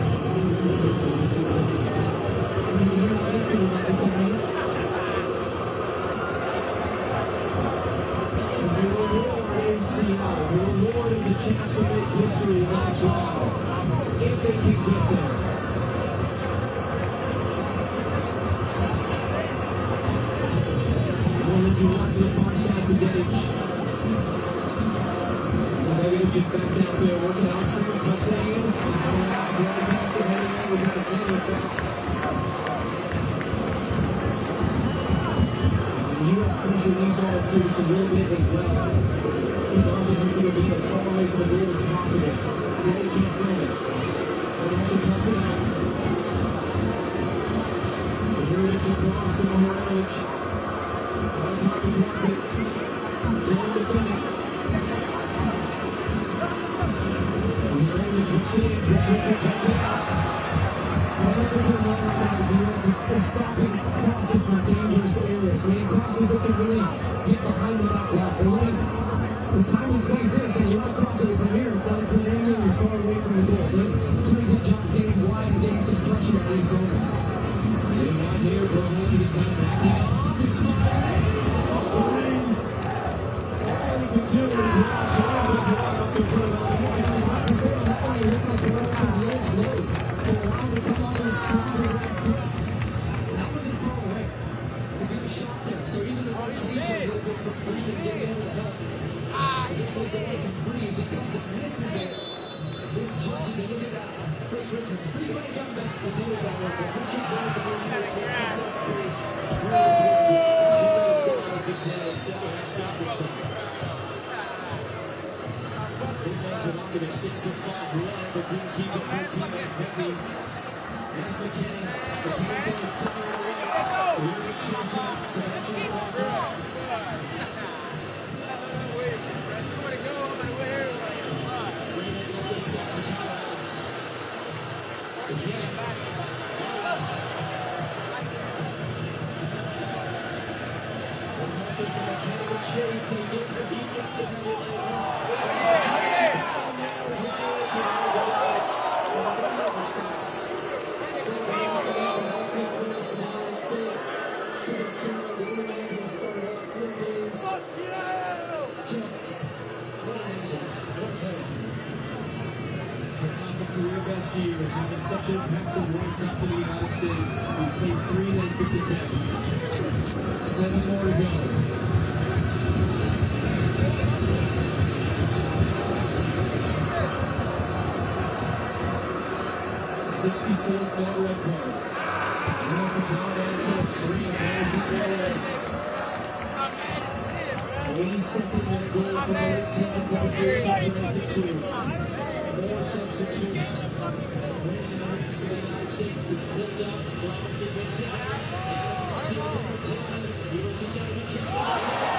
The reward is a chance to make history in the next round, if they can get there. Well, if you want to the far side for Dedic. Dedic, in fact, out there working out through, cuts in, runs after heading in with a clean effect. The U.S. pushing these balls to a little bit as well. Bosnia and Herzegovina as far away from the goal as possible. Dedic in front. Ronaldo cuts it out. Hirovic across to Moranovic. Tarkovic wants it. Zone defending. Moranovic hooks it in. Chris Richards cuts it out. The U.S. is stopping crosses from dangerous areas. When he crosses, they can really get behind the back line. The time and space there, so you want to cross it from here instead of putting it in and far away from the goal. They're doing a good job getting wide and getting some pressure on these moments. Getting out here, Berhalter is kind of backing off. It's finds. And Couture is right. Jones will go up in front of the line. I was about to say, on that one, he looked like the road from the low slow to allow him to come on with stronger right foot. That wasn't far away. It's a good shot there. So even the rotation will go for free and get in the help. This was the one from Freeze. He comes and misses it. This judges it. Look at that. Chris Richards. Freeze might come back to deal with that one, but Richards there at the moment is going to set up free. Really good. 2 minutes gone with the 10. Second half stoppage time. Big guys are looking at 6'5" line, but couldn't keep it for a team like Pepe. That's McKinney. McKinney's going to center it away. Hirovic chasing. Sebastian Berhalter. Chase, can he get there? He's got some heavy legs. Career best years, having such an impactful World Cup for the United States. We played 3 minutes at the 10. 7 more to go. that red card. Now down by 6. Reinforced the goal. 82nd minute goal from the late team to make it 2. More substitutes. Winning the race for the United States. It's flipped up. Robinson makes it out. Adams seals it for 10. He's just got to be careful.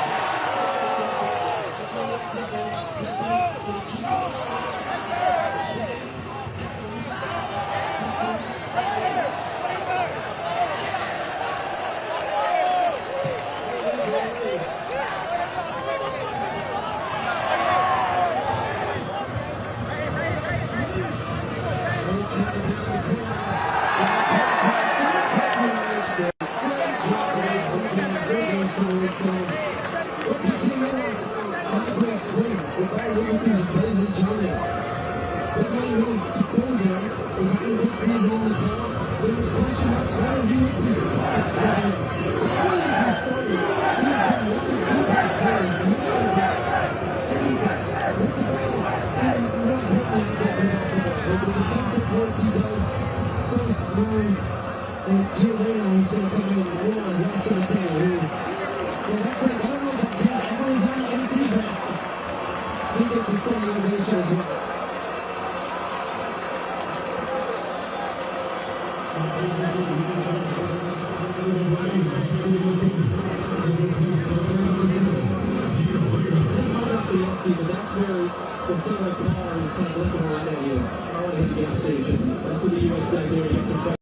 But that's where the thing like car is kind of looking right at you. I want to hit the gas station. That's what the U.S. does here against some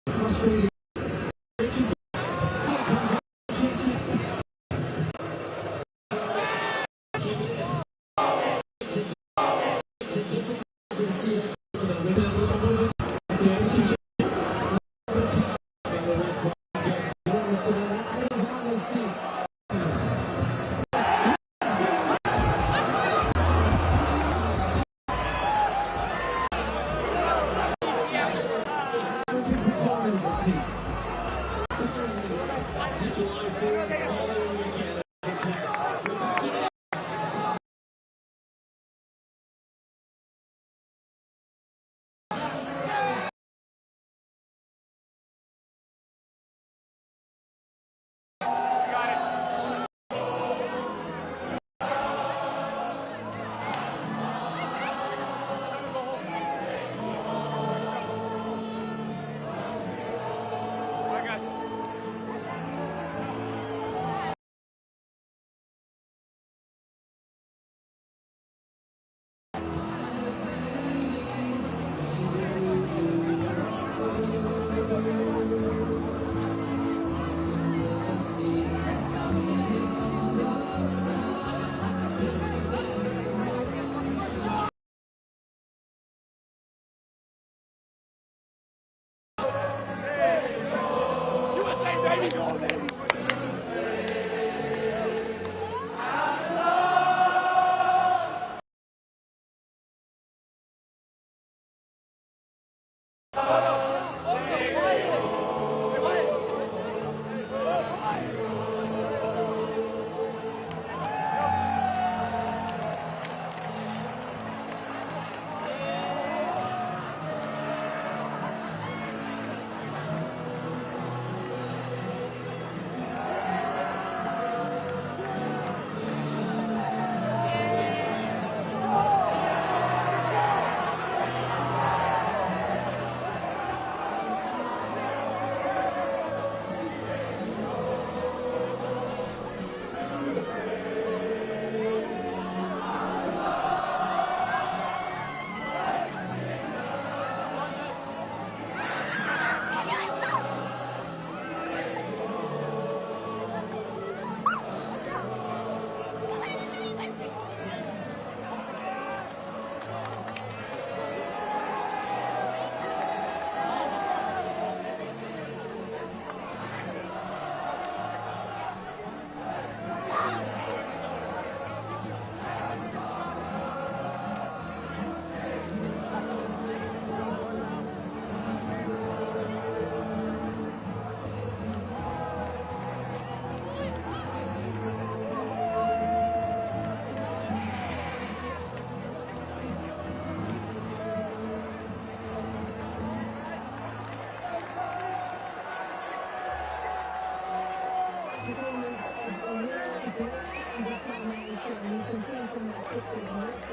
frustrating. July 4th, following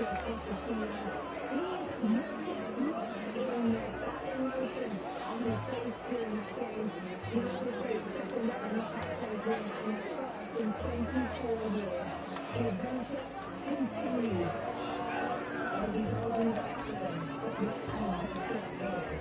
to affect the team. He's very much in this. That emotion on his face during that game. He knows his great second ever knockout stage win and the first in 24 years. The adventure continues. It'll be golden forever, but what an adventure it is.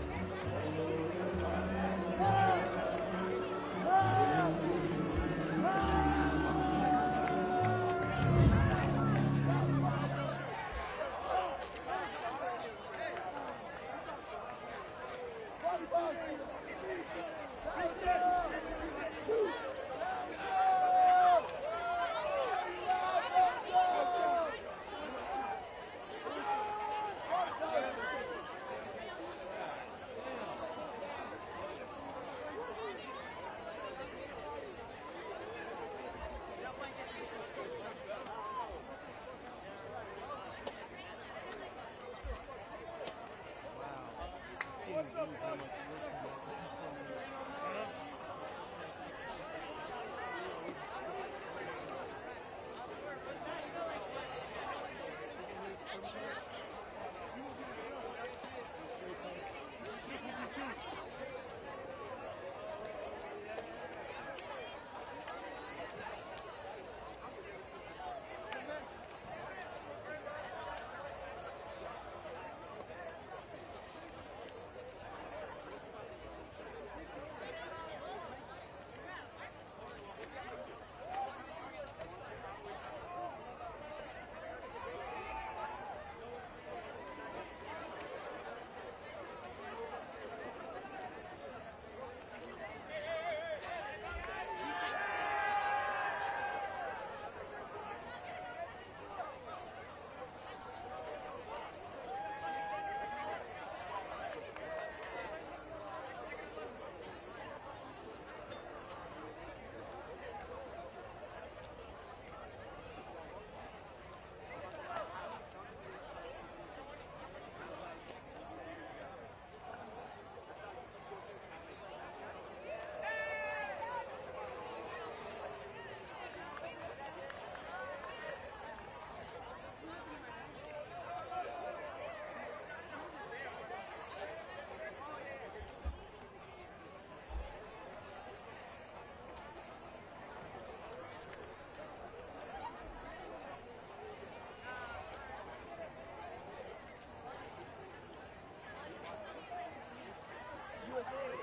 USA.